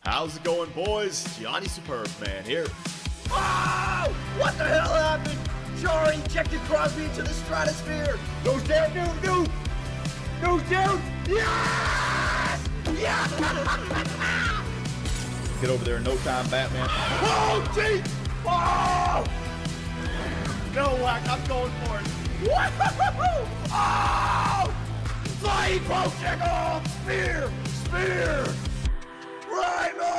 How's it going, boys? Johnny Superb Man here. Oh! What the hell happened? Jari ejected Crosby into the stratosphere. Goes down, dude. Goes down. Yes! Yes! Get over there in no time, Batman. Oh, gee! Oh! No, Whack, I'm going for it. Woo-hoo-hoo-hoo! Oh! Flying poke check off! Spear! Rhino!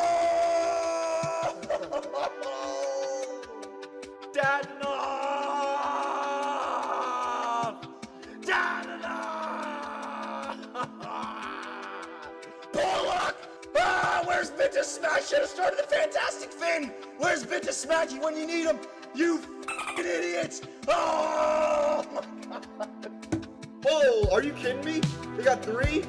Pollock! Ah, where's Vintage Smash? Should have started the Fantastic Finn! Where's Vintage Smacky when you need him? You f***ing idiots! Oh my god! Oh, are you kidding me? We got 3?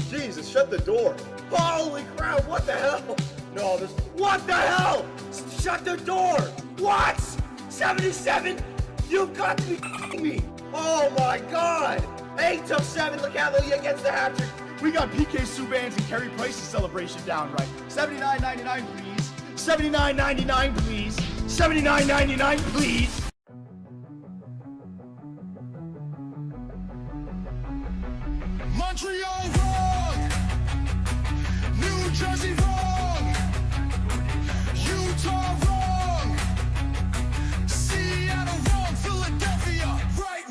Jesus, shut the door. Holy crap, what the hell? No, this. What the hell? Shut the door! What? 77? You've got to be f***ing me! Oh my god! 8 of 7, LeCavalier gets the hat trick. We got PK Subban's and Carey Price's celebration down right. $79.99, please. $79.99, please. $79.99, please. Montreal wrong, New Jersey wrong, Utah wrong, Seattle wrong, Philadelphia right.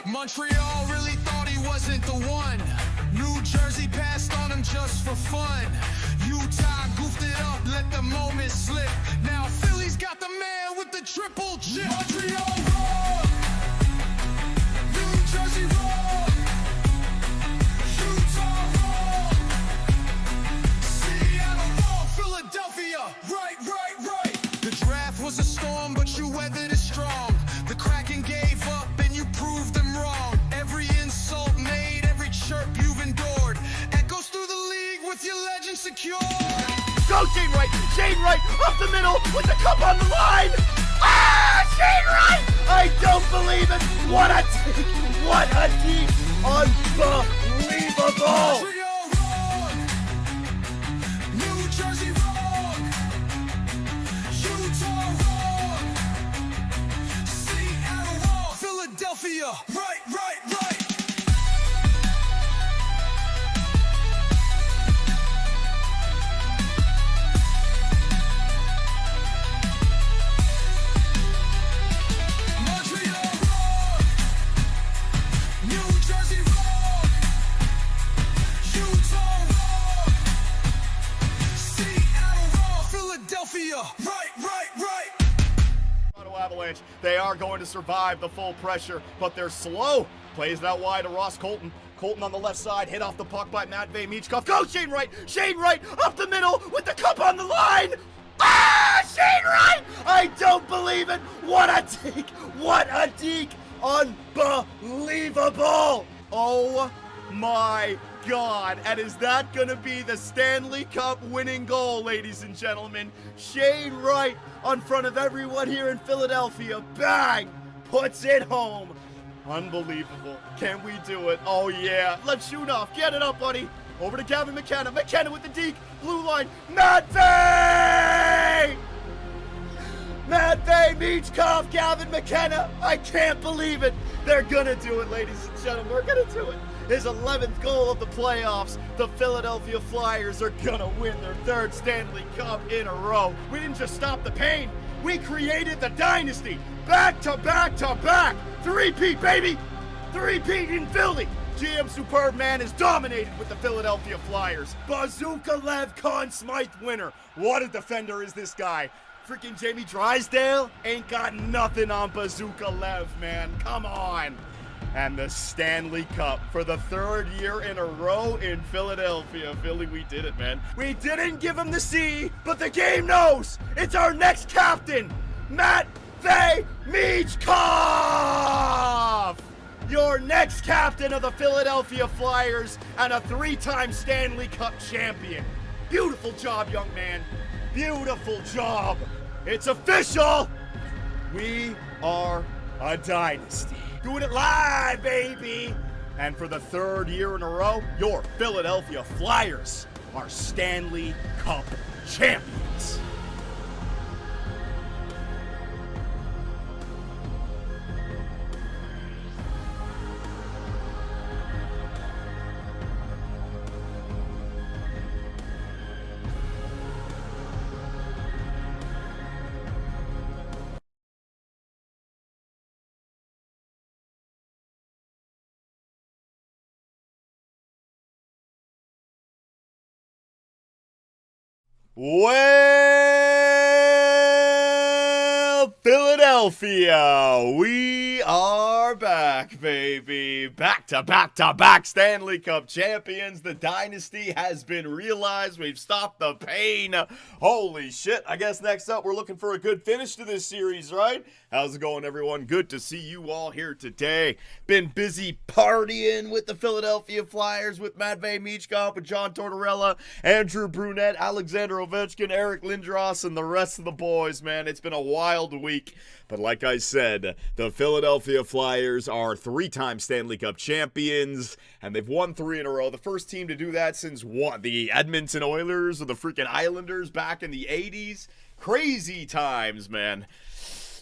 Montreal really thought he wasn't the one. New Jersey passed on him just for fun. Utah goofed it up, let the moment slip. Now Philly's got the man with the triple chip. Montreal wrong, New Jersey wrong. Right. The draft was a storm, but you weathered it strong. The Kraken gave up, and you proved them wrong. Every insult made, every chirp you've endured echoes through the league with your legend secured. Go Shane Wright, up the middle with the cup on the line. Ah, Shane Wright! I don't believe it. What a team! Unbelievable! Montreal wrong, New Jersey wrong, Utah wrong, Seattle wrong, Philadelphia right. Montreal wrong, New Jersey wrong, Utah wrong, Seattle wrong, Philadelphia right. Colorado Avalanche, they are going to survive the full pressure, but they're slow. Plays it out wide to Ross Colton. Colton on the left side, hit off the puck by Matvei Michkov. Go Shane Wright, up the middle with the cup on the line. Ah, Shane Wright! I don't believe it. What a deke! Unbelievable! Oh my God, and is that gonna be the Stanley Cup winning goal, ladies and gentlemen? Shane Wright on front of everyone here in Philadelphia, bang, puts it home. Unbelievable. Can we do it? Oh yeah, let's shoot off. Get it up, buddy. Over to Gavin McKenna. McKenna with the deke, blue line. Matvei Michkov, Gavin McKenna. I can't believe it. They're gonna do it, ladies and gentlemen. We're gonna do it. His 11th goal of the playoffs. The Philadelphia Flyers are gonna win their 3rd Stanley Cup in a row. We didn't just stop the pain. We created the Dynasty. Back to back. 3-peat, baby. 3-peat in Philly. GM Superb Man is dominated with the Philadelphia Flyers. Bazooka Lev Conn Smythe winner. What a defender is this guy. Freaking Jamie Drysdale ain't got nothing on Bazooka Lev, man. Come on. And the Stanley Cup for the 3rd year in a row in Philadelphia. Philly, we did it, man. We didn't give him the C, but the game knows. It's our next captain, Matvei Michkov. Your next captain of the Philadelphia Flyers and a 3-time Stanley Cup champion. Beautiful job, young man. Beautiful job. It's official. We are a dynasty. Doing it live, baby. And for the 3rd year in a row, your Philadelphia Flyers are Stanley Cup champions. Well, Philadelphia, we are back, baby. Back to back Stanley Cup champions. The Dynasty has been realized. We've stopped the pain. Holy shit. I guess next up, we're looking for a good finish to this series, right? How's it going, everyone? Good to see you all here today. Been busy partying with the Philadelphia Flyers, with Matvei Michkov, with John Tortorella, Andrew Brunette, Alexander Ovechkin, Eric Lindros, and the rest of the boys, man. It's been a wild week. But like I said, the Philadelphia Flyers are three-time Stanley Cup champions, and they've won 3 in a row. The first team to do that since what? The Edmonton Oilers or the freaking Islanders back in the 80s? Crazy times, man.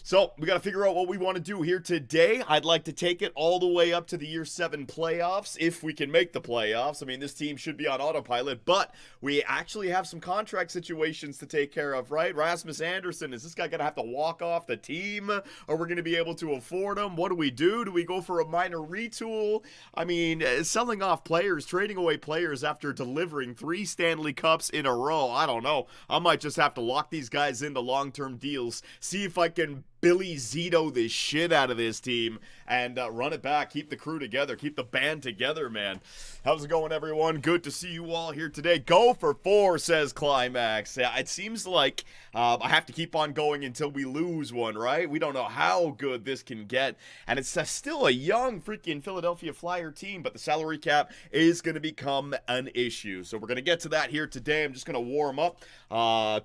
So, we got to figure out what we want to do here today. I'd like to take it all the way up to the Year 7 playoffs, if we can make the playoffs. I mean, this team should be on autopilot, but we actually have some contract situations to take care of, right? Rasmus Anderson, is this guy going to have to walk off the team? Or we're going to be able to afford him? What do we do? Do we go for a minor retool? I mean, selling off players, trading away players after delivering 3 Stanley Cups in a row. I don't know. I might just have to lock these guys into long-term deals, see if I can Billy Zito the shit out of this team and run it back, keep the crew together, keep the band together, man. How's it going, everyone? Good to see you all here today. Go for 4, says Climax. Yeah, it seems like I have to keep on going until we lose one, right? We don't know how good this can get, and it's still a young freaking Philadelphia Flyer team, but the salary cap is going to become an issue. So we're going to get to that here today. I'm just going to warm up.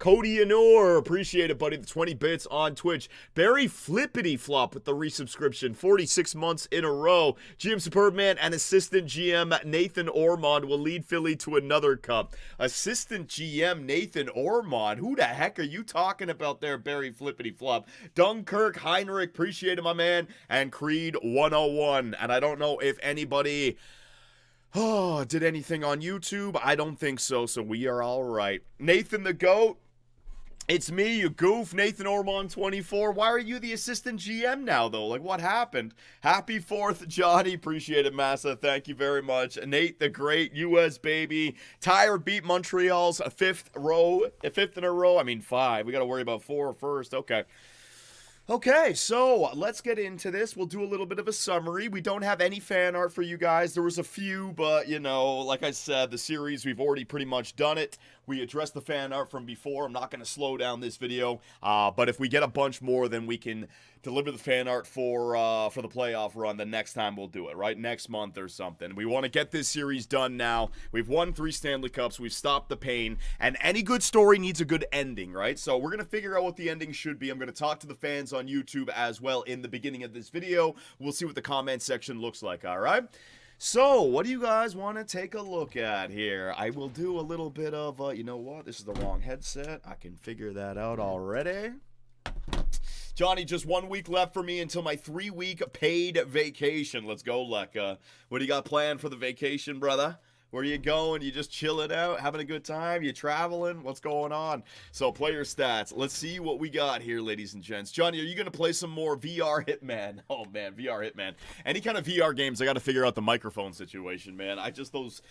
Cody Anor, appreciate it, buddy. The 20 bits on Twitch. Barry Flippity Flop with the resubscription, 46 months in a row. GM Superbman and assistant GM Nathan Ormond will lead Philly to another cup. Assistant GM Nathan Ormond, who the heck are you talking about there, Barry Flippity Flop? Dunkirk Heinrich, appreciate it, my man. And Creed 101. And I don't know if anybody did anything on YouTube. I don't think so, so we are all right. Nathan the GOAT. It's me, you goof. Nathan Ormond 24. Why are you the assistant GM now, though? Like, what happened? Happy 4th, Johnny. Appreciate it, Massa. Thank you very much. Nate the Great, US baby. Tyre beat Montreal's 5th in a row. I mean, 5. We got to worry about 4 first. Okay. Okay, so let's get into this. We'll do a little bit of a summary. We don't have any fan art for you guys. There was a few, but, you know, like I said, the series, we've already pretty much done it. We addressed the fan art from before. I'm not going to slow down this video, but if we get a bunch more, then we can deliver the fan art for the playoff run. The next time we'll do it, right? Next month or something. We want to get this series done now. We've won 3 Stanley Cups. We've stopped the pain, and any good story needs a good ending, right? So we're going to figure out what the ending should be. I'm going to talk to the fans on YouTube as well in the beginning of this video. We'll see what the comment section looks like, all right? So, what do you guys want to take a look at here? I will do a little bit of, you know what? This is the wrong headset. I can figure that out already. Johnny, just 1 week left for me until my 3-week paid vacation. Let's go, Lekka. What do you got planned for the vacation, brother? Where are you going? You just chilling out, having a good time? You traveling? What's going on? So, player stats. Let's see what we got here, ladies and gents. Johnny, are you going to play some more VR Hitman? Oh, man, VR Hitman. Any kind of VR games, I got to figure out the microphone situation, man. I just, those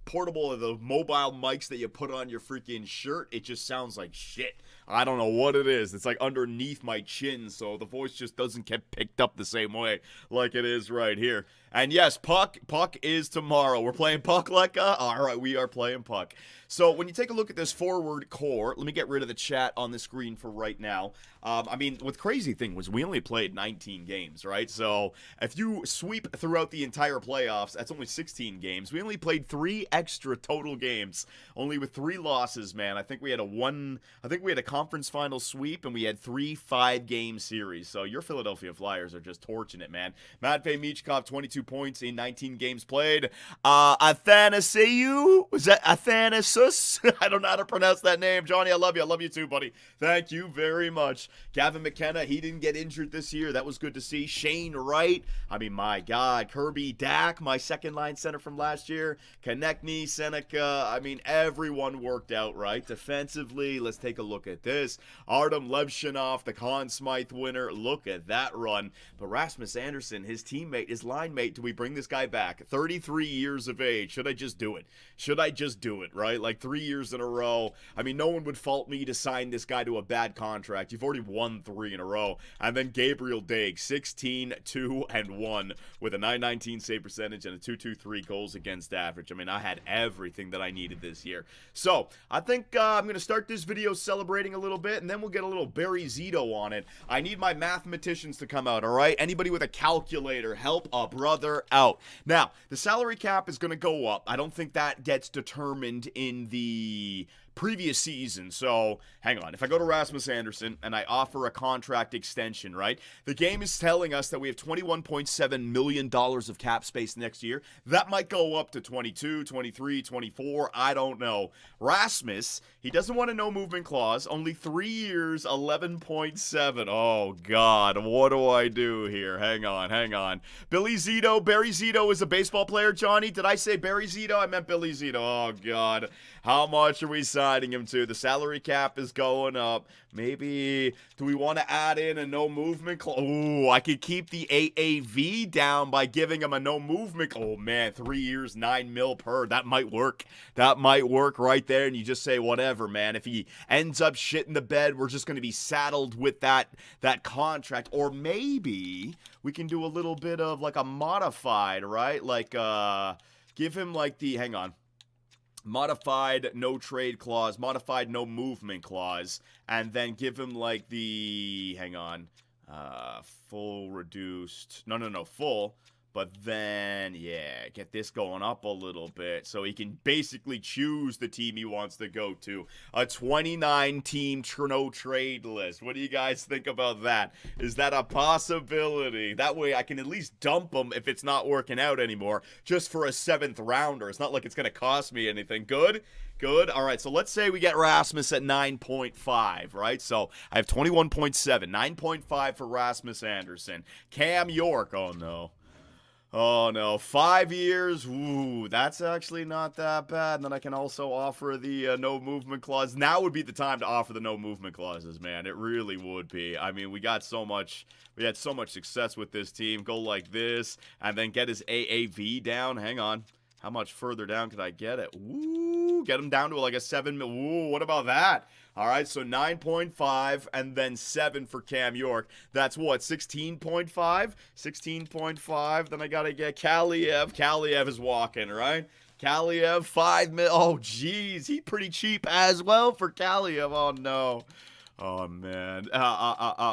portable, the mobile mics that you put on your freaking shirt, it just sounds like shit. I don't know what it is. It's like underneath my chin, so the voice just doesn't get picked up the same way like it is right here. And yes, Puck is tomorrow. We're playing Puck, Lekka? All right, we are playing Puck. So when you take a look at this forward core, let me get rid of the chat on the screen for right now. I mean, what's crazy thing was we only played 19 games, right? So if you sweep throughout the entire playoffs, that's only 16 games. We only played 3 extra total games, only with 3 losses, man. I think we had a conference final sweep, and we had 3 5-game series. So your Philadelphia Flyers are just torching it, man. Matvei Michkov, 22 22 points in 19 games played. Athanasiou? Was that Athanasis? I don't know how to pronounce that name. Johnny, I love you. I love you too, buddy. Thank you very much. Gavin McKenna, he didn't get injured this year. That was good to see. Shane Wright. I mean, my God. Kirby Dack, my second line center from last year. Konechny, Seneca. I mean, everyone worked out, right? Defensively, let's take a look at this. Artem Levshinov, the Conn Smythe winner. Look at that run. But Rasmus Anderson, his teammate, his line mate, do we bring this guy back? 33 years of age. Should I just do it? Should I just do it, right? Like 3 years in a row. I mean, no one would fault me to sign this guy to a bad contract. You've already won 3 in a row. And then Gabriel Daig, 16, 2, and 1 with a .919 save percentage and a .223 goals against average. I mean, I had everything that I needed this year. So, I think I'm going to start this video celebrating a little bit, and then we'll get a little Barry Zito on it. I need my mathematicians to come out, all right? Anybody with a calculator, help a brother out. Now, the salary cap is going to go up. I don't think that gets determined in the previous season. So, hang on. If I go to Rasmus Anderson and I offer a contract extension, right? The game is telling us that we have $21.7 million of cap space next year. That might go up to 22, 23, 24. I don't know. Rasmus, he doesn't want a no movement clause. Only 3 years, 11.7. Oh, God. What do I do here? Hang on, hang on. Billy Zito. Barry Zito is a baseball player, Johnny. Did I say Barry Zito? I meant Billy Zito. Oh, God. How much are we signing him to? The salary cap is going up. Maybe, do we want to add in a no movement clause? Ooh, I could keep the AAV down by giving him a no movement. Oh, man, 3 years, 9 mil per. That might work. That might work right there. And you just say, whatever, man. If he ends up shitting the bed, we're just going to be saddled with that contract. Or maybe we can do a little bit of like a modified, right? Like, give him like the, hang on. Modified no trade clause, modified no movement clause, and then give him like the, hang on, full reduced, no, full, but then, yeah, get this going up a little bit so he can basically choose the team he wants to go to. A 29-team no trade list. What do you guys think about that? Is that a possibility? That way I can at least dump him if it's not working out anymore, just for a 7th rounder. It's not like it's going to cost me anything. Good? Good. All right, so let's say we get Rasmus at 9.5, right? So I have 21.7, 9.5 for Rasmus Anderson. Cam York, oh no. Oh, no. 5 years. Ooh, that's actually not that bad. And then I can also offer the no movement clause. Now would be the time to offer the no movement clauses, man. It really would be. I mean, we had so much success with this team. Go like this and then get his AAV down. Hang on. How much further down could I get it? Ooh, get him down to like a 7 mil. Ooh, what about that? All right, so 9.5 and then 7 for Cam York. That's what, 16.5? 16.5. Then I got to get Kaliev. Kaliev is walking, right? Kaliev, 5 mil. Oh, geez. He's pretty cheap as well for Kaliev. Oh, no. Oh, man.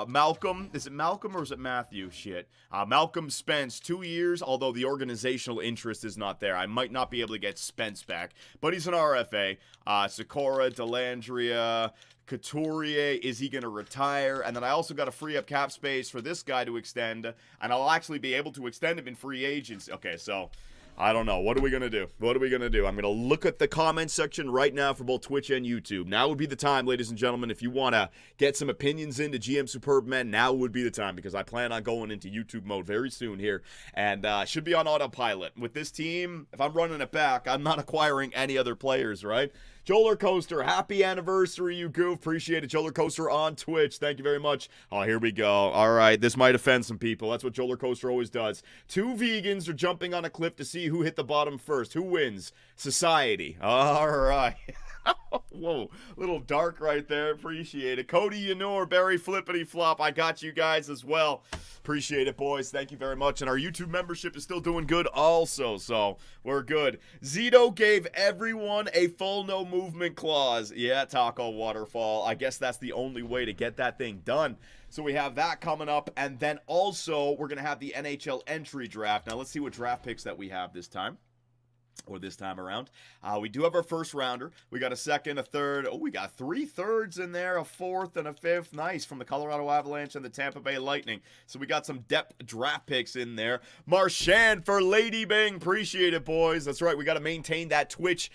Malcolm. Is it Malcolm or is it Matthew? Shit. Malcolm Spence, 2 years, although the organizational interest is not there. I might not be able to get Spence back, but he's an RFA. Sikora, Delandria, Couturier, is he going to retire? And then I also got to free up cap space for this guy to extend, and I'll actually be able to extend him in free agency. Okay, so I don't know. What are we going to do? What are we going to do? I'm going to look at the comment section right now for both Twitch and YouTube. Now would be the time, ladies and gentlemen, if you want to get some opinions into GM Superb Men, now would be the time because I plan on going into YouTube mode very soon here and should be on autopilot. With this team, if I'm running it back, I'm not acquiring any other players, right? Joler Coaster, happy anniversary, you goof. Appreciate it. Joler Coaster on Twitch. Thank you very much. Oh, here we go. All right, this might offend some people. That's what Joler Coaster always does. 2 vegans are jumping on a cliff to see who hit the bottom first. Who wins? Society. All right. Whoa, little dark right there. Appreciate it. Cody Yanor, Barry Flippity Flop. I got you guys as well. Appreciate it, boys. Thank you very much. And our YouTube membership is still doing good also, so we're good. Zito gave everyone a full no movement clause. Yeah, Taco Waterfall. I guess that's the only way to get that thing done. So we have that coming up. And then also, we're going to have the NHL entry draft. Now, let's see what draft picks that we have this time. or this time around. We do have our first rounder. We got a second, a third. Oh, we got 3 thirds in there, a fourth and a fifth. Nice, from the Colorado Avalanche and the Tampa Bay Lightning. So we got some depth draft picks in there. Marchand for Lady Bing. Appreciate it, boys. That's right. We got to maintain that Twitch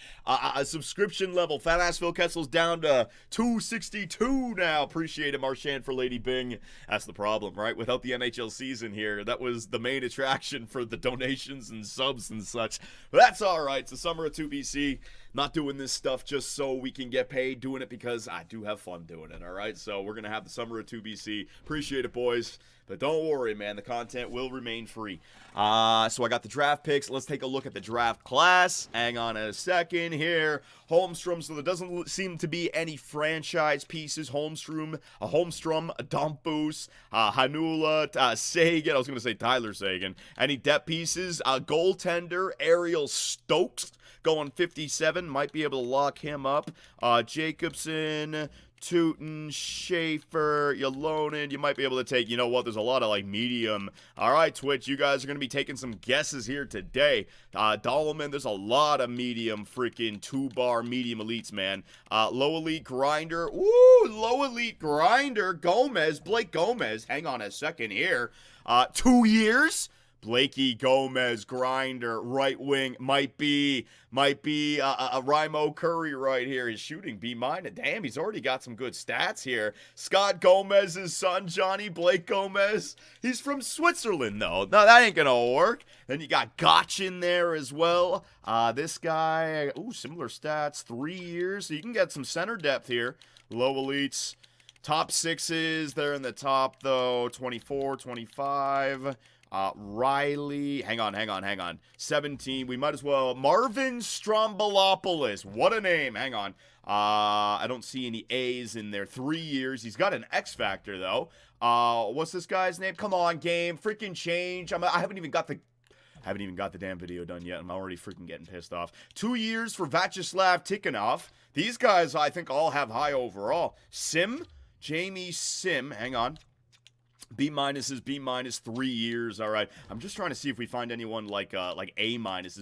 subscription level. Fat ass Phil Kessel's down to 262 now. Appreciate it, Marchand for Lady Bing. That's the problem, right? Without the NHL season here, that was the main attraction for the donations and subs and such. But that's all right. It's the summer of 2BC. Not doing this stuff just so we can get paid. Doing it because I do have fun doing it, all right? So we're going to have the summer of 2BC. Appreciate it, boys. But don't worry, man. The content will remain free. So I got the draft picks. Let's take a look at the draft class. Hang on a second here. Holmstrom. So there doesn't seem to be any franchise pieces. Holmstrom, Dompus, Hanula, Sagan. I was going to say Tyler Sagan. Any depth pieces? Goaltender, Ariel Stokes. Going 57. Might be able to lock him up. Jacobson, Tootin, Schaefer, Yalonen. You might be able to take, you know what, there's a lot of like medium. All right, Twitch, you guys are going to be taking some guesses here today. Dolman, there's a lot of medium freaking 2-bar medium elites, man. Low elite grinder. Ooh, low elite grinder. Gomez, Blake Gomez. Hang on a second here. 2 years. Blakey Gomez, grinder, right wing, might be a Rimo Curry right here. He's shooting B-. Damn, he's already got some good stats here. Scott Gomez's son, Johnny Blake Gomez. He's from Switzerland, though. No, that ain't gonna work. Then you got Gotch in there as well. This guy, ooh, similar stats, 3 years. So you can get some center depth here. Low elites. Top sixes, they're in the top, though. 24, 25. Riley, hang on. 17, we might as well. Marvin Strombolopoulos, what a name, hang on. I don't see any A's in there. 3 years, he's got an X factor, though. What's this guy's name? Come on, game, freaking change. I haven't even got the damn video done yet. I'm already freaking getting pissed off. 2 years for Vyacheslav Tikhonov. These guys, I think, all have high overall. Jamie Sim, hang on. B- is B-, 3 years. All right. I'm just trying to see if we find anyone like A-.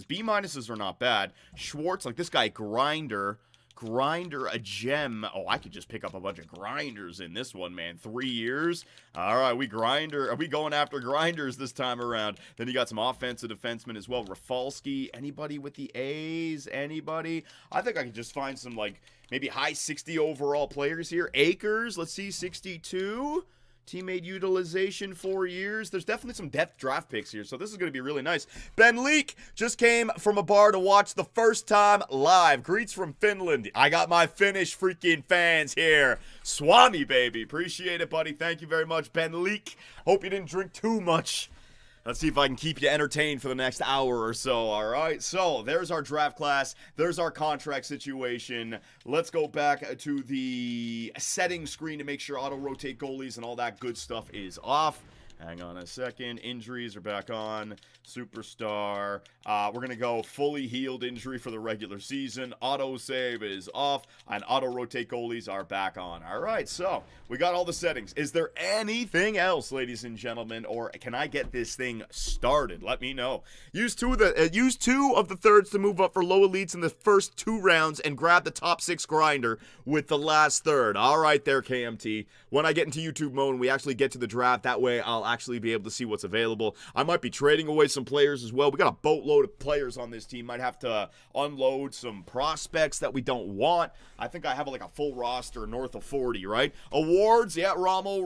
B- are not bad. Schwartz, like this guy, Grinder, a gem. Oh, I could just pick up a bunch of grinders in this one, man. 3 years. All right, are we going after grinders this time around? Then you got some offensive defensemen as well. Rafalski, anybody with the A's? Anybody? I think I could just find some like maybe high 60 overall players here. Akers, let's see, 62. Teammate utilization, 4 years. There's definitely some depth draft picks here, so this is going to be really nice. Ben Leek just came from a bar to watch the first time live. Greets from Finland. I got my Finnish freaking fans here. Swami, baby. Appreciate it, buddy. Thank you very much, Ben Leek. Hope you didn't drink too much. Let's see if I can keep you entertained for the next hour or so, all right? So, there's our draft class. There's our contract situation. Let's go back to the settings screen to make sure auto-rotate goalies and all that good stuff is off. Hang on a second. Injuries are back on. Superstar. We're going to go fully healed injury for the regular season. Auto save is off. And auto rotate goalies are back on. All right, so we got all the settings. Is there anything else, ladies and gentlemen? Or can I get this thing started? Let me know. Use two of the thirds to move up for low elites in the first 2 rounds and grab the top 6 grinder with the last third. All right there, KMT. When I get into YouTube mode and we actually get to the draft, that way I'll actually be able to see what's available. I might be trading away some players as well. We got a boatload of players on this team. Might have to unload some prospects that we don't want. I think I have like a full roster north of 40, right? Awards, yeah, Rommel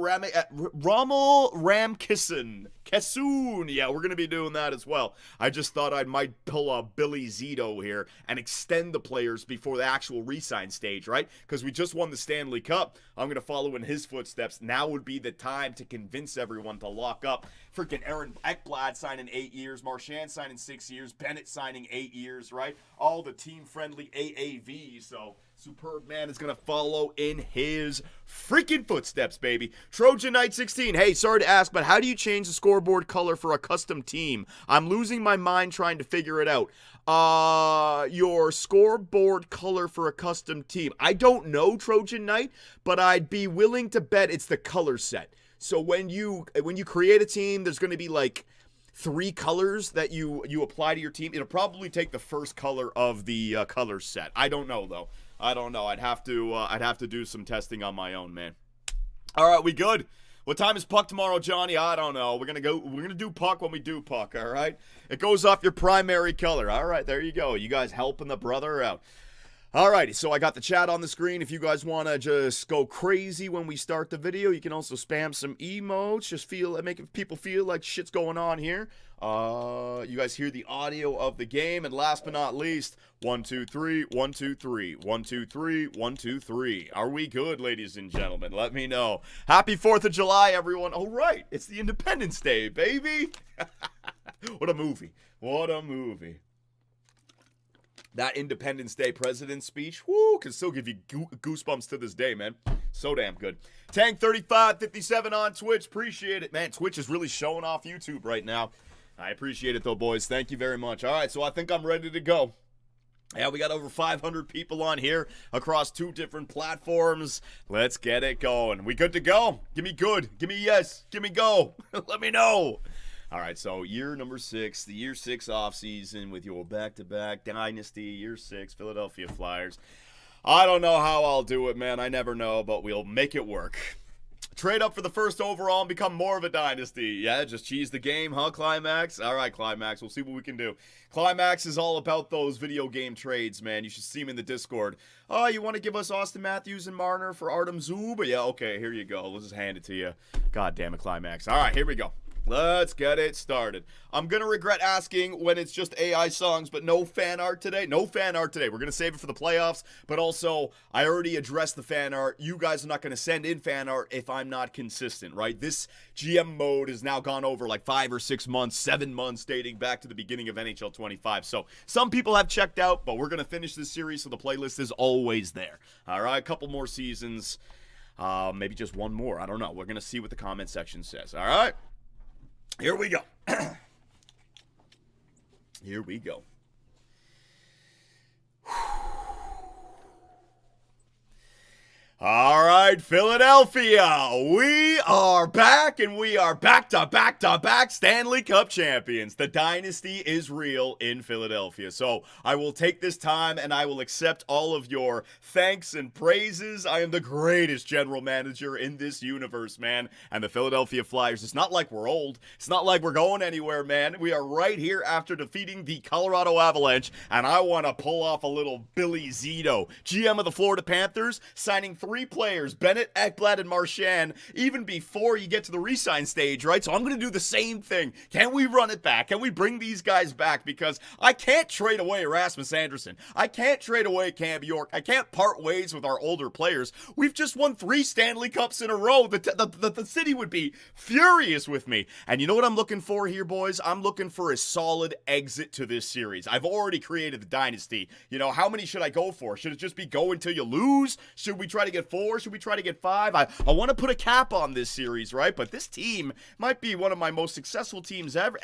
Ramkisson. Kessoon, yeah, we're going to be doing that as well. I just thought I might pull a Billy Zito here and extend the players before the actual re-sign stage, right? Because we just won the Stanley Cup. I'm going to follow in his footsteps. Now would be the time to convince everyone to lock up. Freaking Aaron Ekblad signing 8 years, Marchand signing 6 years, Bennett signing 8 years, right? All the team-friendly AAV, so Superb Man is going to follow in his freaking footsteps, baby. Trojan Knight 16, hey, sorry to ask, but how do you change the scoreboard color for a custom team? I'm losing my mind trying to figure it out. Your scoreboard color for a custom team. I don't know, Trojan Knight, but I'd be willing to bet it's the color set. So when you create a team, there's going to be like 3 colors that you apply to your team. It'll probably take the first color of the color set. I don't know though. I don't know. I'd have to do some testing on my own, man. All right, we good? What time is puck tomorrow, Johnny? I don't know. We're gonna do puck when we do puck, all right? It goes off your primary color. All right, there you go. You guys helping the brother out. All righty, so I got the chat on the screen. If you guys want to just go crazy when we start the video, you can also spam some emotes. Just make people feel like shit's going on here. You guys hear the audio of the game. And last but not least, 1, 2, 3, 1, 2, 3, 1, 2, 3, 1, 2, 3. Are we good, ladies and gentlemen? Let me know. Happy 4th of July, everyone. All right, it's the Independence Day, baby. What a movie. What a movie. That Independence Day President's speech, whoo, can still give you goosebumps to this day, man. So damn good. Tank3557 on Twitch. Appreciate it, man. Twitch is really showing off YouTube right now. I appreciate it, though, boys. Thank you very much. All right, so I think I'm ready to go. Yeah, we got over 500 people on here across 2 different platforms. Let's get it going. We good to go? Give me good. Give me yes. Give me go. Let me know. All right, so year number 6, the year 6 offseason with your back-to-back Dynasty, year 6, Philadelphia Flyers. I don't know how I'll do it, man. I never know, but we'll make it work. Trade up for the first overall and become more of a dynasty. Yeah, just cheese the game, huh, Climax? All right, Climax, we'll see what we can do. Climax is all about those video game trades, man. You should see him in the Discord. Oh, you want to give us Austin Matthews and Marner for Artem Zub? Yeah, okay, here you go. Let's just hand it to you. God damn it, Climax. All right, here we go. Let's get it started. I'm going to regret asking when it's just AI songs, but no fan art today. No fan art today. We're going to save it for the playoffs, but also I already addressed the fan art. You guys are not going to send in fan art if I'm not consistent, right? This GM mode has now gone over like 5 or 6 months, 7 months, dating back to the beginning of NHL 25. So some people have checked out, but we're going to finish this series, so the playlist is always there. All right, a couple more seasons, maybe just one more. I don't know. We're going to see what the comment section says. All right. Here we go. Here we go. All right, Philadelphia, we are back, and we are back-to-back Stanley Cup champions. The dynasty is real in Philadelphia. So I will take this time, and I will accept all of your thanks and praises. I am the greatest general manager in this universe, man. And the Philadelphia Flyers, it's not like we're old. It's not like we're going anywhere, man. We are right here after defeating the Colorado Avalanche, and I want to pull off a little Billy Zito, GM of the Florida Panthers, signing 3 players, Bennett, Ekblad, and Marchand, even before you get to the re-sign stage, right? So I'm going to do the same thing. Can we run it back? Can we bring these guys back? Because I can't trade away Rasmus Anderson. I can't trade away Cam York. I can't part ways with our older players. We've just won 3 Stanley Cups in a row. The city would be furious with me. And you know what I'm looking for here, boys? I'm looking for a solid exit to this series. I've already created the dynasty. You know, how many should I go for? Should it just be go until you lose? Should we try to get 4? Should we try to get 5? I want to put a cap on this series, right? But this team might be one of my most successful teams ever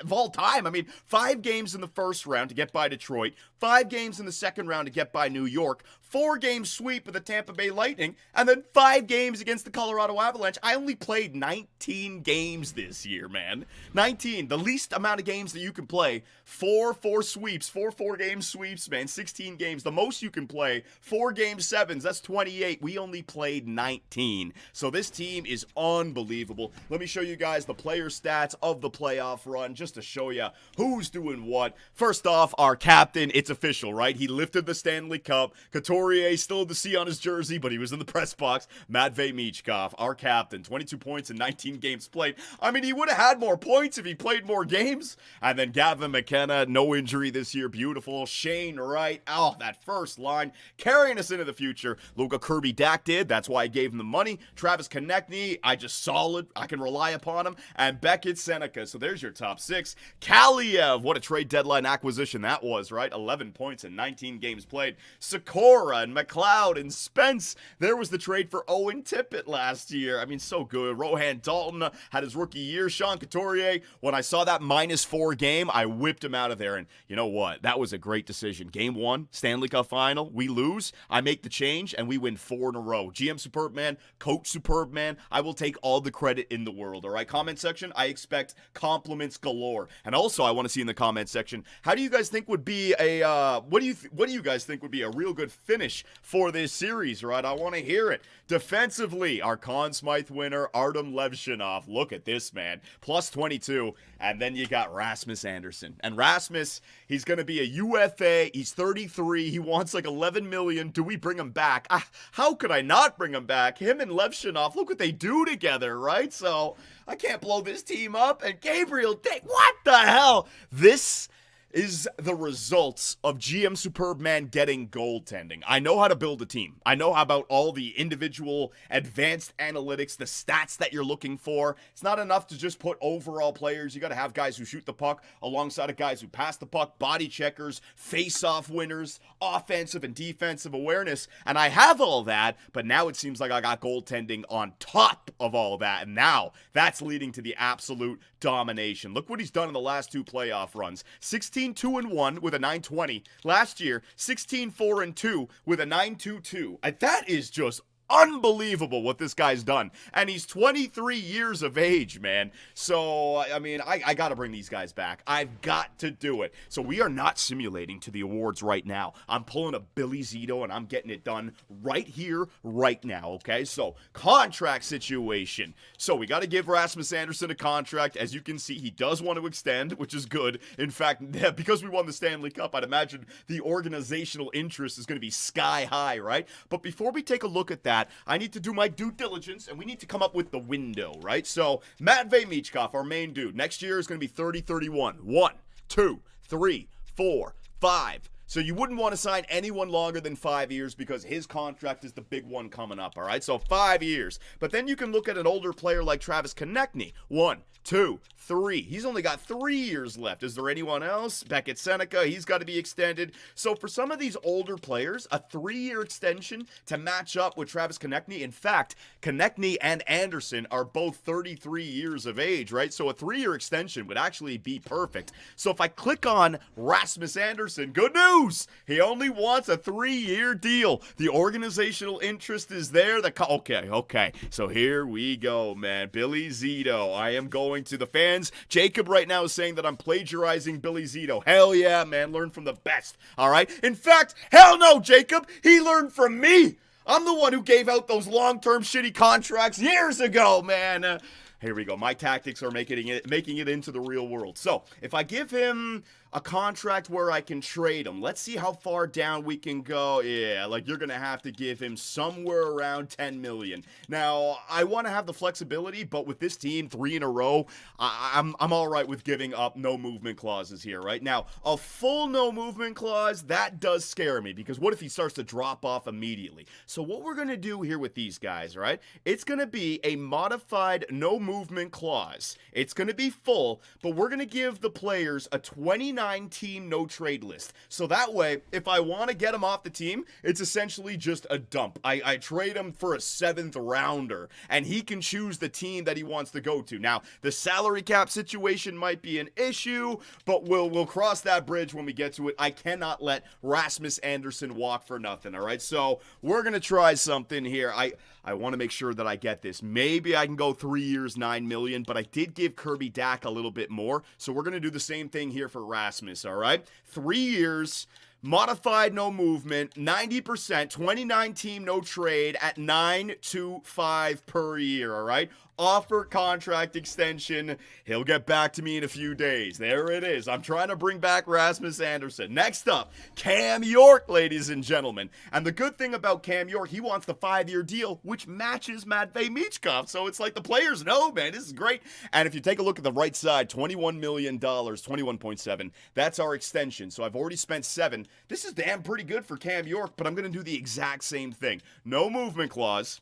of all time. I mean, 5 games in the first round to get by Detroit, 5 games in the second round to get by New York, 4-game sweep of the Tampa Bay Lightning, and then 5 games against the Colorado Avalanche. I only played 19 games this year, man. 19, the least amount of games that you can play. 4 sweeps, 4-game sweeps, man. 16 games. The most you can play, 4-game 7s. That's 28. We only played 19. So this team is unbelievable. Let me show you guys the player stats of the playoff run just to show you who's doing what. First off, our captain, it's official, right? He lifted the Stanley Cup. Couturier still had the C on his jersey, but he was in the press box. Matvei Michkov, our captain, 22 points in 19 games played. I mean, he would have had more points if he played more games. And then Gavin McKenna, no injury this year, beautiful. Shane Wright, oh, that first line, carrying us into the future. Luka Kirby Dak did, that's why I gave him the money. Travis Konechny, I just solid, I can rely upon him. And Beckett Seneca, so there's your top 6. Kaliev, what a trade deadline acquisition that was, right? 11 points in 19 games played. Sikora, Chara and McLeod and Spence. There was the trade for Owen Tippett last year. I mean, so good. Rohan Dalton had his rookie year. Sean Couturier, when I saw that -4 game, I whipped him out of there. And you know what? That was a great decision. Game 1, Stanley Cup final, we lose. I make the change, and we win 4 in a row. GM Superb Man, Coach Superb Man, I will take all the credit in the world, all right? Comment section, I expect compliments galore. And also, I want to see in the comment section, how do you guys think would be a, what do you guys think would be a real good finish for this series, right? I want to hear it. Defensively, our Conn Smythe winner, Artem Levshunov. Look at this, man. +22. And then you got Rasmus Anderson. And Rasmus, he's going to be a UFA. He's 33. He wants like $11 million. Do we bring him back? How could I not bring him back? Him and Levshunov, look what they do together, right? So I can't blow this team up. And Gabriel Dick, what the hell? This is the results of GM Superb Man getting goaltending. I know how to build a team. I know about all the individual advanced analytics, the stats that you're looking for. It's not enough to just put overall players. You got to have guys who shoot the puck alongside of guys who pass the puck, body checkers, face-off winners, offensive and defensive awareness. And I have all that, but now it seems like I got goaltending on top of all that. And now that's leading to the absolute domination. Look what he's done in the last 2 playoff runs. 16-2-1 with a .920. Last year, 16-4-2 with a .922. That is just unbelievable what this guy's done. And he's 23 years of age, man. So, I mean, I got to bring these guys back. I've got to do it. So we are not simulating to the awards right now. I'm pulling a Billy Zito and I'm getting it done right here, right now, okay? So, contract situation. So, we got to give Rasmus Anderson a contract. As you can see, he does want to extend, which is good. In fact, because we won the Stanley Cup, I'd imagine the organizational interest is going to be sky high, right? But before we take a look at that, I need to do my due diligence, and we need to come up with the window, right? So, Matvei Michkov, our main dude, next year is going to be 30-31. 1, 2, 3, 4, 5. So you wouldn't want to sign anyone longer than 5 years because his contract is the big one coming up, all right? So 5 years. But then you can look at an older player like Travis Konechny. 1, 2, 3. He's only got 3 years left. Is there anyone else? Beckett Seneca, he's got to be extended. So for some of these older players, a 3-year extension to match up with Travis Konechny. In fact, Konechny and Anderson are both 33 years of age, right? So a 3-year extension would actually be perfect. So if I click on Rasmus Anderson, good news! He only wants a 3-year deal. The organizational interest is there. Okay. So here we go, man. Billy Zito. I am going to the fans. Jacob right now is saying that I'm plagiarizing Billy Zito. Hell yeah, man. Learn from the best. All right? In fact, hell no, Jacob. He learned from me. I'm the one who gave out those long-term shitty contracts years ago, man. Here we go. My tactics are making it into the real world. So, if I give him a contract where I can trade him, let's see how far down we can go. Yeah, like you're going to have to give him somewhere around $10 million. Now, I want to have the flexibility, but with this team, 3 in a row, I'm all right with giving up no movement clauses here, right? Now, a full no movement clause, that does scare me because what if he starts to drop off immediately? So what we're going to do here with these guys, right? It's going to be a modified no movement clause. It's going to be full, but we're going to give the players a 29-team no trade list. So that way, if I want to get him off the team, it's essentially just a dump. I trade him for a 7th rounder, and he can choose the team that he wants to go to. Now, the salary cap situation might be an issue, but we'll cross that bridge when we get to it. I cannot let Rasmus Anderson walk for nothing, all right? So we're going to try something here. I want to make sure that I get this. Maybe I can go 3 years, $9 million, but I did give Kirby Dack a little bit more, so we're going to do the same thing here for Rasmus, all right? 3 years, modified no movement, 90%, 29 team no trade at $925 per year, all right? Offer contract extension. He'll get back to me in a few days. There it is. I'm trying to bring back Rasmus Anderson. Next up, Cam York, ladies and gentlemen. And the good thing about Cam York, he wants the 5-year deal, which matches Matvei Michkov. So it's like the players know, man, this is great. And if you take a look at the right side, $21 million, 21.7. That's our extension. So I've already spent 7. This is damn pretty good for Cam York, but I'm going to do the exact same thing. No movement clause.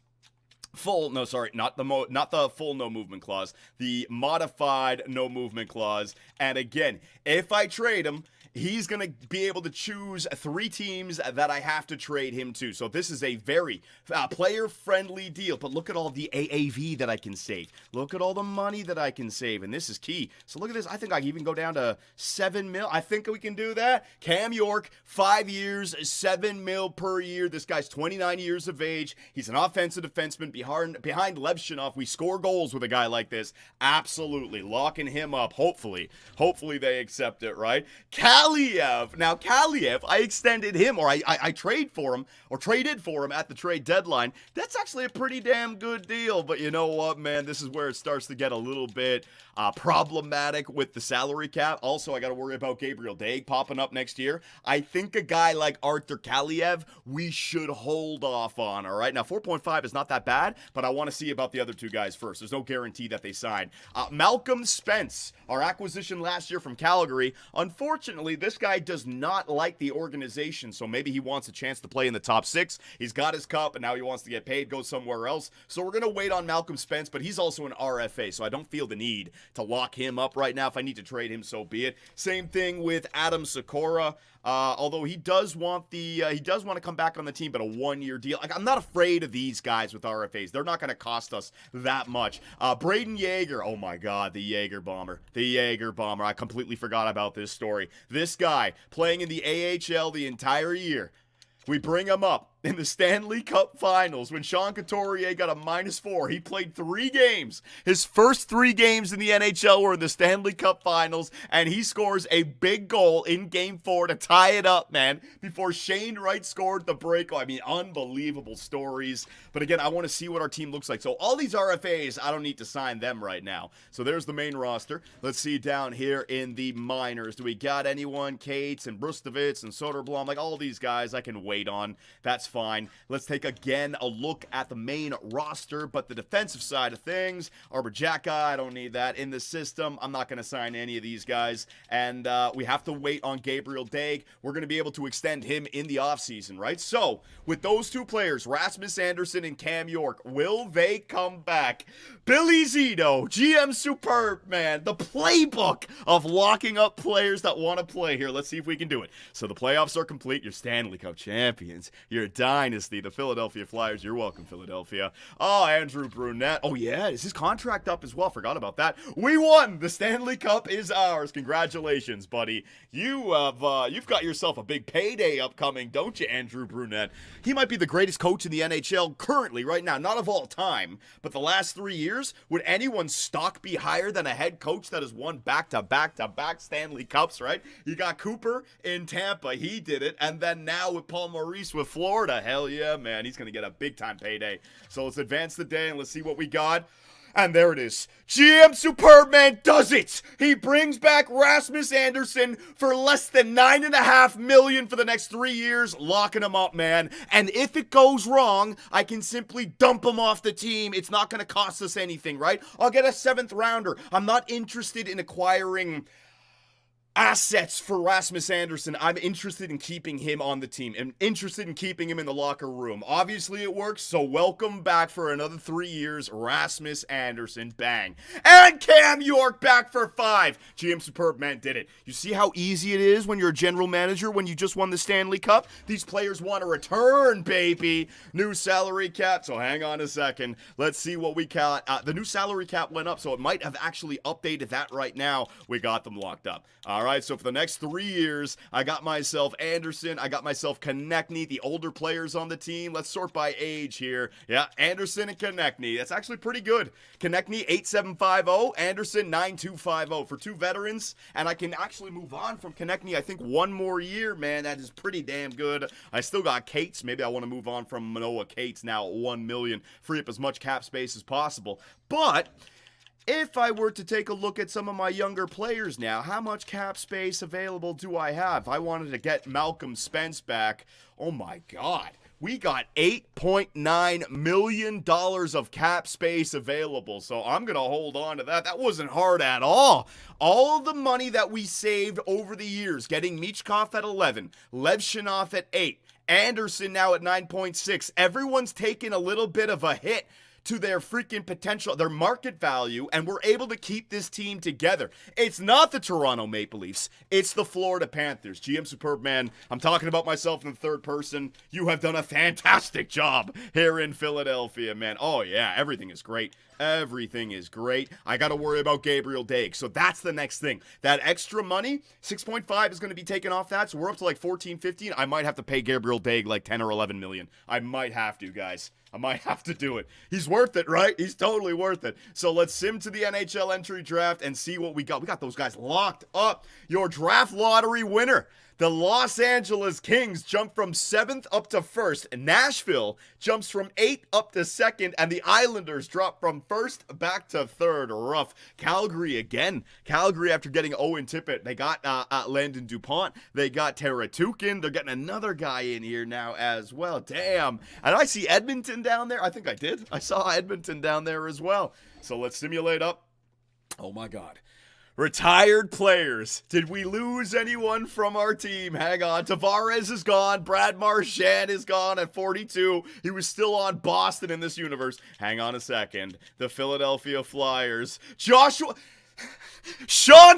Not the full no movement clause, the modified no movement clause. And again, if I trade him, he's going to be able to choose 3 teams that I have to trade him to. So this is a very player-friendly deal. But look at all the AAV that I can save. Look at all the money that I can save. And this is key. So look at this. I think I can even go down to 7 mil. I think we can do that. Cam York, 5 years, 7 mil per year. This guy's 29 years of age. He's an offensive defenseman behind Lev Shinov. We score goals with a guy like this. Absolutely. Locking him up. Hopefully they accept it, right? Kaliev. Now, Kaliev, I extended him, or I traded for him at the trade deadline. That's actually a pretty damn good deal. But you know what, man? This is where it starts to get a little bit problematic with the salary cap. Also, I got to worry about Gabriel Daig popping up next year. I think a guy like Arthur Kaliev, we should hold off on, all right? Now, 4.5 is not that bad, but I want to see about the other 2 guys first. There's no guarantee that they sign. Malcolm Spence, our acquisition last year from Calgary. Unfortunately, this guy does not like the organization, so maybe he wants a chance to play in the top 6. He's got his cup, and now he wants to get paid, go somewhere else. So we're going to wait on Malcolm Spence, but he's also an RFA, so I don't feel the need to lock him up right now. If I need to trade him, so be it. Same thing with Adam Sikora. Although he does want to come back on the team, but a 1-year deal. Like, I'm not afraid of these guys with RFAs. They're not going to cost us that much. Braden Yeager. Oh my God, the Yeager bomber. I completely forgot about this story. This guy playing in the AHL the entire year. We bring him up in the Stanley Cup Finals when Sean Couturier got a -4. He played 3 games. His first 3 games in the NHL were in the Stanley Cup Finals, and he scores a big goal in Game 4 to tie it up, man, before Shane Wright scored the break. I mean, unbelievable stories. But again, I want to see what our team looks like. So all these RFAs, I don't need to sign them right now. So there's the main roster. Let's see down here in the minors. Do we got anyone? Cates and Brustovitz and Soderblom, like all these guys I can wait on. That's fine. Let's take again a look at the main roster, but the defensive side of things, Arbor Jacka, I don't need that in the system. I'm not going to sign any of these guys, and we have to wait on Gabriel Daig. We're going to be able to extend him in the offseason, right? So, with those 2 players, Rasmus Andersson and Cam York, will they come back? Billy Zito, GM Superb, man, the playbook of locking up players that want to play here. Let's see if we can do it. So the playoffs are complete. Your Stanley Cup champions, your Dynasty, the Philadelphia Flyers. You're welcome, Philadelphia. Oh, Andrew Brunette. Oh, yeah, is his contract up as well? Forgot about that. We won. The Stanley Cup is ours. Congratulations, buddy. You've got yourself a big payday upcoming, don't you, Andrew Brunette? He might be the greatest coach in the NHL currently, right now. Not of all time, but the last 3 years, would anyone's stock be higher than a head coach that has won back-to-back Stanley Cups, right? You got Cooper in Tampa. He did it. And then now with Paul Maurice with Florida. Hell yeah, man. He's going to get a big-time payday. So let's advance the day and let's see what we got. And there it is. GM Superman does it. He brings back Rasmus Andersson for less than $9.5 million for the next 3 years, locking him up, man. And if it goes wrong, I can simply dump him off the team. It's not going to cost us anything, right? I'll get a 7th rounder. I'm not interested in acquiring assets for Rasmus Andersson. I'm interested in keeping him on the team. I'm interested in keeping him in the locker room. Obviously it works, so welcome back for another 3 years, Rasmus Andersson. Bang. And Cam York back for 5. GM Superb, man, did it. You see how easy it is when you're a general manager when you just won the Stanley Cup? These players want to return, baby. New salary cap, so hang on a second. Let's see what we got. The new salary cap went up, so it might have actually updated that right now. We got them locked up. All right, so for the next 3 years, I got myself Anderson, I got myself Konechny, the older players on the team. Let's sort by age here. Yeah, Anderson and Konechny. That's actually pretty good. Konechny, 8750, Anderson, 9250 for 2 veterans, and I can actually move on from Konechny, I think, 1 more year, man. That is pretty damn good. I still got Cates. Maybe I want to move on from Manoah Cates now at $1 million, free up as much cap space as possible. But if I were to take a look at some of my younger players now, how much cap space available do I have? If I wanted to get Malcolm Spence back, oh my God. We got $8.9 million of cap space available, so I'm going to hold on to that. That wasn't hard at all. All the money that we saved over the years, getting Michkov at 11, Lev Shinov at 8, Anderson now at 9.6. Everyone's taken a little bit of a hit to their freaking potential, their market value, and we're able to keep this team together. It's not the Toronto Maple Leafs. It's the Florida Panthers. GM Superb, man, I'm talking about myself in the third person. You have done a fantastic job here in Philadelphia, man. Oh, yeah, everything is great. Everything is great. I got to worry about Gabriel Daig. So that's the next thing. That extra money, 6.5 is going to be taken off that. So we're up to like 14, 15. I might have to pay Gabriel Daig like 10 or 11 million. I might have to, guys. I might have to do it. He's worth it, right? He's totally worth it. So let's sim to the NHL entry draft and see what we got. We got those guys locked up. Your draft lottery winner. The Los Angeles Kings jump from 7th up to 1st. Nashville jumps from 8th up to 2nd. And the Islanders drop from 1st back to 3rd. Rough. Calgary again. Calgary, after getting Owen Tippett, they got Landon DuPont. They got Tara Tukin. They're getting another guy in here now as well. Damn. And I see Edmonton down there. I think I did. I saw Edmonton down there as well. So let's simulate up. Oh my God. Retired players. Did we lose anyone from our team? Hang on. Tavares is gone. Brad Marchand is gone at 42. He was still on Boston in this universe. Hang on a second. The Philadelphia Flyers. Sean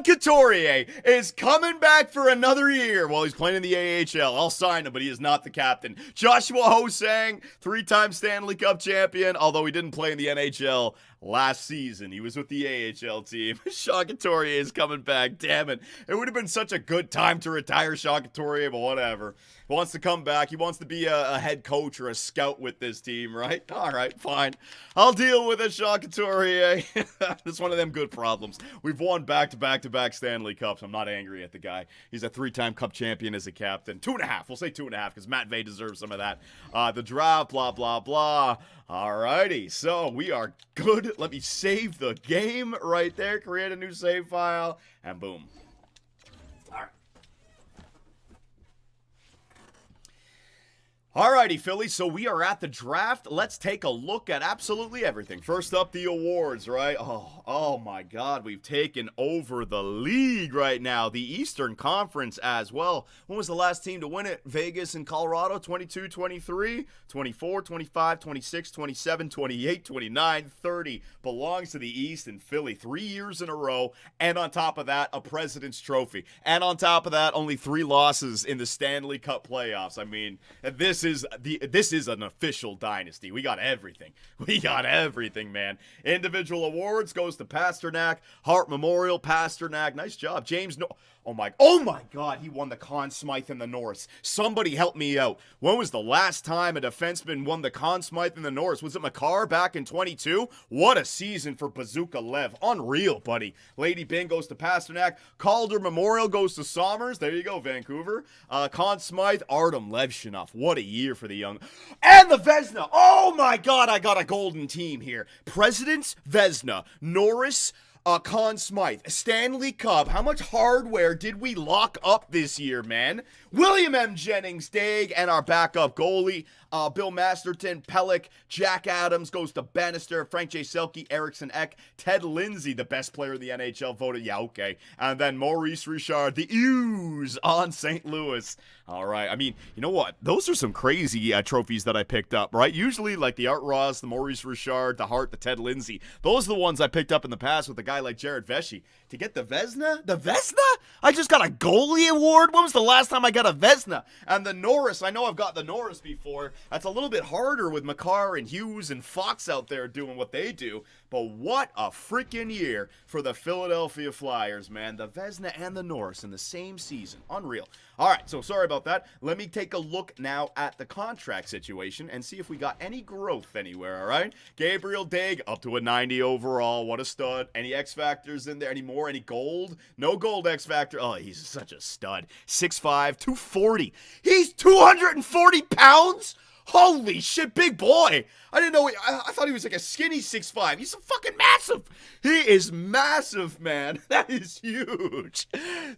Couturier is coming back for another year. Well, he's playing in the AHL. I'll sign him, but he is not the captain. Joshua Ho-Sang, 3-time Stanley Cup champion, although he didn't play in the NHL last season. He was with the AHL team. Sean Couturier is coming back. Damn it. It would have been such a good time to retire Sean Couturier, but whatever. He wants to come back. He wants to be a head coach or a scout with this team, right? All right, fine. I'll deal with it, Sean Couturier. It's one of them good problems. We've won back-to-back Stanley Cups. I'm not angry at the guy. He's a 3-time Cup champion as a captain. 2.5. We'll say 2.5 because Matt Vey deserves some of that. The draft, blah, blah, blah. Alrighty, so we are good. Let me save the game right there. Create a new save file, and boom. Alrighty, Philly, so we are at the draft. Let's take a look at absolutely everything. First up, the awards, right? Oh my God, we've taken over the league right now. The Eastern Conference as well. When was the last team to win it? Vegas and Colorado, 22, 23, 24, 25, 26, 27, 28, 29, 30. Belongs to the East and Philly 3 years in a row. And on top of that, a President's Trophy. And on top of that, only 3 losses in the Stanley Cup playoffs. I mean, this is an official dynasty. We got everything. We got everything, man. Individual awards goes to Pasternak. Hart Memorial, Pasternak. Nice job. James Oh my God, he won the Conn Smythe in the Norris. Somebody help me out. When was the last time a defenseman won the Conn Smythe in the Norris? Was it Makar back in 22? What a season for Bazooka Lev. Unreal, buddy. Lady Bing goes to Pasternak. Calder Memorial goes to Somers. There you go, Vancouver. Conn Smythe, Artem Levshinov. What a year for the young. And the Vezina. Oh my God, I got a golden team here. Presidents, Vezina, Norris, Conn Smythe, Stanley Cup. How much hardware did we lock up this year, man? William M. Jennings, Daig, and our backup goalie, Bill Masterton, Pellick, Jack Adams goes to Bannister, Frank J. Selke, Eriksson Ek, Ted Lindsay, the best player in the NHL, voted, yeah, okay. And then Maurice Richard, the Ooze on St. Louis. All right, I mean, you know what? Those are some crazy trophies that I picked up, right? Usually, like the Art Ross, the Maurice Richard, the Hart, the Ted Lindsay. Those are the ones I picked up in the past with a guy like Jared Vesey. To get the Vezina? The Vezina? I just got a goalie award? When was the last time I got a Vezina? And the Norris, I know I've got the Norris before. That's a little bit harder with Makar and Hughes and Fox out there doing what they do. But what a freaking year for the Philadelphia Flyers, man. The Vezina and the Norris in the same season. Unreal. All right, so sorry about that. Let me take a look now at the contract situation and see if we got any growth anywhere, all right? Gabriel Daig up to a 90 overall. What a stud. Any X Factors in there? Any more? Any gold? No gold X Factor. Oh, he's such a stud. 6'5", 240. He's 240 pounds? Holy shit, big boy. I didn't know. I thought he was like a skinny 6'5". He's so fucking massive. He is massive, man. That is huge.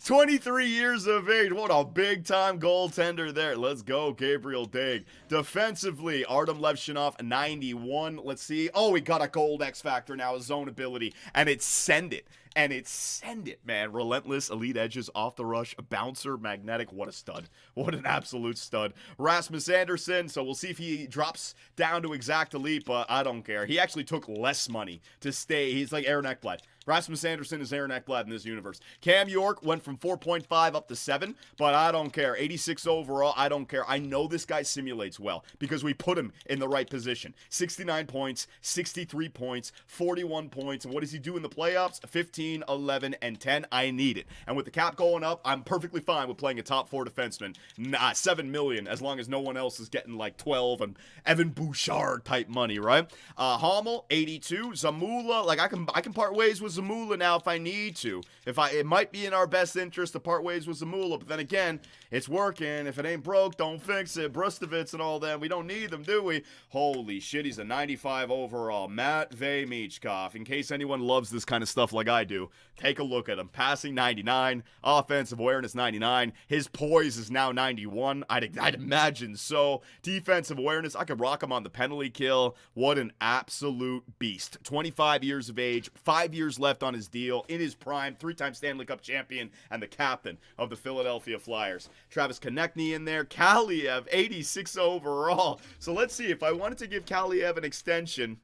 23 years of age. What a big-time goaltender there. Let's go, Gabriel Daig. Defensively, Artem Levshinov, 91. Let's see. Oh, we got a gold X Factor now, a zone ability. And it's Send It. and it's send it, man. Relentless, elite edges, off the rush, bouncer, magnetic. What a stud. What an absolute stud. Rasmus Anderson, so we'll see if he drops down to exact elite, but I don't care. He actually took less money to stay. He's like Aaron Ekblad. Rasmus Anderson is Aaron Ekblad in this universe. Cam York went from 4.5 up to 7, but I don't care. 86 overall, I don't care. I know this guy simulates well because we put him in the right position. 69 points, 63 points, 41 points, and what does he do in the playoffs? 15, 11, and 10. I need it. And with the cap going up, I'm perfectly fine with playing a top 4 defenseman. Nah, 7 million, as long as no one else is getting like 12 and Evan Bouchard type money, right? Hummel, 82. Zamula, like I can part ways with Zamula now if I need to. It might be in our best interest to part ways with Zamula, but then again, it's working. If it ain't broke, don't fix it. Brustovitz and all them, we don't need them, do we? Holy shit, he's a 95 overall. Matvey Michkov. In case anyone loves this kind of stuff like I do, take a look at him. Passing 99, offensive awareness 99. His poise is now 91. I'd imagine so. Defensive awareness, I could rock him on the penalty kill. What an absolute beast. 25 years of age, 5 years left on his deal, in his prime, 3-time Stanley Cup champion, and the captain of the Philadelphia Flyers. Travis Konechny in there. Kaliev, 86 overall. So let's see, if I wanted to give Kaliev an extension,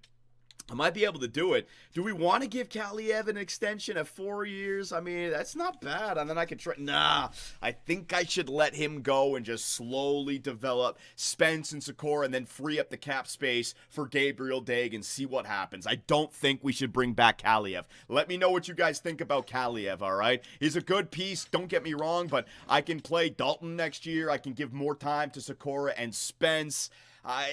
I might be able to do it. Do we want to give Kaliev an extension at 4 years? I mean, that's not bad. And then I could try. Nah, I think I should let him go and just slowly develop Spence and Sikora and then free up the cap space for Gabriel Dag and see what happens. I don't think we should bring back Kaliev. Let me know what you guys think about Kaliev, all right? He's a good piece, don't get me wrong, but I can play Dalton next year. I can give more time to Sikora and Spence.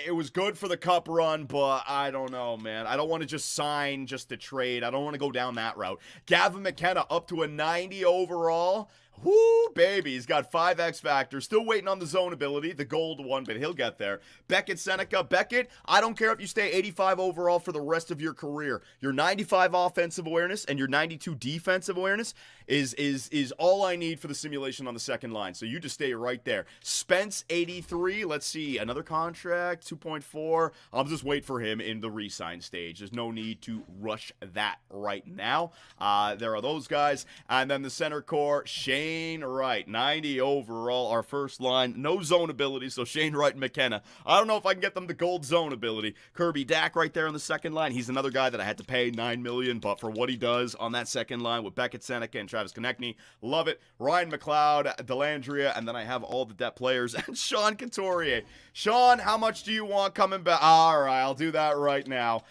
It was good for the cup run, but I don't know, man. I don't want to just sign just to trade. I don't want to go down that route. Gavin McKenna up to a 90 overall. Whoo, baby. He's got 5 X factors. Still waiting on the zone ability, the gold one, but he'll get there. Beckett Seneca. Beckett, I don't care if you stay 85 overall for the rest of your career. Your 95 offensive awareness and your 92 defensive awareness is all I need for the simulation on the second line. So you just stay right there. Spence, 83. Let's see. Another contract, 2.4. I'll just wait for him in the re-sign stage. There's no need to rush that right now. There are those guys. And then the center core, Shane Wright, 90 overall, our first line. No zone ability, so Shane Wright and McKenna. I don't know if I can get them the gold zone ability. Kirby Dack right there on the second line. He's another guy that I had to pay $9 million, but for what he does on that second line with Beckett Seneca and Travis Konechny, love it. Ryan McLeod, Delandria, and then I have all the depth players, and Sean Couturier. Sean, how much do you want coming back? All right, I'll do that right now.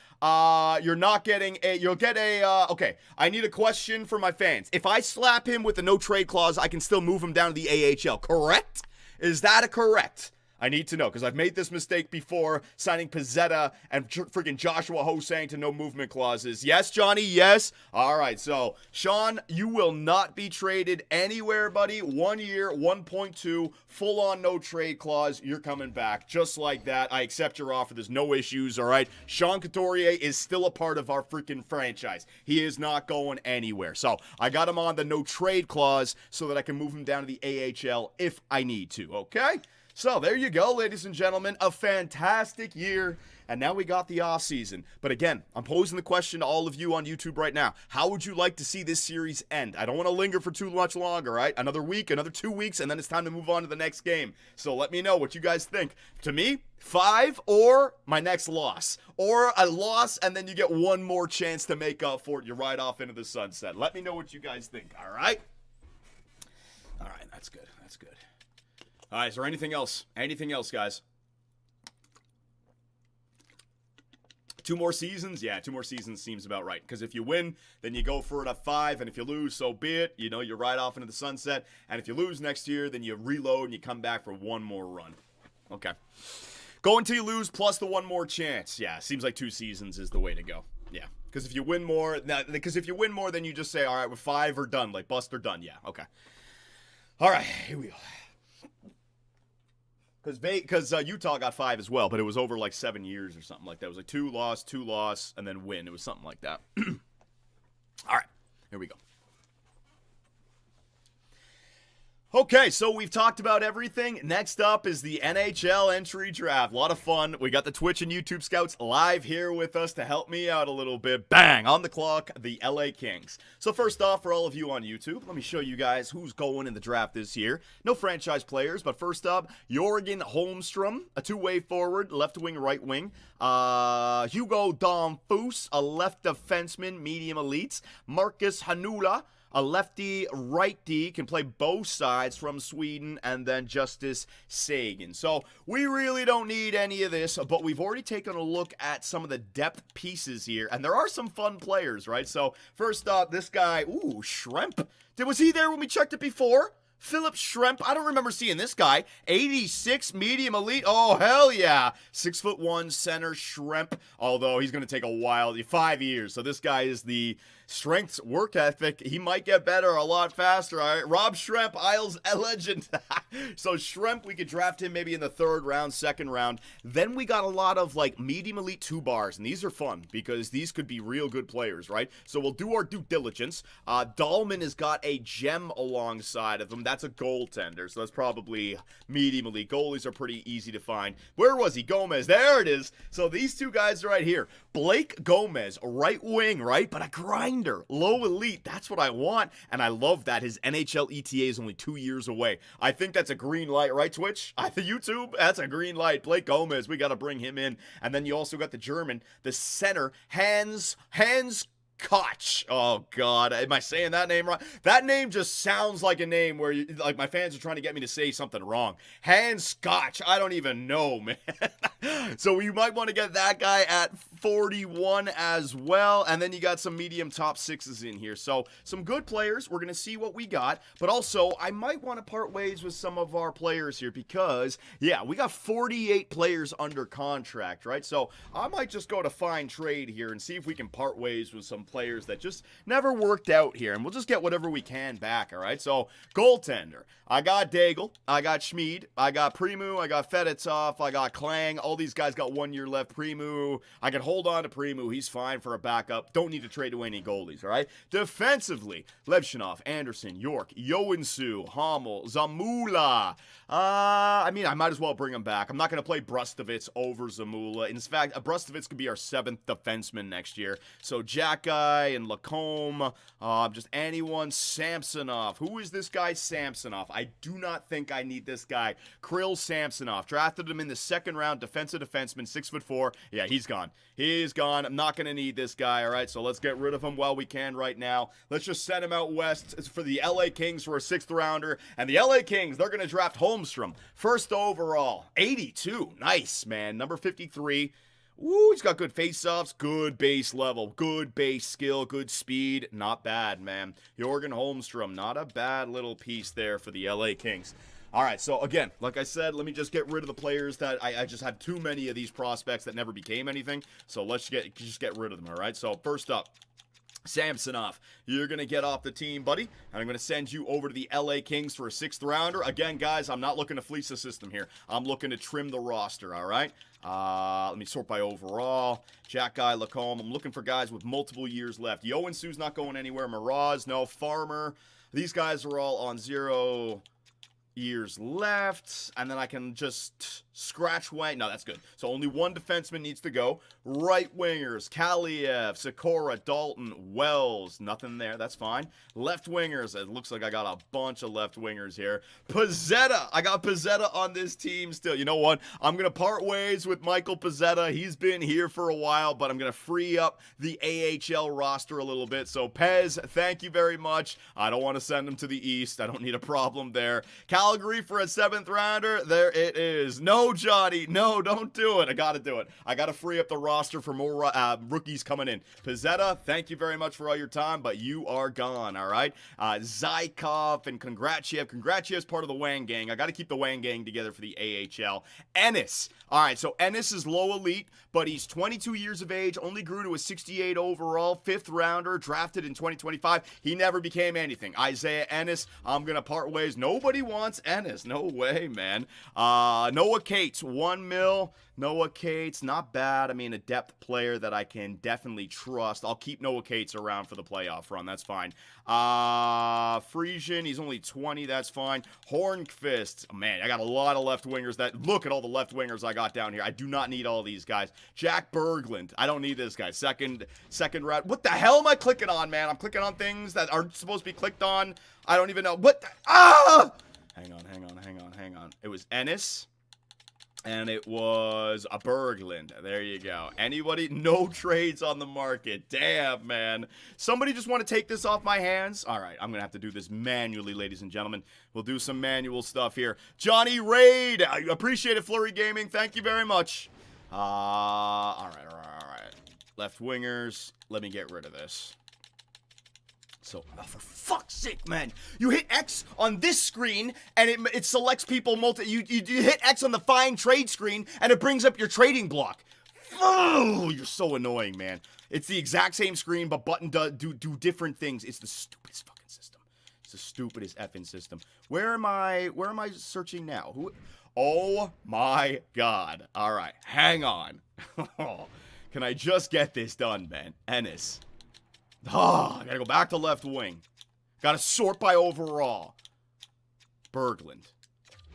You're not getting you'll get okay, I need a question for my fans. If I slap him with the no trade clause, I can still move him down to the AHL, correct? Is that a correct? I need to know, because I've made this mistake before, signing Pizzetta and freaking Joshua Hosang to no movement clauses. Yes, Johnny, yes? All right, so, Sean, you will not be traded anywhere, buddy. 1 year, 1.2, full-on no trade clause. You're coming back just like that. I accept your offer. There's no issues, all right? Sean Couturier is still a part of our freaking franchise. He is not going anywhere. So, I got him on the no trade clause so that I can move him down to the AHL if I need to, okay? So, there you go, ladies and gentlemen. A fantastic year. And now we got the offseason. But again, I'm posing the question to all of you on YouTube right now. How would you like to see this series end? I don't want to linger for too much longer, right? Another week, another 2 weeks, and then it's time to move on to the next game. So let me know what you guys think. To me, 5 or my next loss. Or a loss, and then you get one more chance to make up for it. You ride off into the sunset. Let me know what you guys think, all right? All right, that's good. That's good. All right, is there anything else? Anything else, guys? 2 more seasons? Yeah, 2 more seasons seems about right. Because if you win, then you go for it at 5. And if you lose, so be it. You know, you ride off into the sunset. And if you lose next year, then you reload and you come back for one more run. Okay. Go until you lose plus the one more chance. Yeah, seems like 2 seasons is the way to go. Yeah. Because if you win more, then you just say, all right, we're 5 or done. Like, bust or done. Yeah, okay. All right, here we go. Because Utah got 5 as well, but it was over like 7 years or something like that. It was like 2 loss, and then win. It was something like that. All right, here we go. Okay, so we've talked about everything. Next up is the NHL entry draft. A lot of fun. We got the Twitch and YouTube scouts live here with us to help me out a little bit. Bang! On the clock, the LA Kings. So first off, for all of you on YouTube, let me show you guys who's going in the draft this year. No franchise players, but first up, Jorgen Holmstrom, a two-way forward, left wing, right wing. Hugo Domfus, a left defenseman, medium elites. Marcus Hanula, a lefty, right D, can play both sides from Sweden, and then Justice Sagan. So we really don't need any of this, but we've already taken a look at some of the depth pieces here, and there are some fun players, right? So first up, this guy, ooh, Schremp. Was he there when we checked it before? Philip Schremp, I don't remember seeing this guy. 86, medium elite. Oh, hell yeah. 6'1" center Schremp, although he's going to take a while, 5 years. So this guy is the strengths, work ethic. He might get better a lot faster. All right, Rob Schremp, Isles a legend. So Schremp, we could draft him maybe in the third round, second round. Then we got a lot of like medium elite 2-bars, and these are fun because these could be real good players, right? So we'll do our due diligence. Dahlman has got a gem alongside of him. That's a goaltender, so that's probably medium elite. Goalies are pretty easy to find. Where was he? Gomez. There it is. So these two guys are right here. Blake Gomez, right wing, right? But a grinder, low elite. That's what I want, and I love that. His NHL ETA is only 2 years away. I think that's a green light, right, Twitch? I think YouTube, that's a green light. Blake Gomez, we got to bring him in. And then you also got the German, the center, Hans Koch. Oh, God. Am I saying that name right? That name just sounds like a name where, like, my fans are trying to get me to say something wrong. Hans Scotch. I don't even know, man. So you might want to get that guy at 41 as well. And then you got some medium top sixes in here. So some good players. We're going to see what we got. But also, I might want to part ways with some of our players here because, yeah, we got 48 players under contract, right? So I might just go to find trade here and see if we can part ways with some players that just never worked out here, and we'll just get whatever we can back. All right, so goaltender, I got Daigle, I got Schmid, I got Primu, I got Fedotov, I got Klang. All these guys got 1 year left. Primu, I can hold on to Primu, he's fine for a backup. Don't need to trade away any goalies. All right, defensively, Levshinov, Anderson, York, Yoensu, Hommel, Zamula. I mean, I might as well bring him back. I'm not going to play Brustovitz over Zamula. In fact, Brustovitz could be our 7th defenseman next year. So Jack and Lacombe, just anyone. Samsonov. Who is this guy, Samsonov? I do not think I need this guy. Krill Samsonov. Drafted him in the second round. Defensive defenseman, 6'4". Yeah, he's gone. He's gone. I'm not going to need this guy, all right? So let's get rid of him while we can right now. Let's just send him out west for the LA Kings for a 6th rounder. And the LA Kings, they're going to draft Holmstrom. First overall. 82. Nice, man. Number 53. Ooh, he's got good face-offs, good base level, good base skill, good speed. Not bad, man. Jorgen Holmstrom, not a bad little piece there for the LA Kings. All right, so again, like I said, let me just get rid of the players that I just have too many of these prospects that never became anything. So let's just get rid of them, all right? So first up, Samsonov, you're going to get off the team, buddy, and I'm going to send you over to the LA Kings for a 6th rounder. Again, guys, I'm not looking to fleece the system here. I'm looking to trim the roster, all right? Let me sort by overall. Jack Guy, Lacombe. I'm looking for guys with multiple years left. Yoensu's not going anywhere. Miraz, no. Farmer. These guys are all on 0 years left, and then I can just scratch away. No, that's good. So only one defenseman needs to go. Right wingers, Kaliev, Sikora, Dalton, Wells. Nothing there. That's fine. Left wingers. It looks like I got a bunch of left wingers here. Pizzetta. I got Pizzetta on this team still. You know what? I'm going to part ways with Michael Pizzetta. He's been here for a while, but I'm going to free up the AHL roster a little bit. So Pez, thank you very much. I don't want to send him to the East. I don't need a problem there. Calgary for a 7th rounder. There it is. No, Johnny. No, don't do it. I got to do it. I got to free up the roster for more rookies coming in. Pizzetta, thank you very much for all your time, but you are gone, all right? Zykov and Kongratiev. Kongratiev's part of the Wang Gang. I got to keep the Wang Gang together for the AHL. Ennis. All right, so Ennis is low elite, but he's 22 years of age, only grew to a 68 overall, 5th rounder, drafted in 2025. He never became anything. Isaiah Ennis, I'm going to part ways. Nobody wants wants Ennis. No way, man. Noah Cates, 1 mil. Noah Cates, not bad. I mean, a depth player that I can definitely trust. I'll keep Noah Cates around for the playoff run. That's fine. Friesian, he's only 20. That's fine. Hornqvist, man, I got a lot of left wingers. Look at all the left wingers I got down here. I do not need all these guys. Jack Berglund, I don't need this guy. Second round. What the hell am I clicking on, man? I'm clicking on things that aren't supposed to be clicked on. I don't even know. What? Hang on. It was Ennis. And it was a Berglund. There you go. Anybody? No trades on the market. Damn, man. Somebody just want to take this off my hands? All right, I'm going to have to do this manually, ladies and gentlemen. We'll do some manual stuff here. Johnny Raid. I appreciate it, Flurry Gaming. Thank you very much. All right. Left wingers. Let me get rid of this. So, for fuck's sake, man. You hit X on this screen, and it selects people you hit X on the find trade screen, and it brings up your trading block. Oh, you're so annoying, man. It's the exact same screen, but button do different things. It's the stupidest fucking system. It's the stupidest effing system. Where am I searching now? Oh, my God. All right, hang on. Can I just get this done, man? Ennis. I gotta go back to left wing. Gotta sort by overall. Berglund.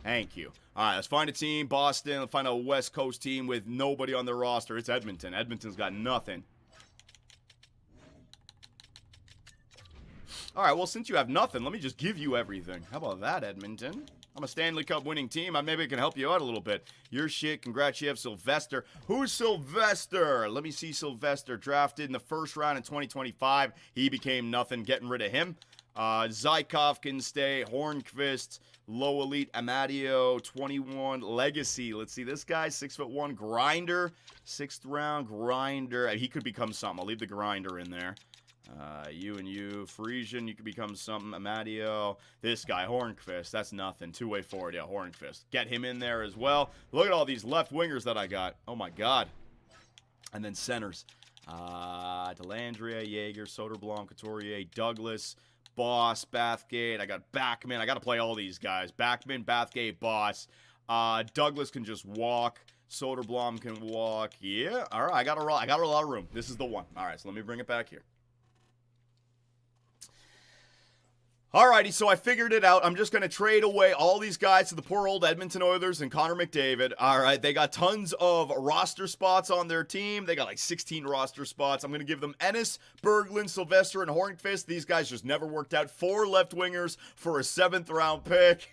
Thank you. Alright, let's find a team. Boston. Let's find a West Coast team with nobody on their roster. It's Edmonton. Edmonton's got nothing. Alright, well, since you have nothing, let me just give you everything. How about that, Edmonton? I'm a Stanley Cup winning team. Maybe I can help you out a little bit. Your shit. Congrats, you have Sylvester. Who's Sylvester? Let me see Sylvester. Drafted in the first round in 2025. He became nothing. Getting rid of him. Zykov can stay. Hornqvist. Low elite. Amadio. 21. Legacy. Let's see this guy. 6'1". Grinder. 6th round. Grinder. He could become something. I'll leave the grinder in there. You. Friesian, you could become something. Amadio. This guy, Hornqvist. That's nothing. Two-way forward. Yeah, Hornqvist. Get him in there as well. Look at all these left wingers that I got. Oh, my God. And then centers. Delandria, Jaeger, Soderblom, Couturier, Douglas, Boss, Bathgate. I got Backman. I got to play all these guys. Backman, Bathgate, Boss. Douglas can just walk. Soderblom can walk. Yeah. All right. I got a lot of room. This is the one. All right. So let me bring it back here. Alrighty, so I figured it out. I'm just going to trade away all these guys to the poor old Edmonton Oilers and Connor McDavid. Alright, they got tons of roster spots on their team. They got like 16 roster spots. I'm going to give them Ennis, Berglund, Sylvester, and Hornqvist. These guys just never worked out. 4 left wingers for a 7th round pick.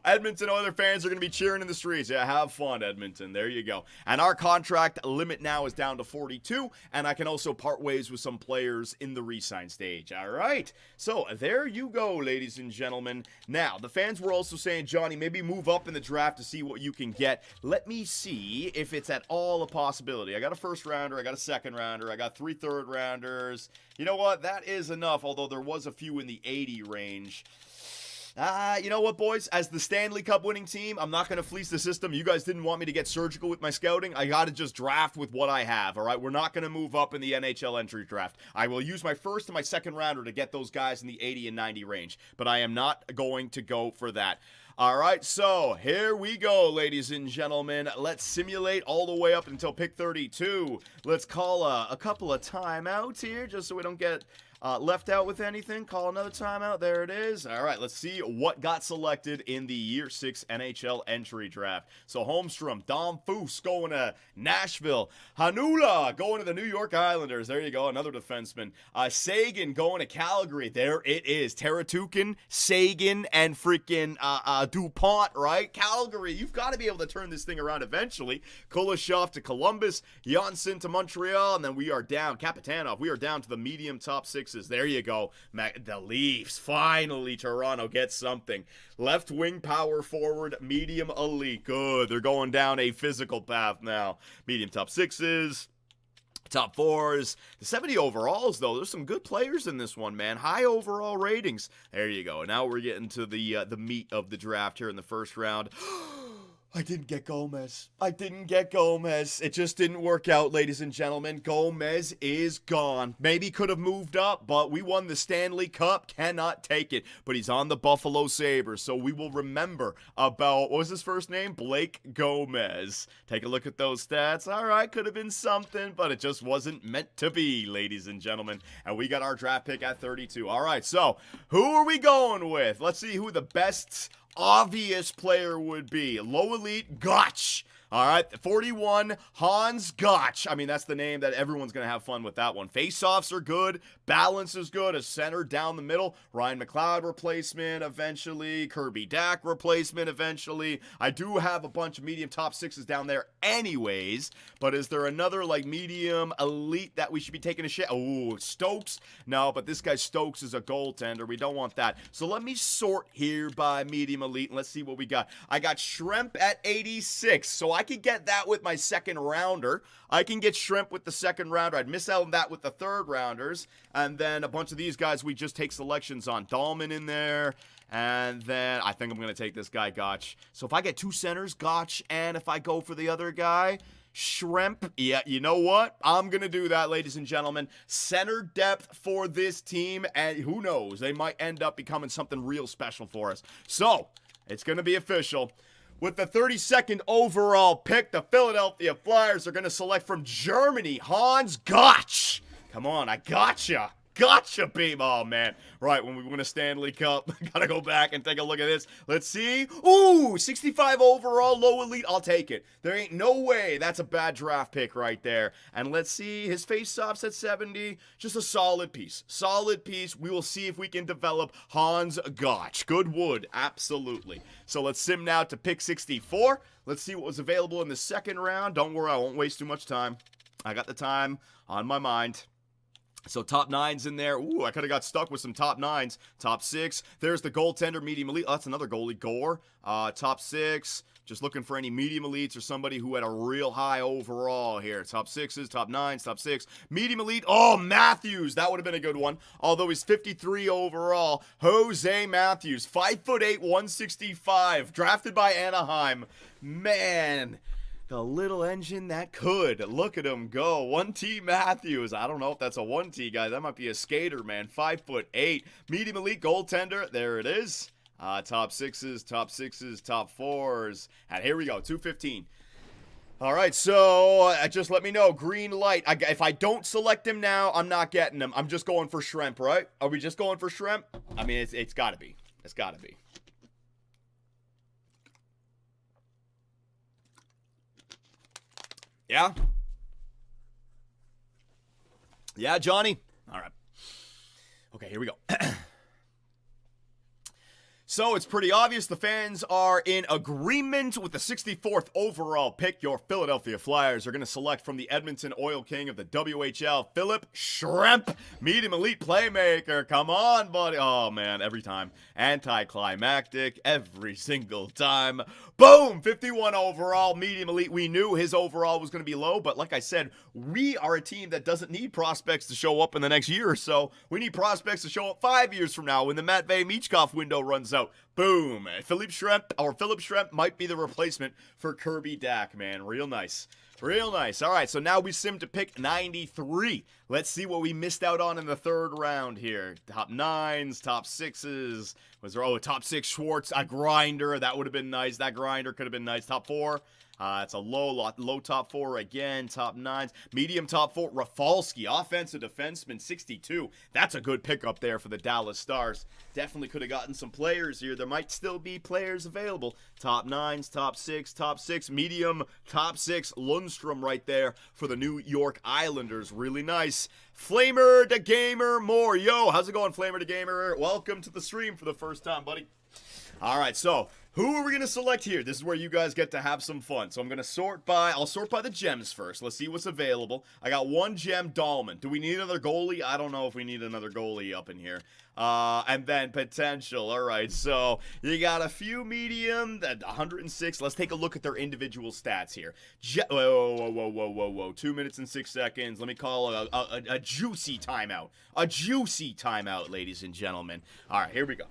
Edmonton Oilers fans are going to be cheering in the streets. Yeah, have fun, Edmonton. There you go. And our contract limit now is down to 42, and I can also part ways with some players in the re-sign stage. Alright, so there you go, ladies and gentlemen. Now, the fans were also saying, Johnny, maybe move up in the draft to see what you can get. Let me see if it's at all a possibility. I got a 1st rounder, I got a 2nd rounder, I got 3 3rd rounders. You know what? That is enough, although there was a few in the 80 range. You know what, boys? As the Stanley Cup winning team, I'm not going to fleece the system. You guys didn't want me to get surgical with my scouting. I got to just draft with what I have, all right? We're not going to move up in the NHL entry draft. I will use my 1st and my 2nd rounder to get those guys in the 80 and 90 range, but I am not going to go for that. All right, so here we go, ladies and gentlemen. Let's simulate all the way up until pick 32. Let's call a couple of timeouts here just so we don't get left out with anything. Call another timeout. There it is. All right, let's see what got selected in the Year 6 NHL entry draft. So Holmstrom, Dom Foose going to Nashville. Hanula going to the New York Islanders. There you go, another defenseman. Sagan going to Calgary. There it is. Teratukin, Sagan, and freaking DuPont, right? Calgary, you've got to be able to turn this thing around eventually. Kuleshov to Columbus, Janssen to Montreal, and then we are down. Kapitanov, we are down to the medium top 6. There you go. The Leafs. Finally, Toronto gets something. Left wing power forward, medium elite. Good. They're going down a physical path now. Medium top 6s. Top 4s. The 70 overalls, though. There's some good players in this one, man. High overall ratings. There you go. Now we're getting to the meat of the draft here in the 1st round. I didn't get Gomez. It just didn't work out, ladies and gentlemen. Gomez is gone. Maybe could have moved up, but we won the Stanley Cup. Cannot take it. But he's on the Buffalo Sabres, so we will remember about, what was his first name? Blake Gomez. Take a look at those stats. All right, could have been something, but it just wasn't meant to be, ladies and gentlemen. And we got our draft pick at 32. All right, so who are we going with? Let's see who the best obvious player would be. Low elite, Gotch. All right, 41, Hans Gotch. I mean, that's the name that everyone's going to have fun with that one. Face-offs are good. Balance is good. A center down the middle. Ryan McLeod replacement eventually. Kirby Dack replacement eventually. I do have a bunch of medium top sixes down there anyways, but is there another, like, medium elite that we should be taking a shit? Oh, Stokes? No, but this guy Stokes is a goaltender. We don't want that. So let me sort here by medium elite, and let's see what we got. I got Shrimp at 86, so I can get that with my second rounder. I can get Shrimp with the second rounder. I'd miss out on that with the third rounders. And then a bunch of these guys we just take selections on. Dahlman in there. And then I think I'm going to take this guy, Gotch. So if I get two centers, Gotch, and if I go for the other guy, Shrimp, yeah, you know what? I'm going to do that, ladies and gentlemen. Center depth for this team, and who knows? They might end up becoming something real special for us. So, it's going to be official. With the 32nd overall pick, the Philadelphia Flyers are going to select from Germany, Hans Gotch. Come on, I gotcha. Gotcha, babe. Oh, man. Right, when we win a Stanley Cup, gotta go back and take a look at this. Let's see. Ooh, 65 overall, low elite. I'll take it. There ain't no way that's a bad draft pick right there. And let's see, his face-offs at 70. Just a solid piece. Solid piece. We will see if we can develop Hans Gotch. Good wood, absolutely. So let's sim now to pick 64. Let's see what was available in the second round. Don't worry, I won't waste too much time. I got the time on my mind. So top nines in there. Ooh, I could have got stuck with some top nines. Top six. There's the goaltender, medium elite. Oh, that's another goalie, Gore. Top six. Just looking for any medium elites or somebody who had a real high overall here. Top sixes, top nines, top six. Medium elite. Oh, Matthews. That would have been a good one. Although he's 53 overall. Jose Matthews. 5'8", 165. Drafted by Anaheim. Man. The little engine that could. Look at him go. 1T Matthews. I don't know if that's a 1T guy. That might be a skater, man. 5'8". Medium elite goaltender. There it is. Top sixes, top fours. And here we go. 215. All right, so just let me know. Green light. If I don't select him now, I'm not getting him. I'm just going for Shrimp, right? Are we just going for Shrimp? I mean, it's got to be. It's got to be. Yeah? Yeah, Johnny? All right. Okay, here we go. So it's pretty obvious the fans are in agreement with the 64th overall pick. Your Philadelphia Flyers are going to select from the Edmonton Oil King of the WHL, Philip Shrimp, medium elite playmaker. Come on, buddy. Oh, man, every time. Anticlimactic every single time. Boom! 51 overall, medium elite. We knew his overall was going to be low, but like I said, we are a team that doesn't need prospects to show up in the next year or so. We need prospects to show up 5 years from now when the Matvei Michkov window runs out. Boom. Philip Shrimp might be the replacement for Kirby Dack, man. Real nice. Real nice. All right, so now we sim to pick 93. Let's see what we missed out on in the third round here. Top nines, top sixes. Was there, top six Schwartz, a grinder. That would have been nice. That grinder could have been nice. Top four. It's a low top four again. Top nines. Medium top four. Rafalski, offensive defenseman, 62. That's a good pickup there for the Dallas Stars. Definitely could have gotten some players here. There might still be players available. Top nines, top six, medium, top six. Lundstrom right there for the New York Islanders. Really nice. Flamer to Gamer Moore. Yo, how's it going, Flamer to Gamer? Welcome to the stream for the first time, buddy. All right, so who are we going to select here? This is where you guys get to have some fun. So I'm going to I'll sort by the gems first. Let's see what's available. I got one gem, Dahlman. Do we need another goalie? I don't know if we need another goalie up in here. And then potential. All right, so you got a few medium, 106. Let's take a look at their individual stats here. Whoa. 2 minutes and 6 seconds. Let me call a juicy timeout. A juicy timeout, ladies and gentlemen. All right, here we go.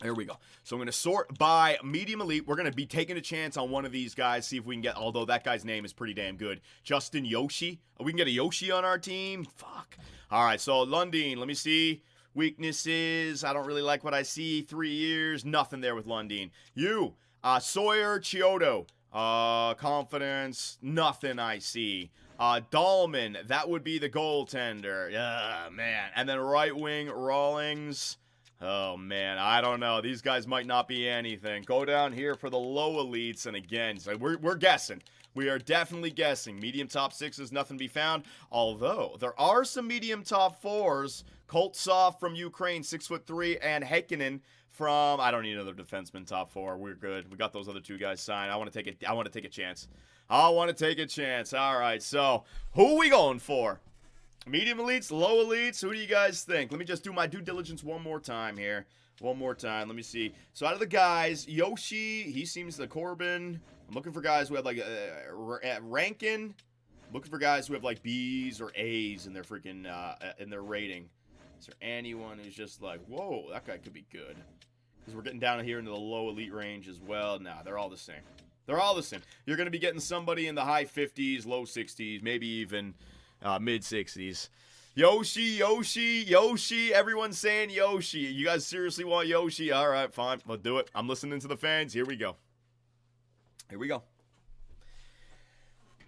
Here we go. So I'm going to sort by medium elite. We're going to be taking a chance on one of these guys, see if we can get, although that guy's name is pretty damn good. Justin Yoshi. We can get a Yoshi on our team? Fuck. All right, so Lundin, let me see. Weaknesses. I don't really like what I see. 3 years. Nothing there with Lundin. You. Sawyer Chiodo. Confidence. Nothing I see. Dahlman. That would be the goaltender. Yeah, man. And then right wing, Rawlings. Oh, man, I don't know. These guys might not be anything. Go down here for the low elites, and again, so we're guessing. We are definitely guessing. Medium top 6 is nothing to be found, although there are some medium top 4s. Koltsov from Ukraine, 6'3", and Heikkinen from, I don't need another defenseman top 4. We're good. We got those other 2 guys signed. I want to take a chance. I want to take a chance. All right, so who are we going for? Medium elites, low elites, who do you guys think? Let me just do my due diligence one more time here. One more time. Let me see. So out of the guys, Yoshi, he seems the Corbin. I'm looking for guys who have like Rankin. Looking for guys who have like B's or A's in their freaking in their rating. Is there anyone who's just like, whoa, that guy could be good? Because we're getting down here into the low elite range as well. Nah, they're all the same. They're all the same. You're going to be getting somebody in the high 50s, low 60s, maybe even mid-60s. Yoshi. Everyone's saying Yoshi. You guys seriously want Yoshi? All right, fine. We'll do it. I'm listening to the fans. Here we go.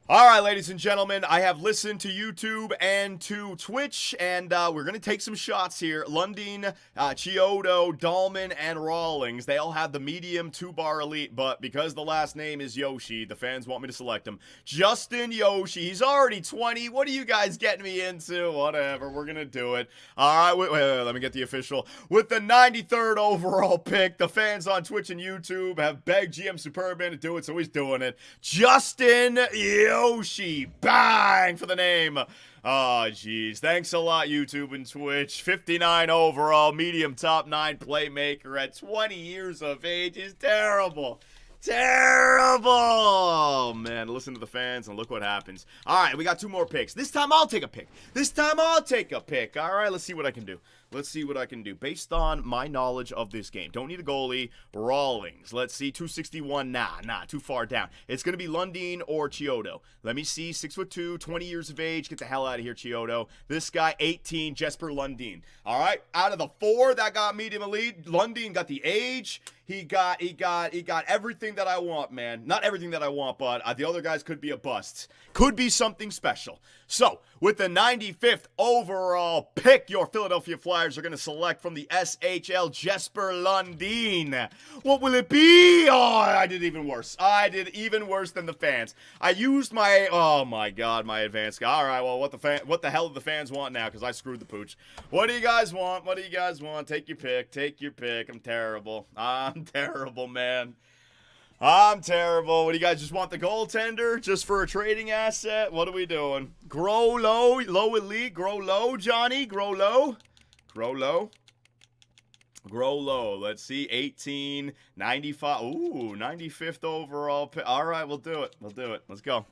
All right, ladies and gentlemen, I have listened to YouTube and to Twitch, and we're going to take some shots here. Lundin, Chiodo, Dahlman, and Rawlings, they all have the medium 2-bar elite, but because the last name is Yoshi, the fans want me to select him. Justin Yoshi, he's already 20. What are you guys getting me into? Whatever, we're going to do it. All right, wait, let me get the official. With the 93rd overall pick, the fans on Twitch and YouTube have begged GM Superman to do it, so he's doing it. Justin Yoshi, bang for the name. Oh, jeez. Thanks a lot, YouTube and Twitch. 59 overall, medium top 9 playmaker at 20 years of age is terrible. Oh, man. Listen to the fans and look what happens. All right, we got 2 more picks. This time I'll take a pick. All right, let's see what I can do. Based on my knowledge of this game. Don't need a goalie. Rawlings. Let's see. 261. Nah. Too far down. It's going to be Lundin or Chiodo. Let me see. 6'2", 20 years of age. Get the hell out of here, Chiodo. This guy, 18. Jesper Lundin. All right. Out of the 4 that got medium elite, Lundin got the age. He got everything that I want, man. Not everything that I want, but the other guys could be a bust. Could be something special. So, with the 95th overall pick, your Philadelphia Flyers are going to select from the SHL Jesper Lundin. What will it be? Oh, I did even worse. Than the fans. I used my, oh my God, my advanced guy. All right, well, what the hell do the fans want now? Because I screwed the pooch. What do you guys want? Take your pick. I'm terrible, man. I'm terrible. What do you guys just want the goaltender just for a trading asset? What are we doing? Grow low elite, grow low, Johnny, grow low. Let's see, 18, 95. Ooh, 95th overall pick. All right, we'll do it. Let's go.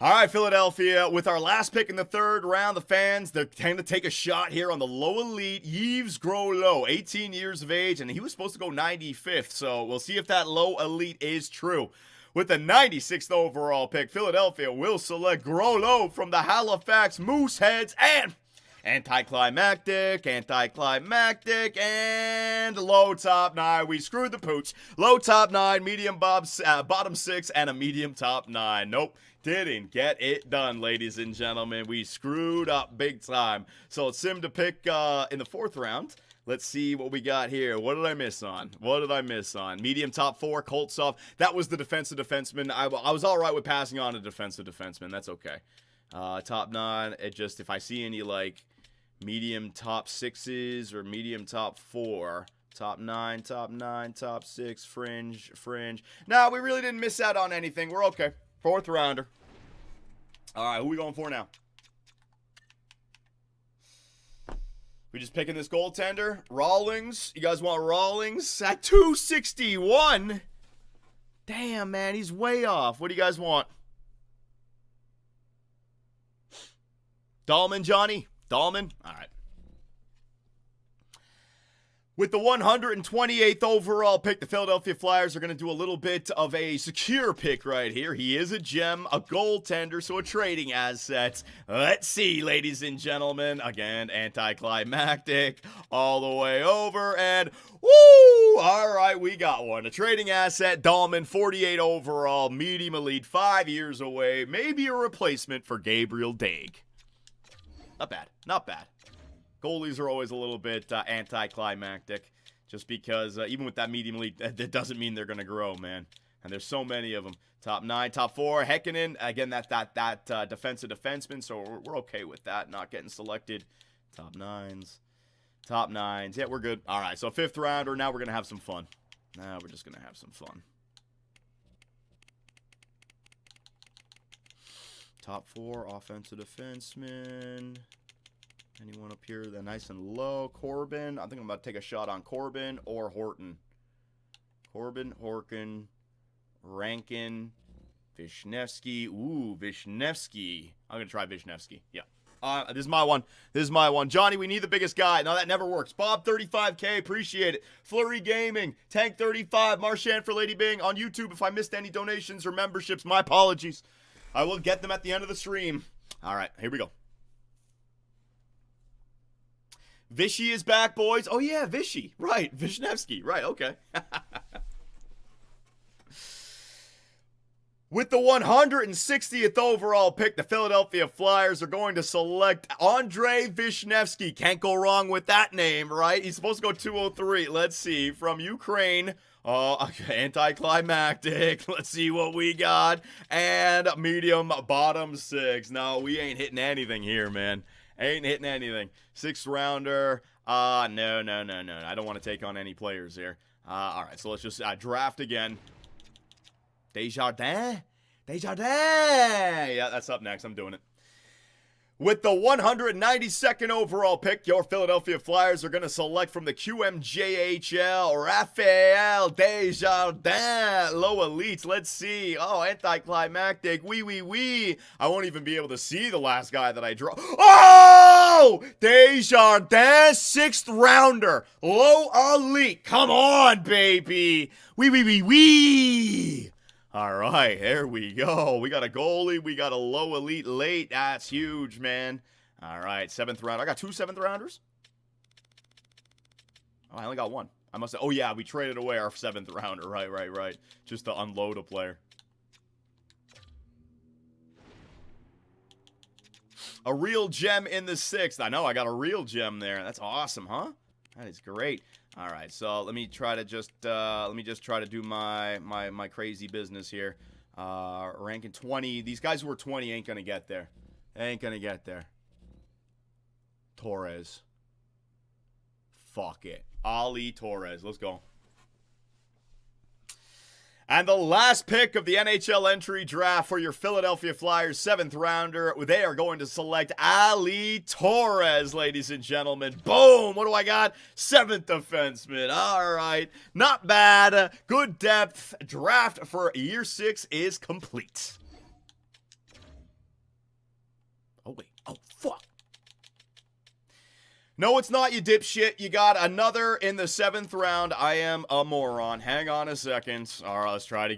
All right, Philadelphia, with our last pick in the 3rd round, the fans, they're trying to take a shot here on the low elite, Yves Groslo, 18 years of age, and he was supposed to go 95th, so we'll see if that low elite is true. With the 96th overall pick, Philadelphia will select Groslo from the Halifax Mooseheads, and anticlimactic, and low top 9. We screwed the pooch. Low top 9, medium bottom 6, and a medium top 9. Nope. Didn't get it done, ladies and gentlemen. We screwed up big time. So it's Sim to pick in the 4th round. Let's see what we got here. What did I miss on? Medium top 4, Koltsov. That was the defensive defenseman. I was all right with passing on a defensive defenseman. That's okay. Top 9. It just, if I see any like medium top 6s or medium top 4, top 9, top 6, fringe. No, we really didn't miss out on anything. We're okay. 4th rounder. All right, who are we going for now? We just picking this goaltender. Rawlings. You guys want Rawlings at 261? Damn, man, he's way off. What do you guys want? Dahlman, Johnny? Dahlman? All right. With the 128th overall pick, the Philadelphia Flyers are going to do a little bit of a secure pick right here. He is a gem, a goaltender, so a trading asset. Let's see, ladies and gentlemen. Again, anticlimactic all the way over, and woo! All right, we got one. A trading asset, Dahlman, 48 overall, medium elite, 5 years away. Maybe a replacement for Gabriel Daig. Not bad, not bad. Goalies are always a little bit anticlimactic, just because even with that medium elite, that doesn't mean they're going to grow, man. And there's so many of them. Top 9, top 4, Heikkinen. Again, that defensive defenseman, so we're okay with that, not getting selected. Top 9s. Top 9s. Yeah, we're good. All right, so 5th rounder. Now we're going to have some fun. Now we're just going to have some fun. Top 4, offensive defenseman. Anyone up here that nice and low? Corbin. I think I'm about to take a shot on Corbin or Horton. Corbin, Horkin, Rankin, Vishnevsky. Ooh, Vishnevsky. I'm going to try Vishnevsky. Yeah. This is my one. This is my one. Johnny, we need the biggest guy. No, that never works. Bob, 35K. Appreciate it. Flurry Gaming. Tank 35. Marchand for Lady Bing. On YouTube, if I missed any donations or memberships, my apologies. I will get them at the end of the stream. All right, here we go. Vishy is back, boys. Oh, yeah, Vishy. Right, Vishnevsky. Right, okay. With the 160th overall pick, the Philadelphia Flyers are going to select Andrei Vishnevsky. Can't go wrong with that name, right? He's supposed to go 203. Let's see. From Ukraine. Anticlimactic. Let's see what we got. And medium bottom 6. No, we ain't hitting anything here, man. Ain't hitting anything. 6th rounder. No. I don't want to take on any players here. All right, so let's just draft again. Desjardins? Yeah, that's up next. I'm doing it. With the 192nd overall pick, your Philadelphia Flyers are going to select from the QMJHL, Raphael Desjardins, low elites. Let's see. Oh, anticlimactic. Wee. I won't even be able to see the last guy that I draw. Oh! Desjardins, 6th rounder, low elite. Come on, baby. Wee. All right, there we go. We got a goalie. We got a low elite late. That's huge, man. All right, 7th round. I got 2 7th rounders. Oh, I only got 1. I must have. Oh, yeah, we traded away our 7th rounder. Right. Just to unload a player. A real gem in the 6th. I know, I got a real gem there. That's awesome, huh? That is great. All right, so let me try to just try to do my crazy business here. Ranking 20. These guys who are 20 ain't gonna get there. Ain't gonna get there. Torres. Fuck it. Ali Torres. Let's go. And the last pick of the NHL entry draft for your Philadelphia Flyers 7th rounder, they are going to select Ali Torres, ladies and gentlemen. Boom! What do I got? 7th defenseman. All right. Not bad. Good depth. Draft for year 6 is complete. Oh, wait. Oh, fuck. No, it's not, you dipshit. You got another in the 7th round. I am a moron. Hang on a second. All right, let's try it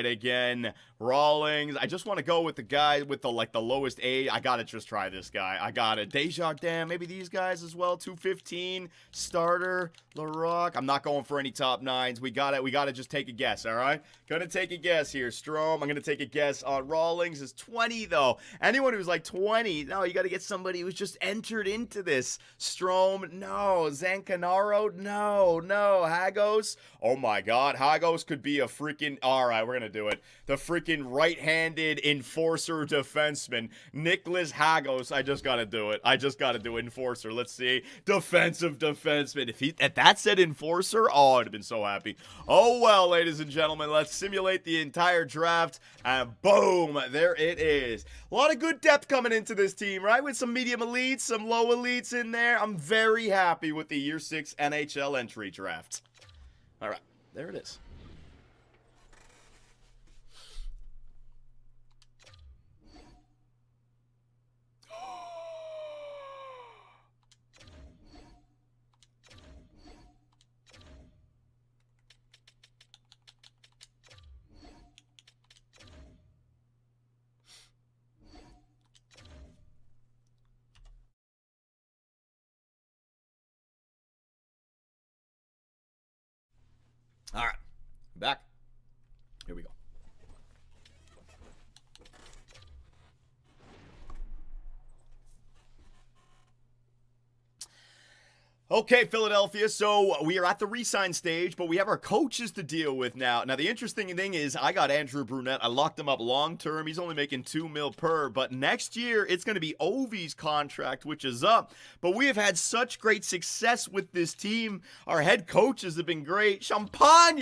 again. Rawlings. I just want to go with the guy with the lowest age. I gotta just try this guy. I got it. Desjardins. Maybe these guys as well. 215 starter. LaRock. I'm not going for any top 9s. We gotta just take a guess. All right. Gonna take a guess here. Strom. I'm gonna take a guess on Rawlings is 20 though. Anyone who's like 20. No, you gotta get somebody who's just entered into this. Strom. No. Zancanaro. No. Hagos. Oh my God. Hagos could be a freaking. All right, we're gonna do it. The freaking right-handed enforcer defenseman, Nicholas Hagos. I just gotta do it. Enforcer. Let's see. Defensive defenseman. If that said enforcer, oh, I'd have been so happy. Oh well, ladies and gentlemen, let's simulate the entire draft, and boom, there it is. A lot of good depth coming into this team, right? With some medium elites, some low elites in there. I'm very happy with the year 6 NHL entry draft. All right, there it is. All right, back. Here we go. Okay, Philadelphia, so we are at the re-sign stage, but we have our coaches to deal with now. Now, the interesting thing is I got Andrew Brunette. I locked him up long-term. He's only making $2 million per, but next year it's going to be Ovi's contract, which is up. But we have had such great success with this team. Our head coaches have been great. Champagne,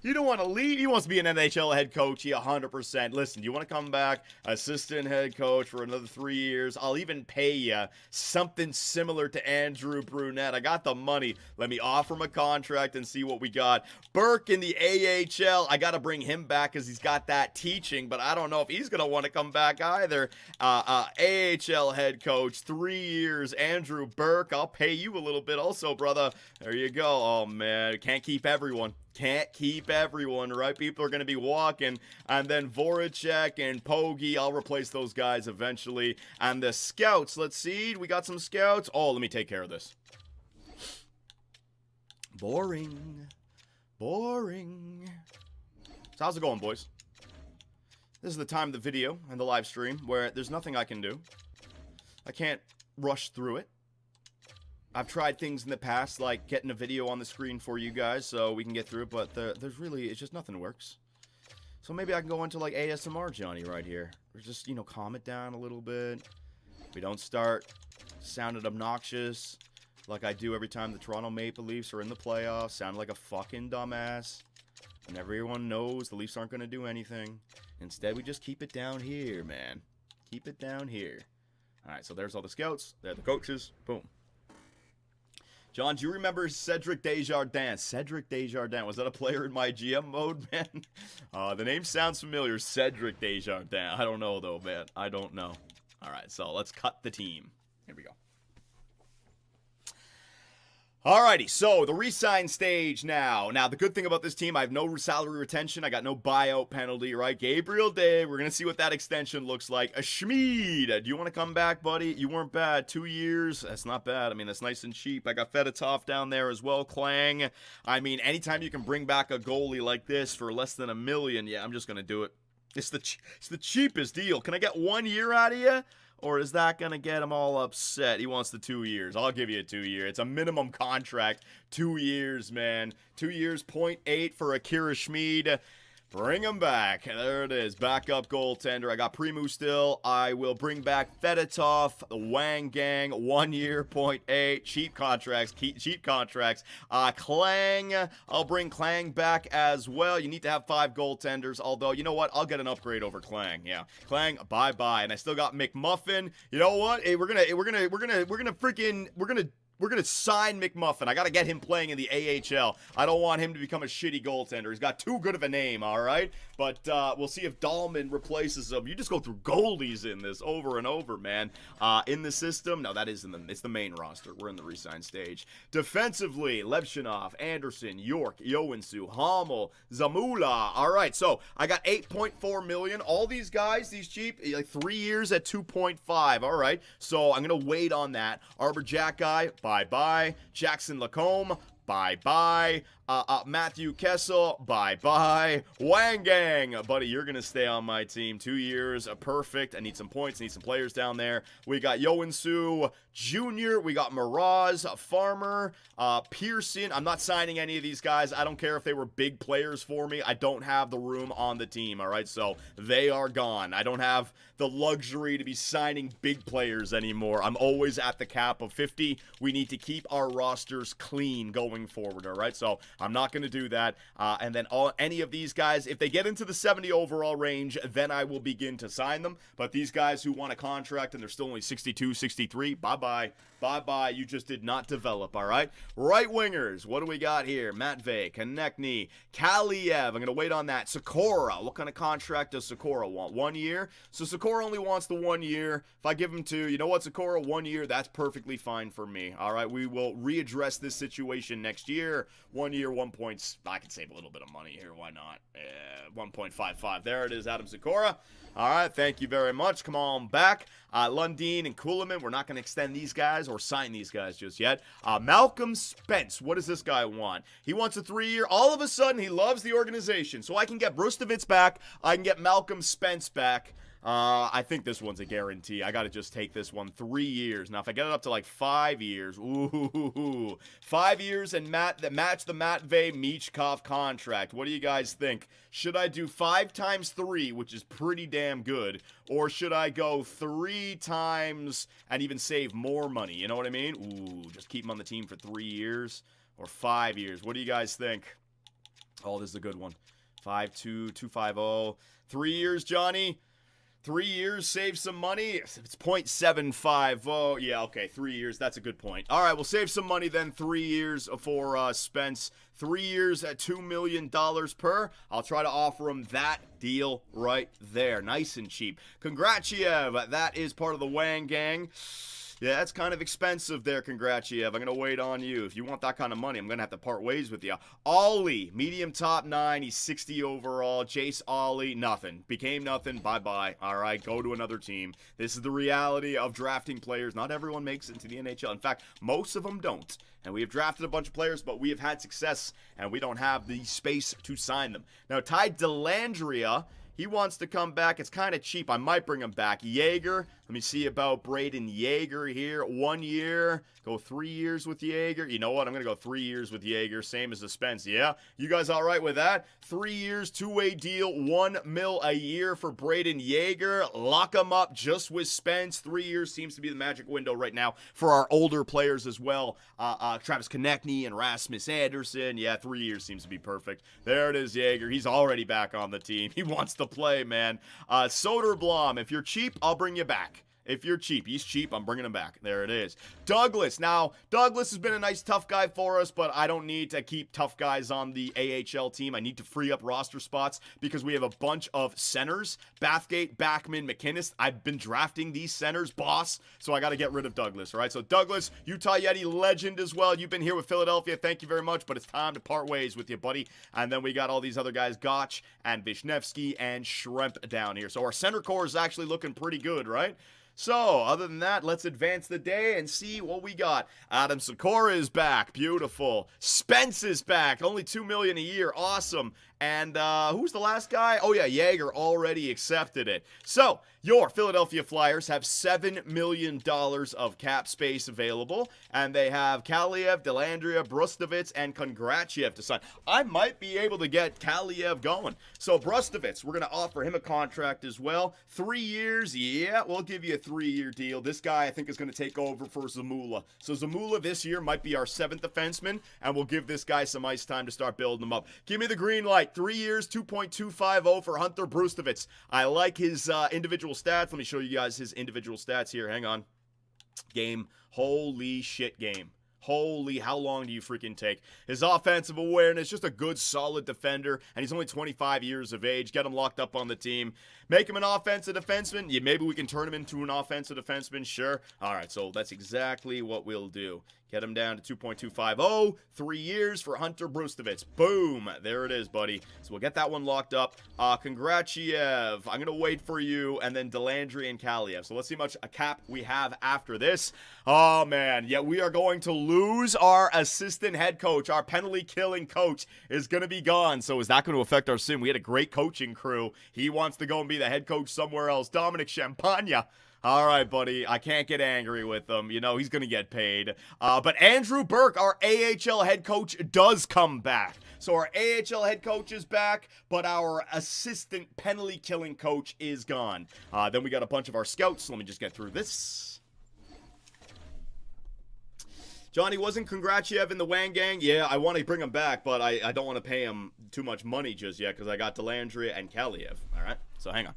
you don't want to leave. He wants to be an NHL head coach. He 100%. Listen, you want to come back, assistant head coach for another 3 years? I'll even pay you something similar to Andrew Brunette. I got the money. Let me offer him a contract and see what we got. Burke in the AHL. I got to bring him back because he's got that teaching, but I don't know if he's going to want to come back either. AHL head coach, 3 years. Andrew Burke, I'll pay you a little bit also, brother. There you go. Oh, man. Can't keep everyone. Can't keep everyone, right? People are going to be walking. And then Voracek and Pogge, I'll replace those guys eventually. And the scouts, let's see. We got some scouts. Oh, let me take care of this. Boring. Boring. So how's it going, boys? This is the time of the video and the live stream where there's nothing I can do. I can't rush through it. I've tried things in the past, like getting a video on the screen for you guys so we can get through it, but there's really, it's just nothing works. So maybe I can go into like ASMR Johnny right here. Or just, you know, calm it down a little bit. We don't start sounding obnoxious like I do every time the Toronto Maple Leafs are in the playoffs. Sound like a fucking dumbass. And everyone knows the Leafs aren't going to do anything. Instead, we just keep it down here, man. Keep it down here. All right, so there's all the scouts. They're the coaches. Boom. John, do you remember Cedric Desjardins? Cedric Desjardins. Was that a player in my GM mode, man? The name sounds familiar. Cedric Desjardins. I don't know, though, man. I don't know. All right, so let's cut the team. Here we go. Alrighty, so the re-sign stage now. Now, the good thing about this team, I have no salary retention. I got no buyout penalty, right? Gabriel Day, we're going to see what that extension looks like. A Schmid, do you want to come back, buddy? You weren't bad. 2 years, that's not bad. I mean, that's nice and cheap. I got Fedotov down there as well, Klang. I mean, anytime you can bring back a goalie like this for less than $1 million, yeah, I'm just going to do it. It's the cheapest deal. Can I get 1 year out of you? Or is that going to get him all upset? He wants the 2 years. I'll give you a 2 year. It's a minimum contract. 2 years, man. 2 years, 0.8 for Akira Schmid. Bring him back. There it is. Backup goaltender. I got Primu still. I will bring back Fedotov, the Wang Gang, 1 year, 0.8. Cheap contracts. Cheap contracts. Klang. I'll bring Klang back as well. You need to have 5 goaltenders. Although, you know what? I'll get an upgrade over Klang. Yeah. Klang, bye-bye. And I still got McMuffin. You know what? Hey, we're gonna sign McMuffin. I got to get him playing in the AHL. I don't want him to become a shitty goaltender. He's got too good of a name, all right? But we'll see if Dahlman replaces him. You just go through goalies in this over and over, man. In the system, no, it's the main roster. We're in the re-sign stage. Defensively, Levshinov, Anderson, York, Yoensu, Hamel, Zamula. All right, so I got $8.4 million. All these guys, these cheap, like 3 years at 2.5. All right, so I'm going to wait on that. Arbor Jack guy, bye-bye. Jackson Lacombe, bye-bye. Matthew Kessel, bye-bye. Wang Gang, buddy, you're going to stay on my team. 2 years, perfect. I need some points, need some players down there. We got Yoensu Jr., we got Miraz, Farmer, Pearson. I'm not signing any of these guys. I don't care if they were big players for me. I don't have the room on the team, all right? So they are gone. I don't have the luxury to be signing big players anymore. I'm always at the cap of 50. We need to keep our rosters clean going forward, all right? So I'm not going to do that. And then any of these guys, if they get into the 70 overall range, then I will begin to sign them. But these guys who want a contract and they're still only 62, 63, bye-bye. Bye-bye. You just did not develop, all right? Right wingers. What do we got here? Matvey, Konechny, Kaliev. I'm going to wait on that. Sikora. What kind of contract does Sikora want? 1 year? So Sikora only wants the 1 year. If I give him 2, you know what, Sikora? 1 year, that's perfectly fine for me. All right, we will readdress this situation next year. 1 year, here. 1 points. I can save a little bit of money here. Why not? 1.55. There it is, Adam Sikora. All right, thank you very much. Come on back. Lundin and Kuhlman, we're not going to extend these guys or sign these guys just yet. Malcolm Spence, what does this guy want? He wants a 3-year. All of a sudden, he loves the organization. So I can get Brustovitz back. I can get Malcolm Spence back. I think this one's a guarantee. I got to just take this one. 3 years. Now, if I get it up to like 5 years, ooh, 5 years and match the Matvey Michkov contract. What do you guys think? Should I do 5 times 3, which is pretty damn good, or should I go 3 times and even save more money? You know what I mean? Ooh, just keep him on the team for 3 years or 5 years. What do you guys think? Oh, this is a good one. 5-2, 2-5-0. 3 years, Johnny. 3 years, save some money. It's 0.750. Yeah, okay, 3 years. That's a good point. All right, we'll save some money then. 3 years for Spence. 3 years at $2 million per. I'll try to offer him that deal right there. Nice and cheap. Kongratiev. That is part of the Wang Gang. Yeah, that's kind of expensive there, Kongratiev. I'm going to wait on you. If you want that kind of money, I'm going to have to part ways with you. Ollie, medium top 9. He's 60 overall. Jace Ollie, nothing. Became nothing. Bye-bye. All right, go to another team. This is the reality of drafting players. Not everyone makes it into the NHL. In fact, most of them don't. And we have drafted a bunch of players, but we have had success, and we don't have the space to sign them. Now, Ty Dellandrea, he wants to come back. It's kind of cheap. I might bring him back. Yeager. Let me see about Braden Yeager here. 1 year. Go 3 years with Yeager. You know what? I'm going to go 3 years with Yeager. Same as the Spence. Yeah? You guys all right with that? 3 years, 2-way deal. $1 million a year for Braden Yeager. Lock him up just with Spence. 3 years seems to be the magic window right now for our older players as well. Travis Konechny and Rasmus Anderson. Yeah, 3 years seems to be perfect. There it is, Yeager. He's already back on the team. He wants to play, man. Soderblom, if you're cheap, I'll bring you back. If you're cheap, he's cheap, I'm bringing him back. There it is. Douglas. Now, Douglas has been a nice tough guy for us, but I don't need to keep tough guys on the AHL team. I need to free up roster spots because we have a bunch of centers. Bathgate, Backman, McInnes. I've been drafting these centers, boss, so I got to get rid of Douglas, all right? So Douglas, Utah Yeti legend as well. You've been here with Philadelphia. Thank you very much, but it's time to part ways with you, buddy. And then we got all these other guys, Gotch and Vishnevsky and Shrimp down here. So our center core is actually looking pretty good, right? So, other than that, let's advance the day and see what we got. Adam Sikora is back. Beautiful. Spence is back. Only $2 million a year. Awesome. And who's the last guy? Oh, yeah, Yeager already accepted it. So, your Philadelphia Flyers have $7 million of cap space available. And they have Kaliev, Dellandrea, Brustovitz, and Kongratiev to sign. I might be able to get Kaliev going. So, Brustovitz, we're going to offer him a contract as well. 3 years. Yeah, we'll give you a 3-year deal. This guy, I think, is going to take over for Zamula. So, Zamula this year might be our 7th defenseman. And we'll give this guy some ice time to start building him up. Give me the green light. 3 years, 2.250 for Hunter Brustovitz. I like his individual stats. Let me show you guys his individual stats here. Hang on. Game. Holy shit game. Holy, how long do you freaking take? His offensive awareness, just a good, solid defender, and he's only 25 years of age. Get him locked up on the team. Make him an offensive defenseman. Yeah, maybe we can turn him into an offensive defenseman. Sure. All right, so that's exactly what we'll do. Get him down to 2.250. 3 years for Hunter Brustovitz. Boom. There it is, buddy. So we'll get that one locked up. Kongratiev. I'm going to wait for you. And then Dellandrea and Kaliev. So let's see how much a cap we have after this. Oh, man. Yeah, we are going to lose our assistant head coach. Our penalty-killing coach is going to be gone. So is that going to affect our sim? We had a great coaching crew. He wants to go and be the head coach somewhere else. Dominic Champagne. All right, buddy. I can't get angry with him. You know, he's going to get paid. But Andrew Burke, our AHL head coach, does come back. So our AHL head coach is back, but our assistant penalty-killing coach is gone. Then we got a bunch of our scouts. Let me just get through this. Johnny, wasn't Kongratiev in the Wang Gang? Yeah, I want to bring him back, but I don't want to pay him too much money just yet because I got Dellandrea and Kaliev. All right, so hang on.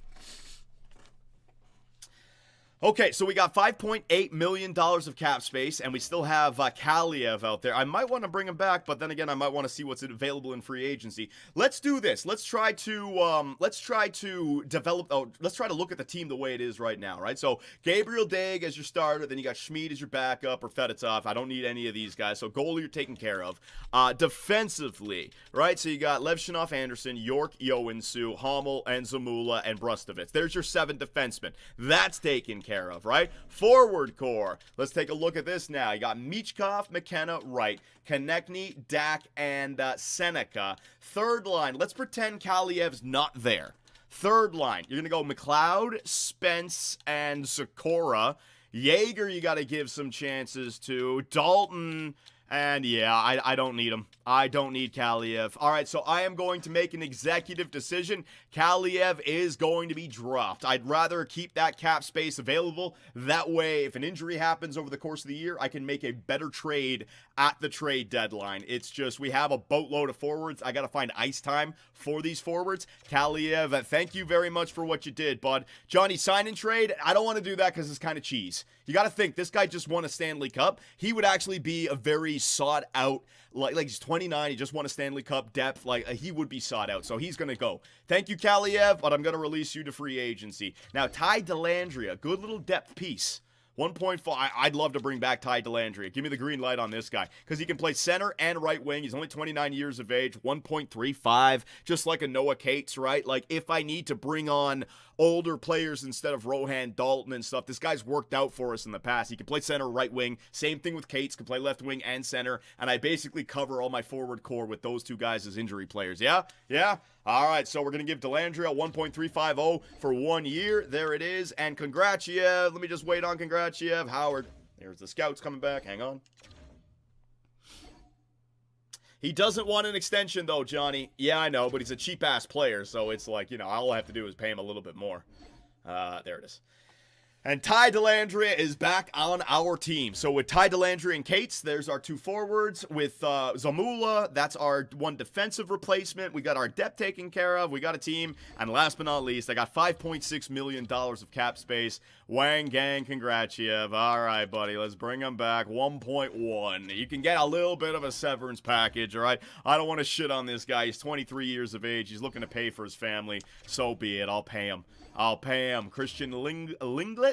Okay, so we got $5.8 million of cap space, and we still have Kaliev out there. I might want to bring him back, but then again, I might want to see what's available in free agency. Let's do this. Let's try to develop. Oh, let's try to look at the team the way it is right now, right? So Gabriel Daig as your starter, then you got Schmid as your backup, or Fedotov. I don't need any of these guys. So goalie you're taken care of. Defensively, right? So you got Levshinov, Anderson, York, Yoensu, Hommel, and Zamula, and Brustovich. There's your 7 defensemen. That's taken care of, right? Forward core. Let's take a look at this now. You got Michkov, McKenna, Wright, Konechny, Dak, and Seneca. Third line. Let's pretend Kaliev's not there. Third line. You're going to go McLeod, Spence, and Sikora. Jaeger, you got to give some chances to. Dalton, and yeah, I don't need him. I don't need Kaliev. All right, so I am going to make an executive decision. Kaliev is going to be dropped. I'd rather keep that cap space available. That way, if an injury happens over the course of the year, I can make a better trade at the trade deadline. It's just we have a boatload of forwards. I got to find ice time for these forwards. Kaliev, thank you very much for what you did, bud. Johnny, sign and trade. I don't want to do that because it's kind of cheese. You got to think, this guy just won a Stanley Cup. He would actually be a very sought out, like he's 29, he just won a Stanley Cup depth, he would be sought out, so he's going to go. Thank you, Kaliev, but I'm going to release you to free agency. Now, Ty Dellandrea, good little depth piece. 1.5. I'd love to bring back Ty Dellandrea. Give me the green light on this guy because he can play center and right wing. He's only 29 years of age. 1.35, just like a Noah Cates, right? Like if I need to bring on older players instead of Rohan, Dalton, and stuff, this guy's worked out for us in the past. He can play center, right wing. Same thing with Cates, can play left wing and center. And I basically cover all my forward core with those 2 guys as injury players. Yeah? Yeah? All right, so we're going to give Dellandrea 1.350 for 1 year. There it is. And Kongratiev. Let me just wait on Kongratiev. Howard. There's the scouts coming back. Hang on. He doesn't want an extension, though, Johnny. Yeah, I know, but he's a cheap-ass player, so it's like, all I have to do is pay him a little bit more. There it is. And Ty Dellandrea is back on our team. So with Ty Dellandrea and Cates, there's our 2 forwards. With Zamula, that's our 1 defensive replacement. We got our depth taken care of. We got a team. And last but not least, I got $5.6 million of cap space. Wang Gang Kongratiev. All right, buddy, let's bring him back. 1.1. You can get a little bit of a severance package, all right? I don't want to shit on this guy. He's 23 years of age. He's looking to pay for his family. So be it. I'll pay him. Christian Linglet.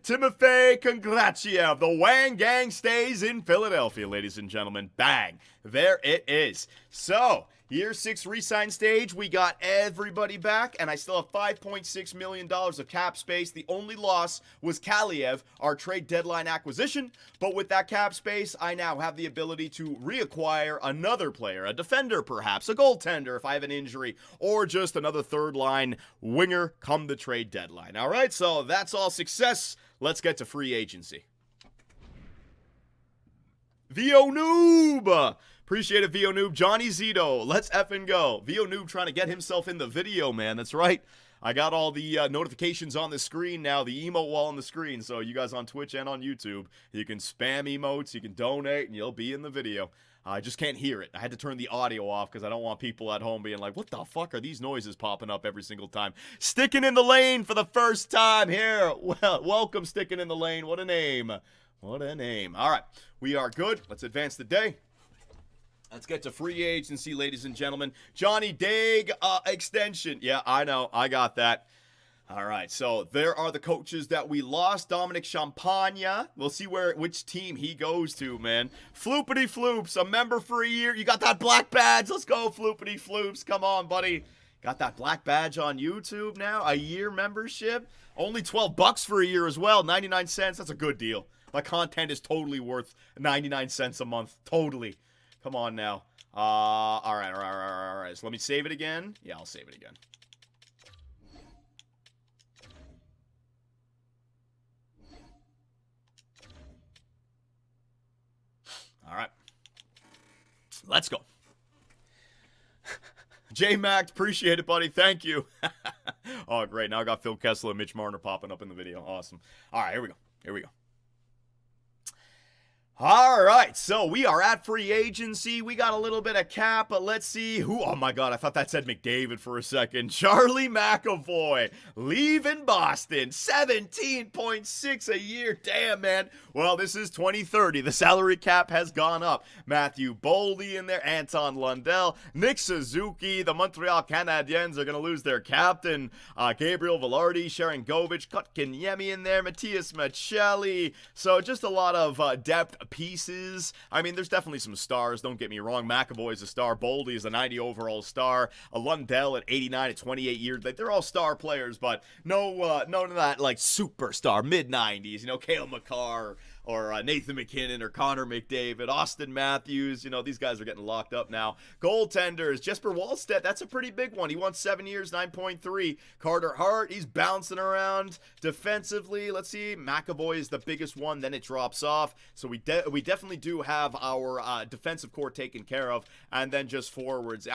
Timofey Kongratiev. The Wang Gang stays in Philadelphia, ladies and gentlemen. Bang. There it is. So, year 6 re-sign stage, we got everybody back, and I still have $5.6 million of cap space. The only loss was Kaliev, our trade deadline acquisition, but with that cap space, I now have the ability to reacquire another player, a defender perhaps, a goaltender if I have an injury, or just another third-line winger come the trade deadline. All right, so that's all success. Let's get to free agency. Vio Noob! Appreciate it, Vio Noob. Johnny Zito, let's effing go. Vio Noob trying to get himself in the video, man. That's right. I got all the notifications on the screen now, the emote wall on the screen. So you guys on Twitch and on YouTube, you can spam emotes, you can donate, and you'll be in the video. I just can't hear it. I had to turn the audio off because I don't want people at home being like, what the fuck are these noises popping up every single time? Sticking in the lane for the first time here. Well, welcome, Sticking in the Lane. What a name. What a name. All right, we are good. Let's advance the day. Let's get to free agency, ladies and gentlemen. Johnny Daig extension. Yeah, I know. I got that. All right, so there are the coaches that we lost. Dominic Champagne. We'll see which team he goes to, man. Floopity Floops, a member for a year. You got that black badge. Let's go, Floopity Floops. Come on, buddy. Got that black badge on YouTube now. A year membership. Only $12 for a year as well. 99 cents. That's a good deal. My content is totally worth 99 cents a month. Totally. Come on now. All right. So let me save it again. Yeah, I'll save it again. All right. Let's go. J-Mac, appreciate it, buddy. Thank you. Oh, great. Now I got Phil Kessler and Mitch Marner popping up in the video. Awesome. All right, here we go. All right, so we are at free agency. We got a little bit of cap, but let's see who. Oh my God, I thought that said McDavid for a second. Charlie McAvoy leaving Boston, 17.6 a year. Damn, man. Well, this is 2030. The salary cap has gone up. Matthew Boldy in there, Anton Lundell, Nick Suzuki. The Montreal Canadiens are going to lose their captain, Gabriel Velarde, Sharon Govich, Kotkaniemi in there, Matthias Machelli. So just a lot of depth pieces. I mean, there's definitely some stars, don't get me wrong. McAvoy is a star, Boldy is a 90 overall star, a Lundell at 89 at 28 years. Like, they're all star players, but none of that like superstar mid-90s, you know, Cale Makar or Nathan McKinnon or Connor McDavid, Austin Matthews. You know, these guys are getting locked up now. Goaltenders, Jesper Wallstedt, that's a pretty big one. He won 7 years, 9.3. Carter Hart, he's bouncing around. Defensively, let's see, McAvoy is the biggest one, then it drops off. So we definitely do have our defensive core taken care of, and then just forwards.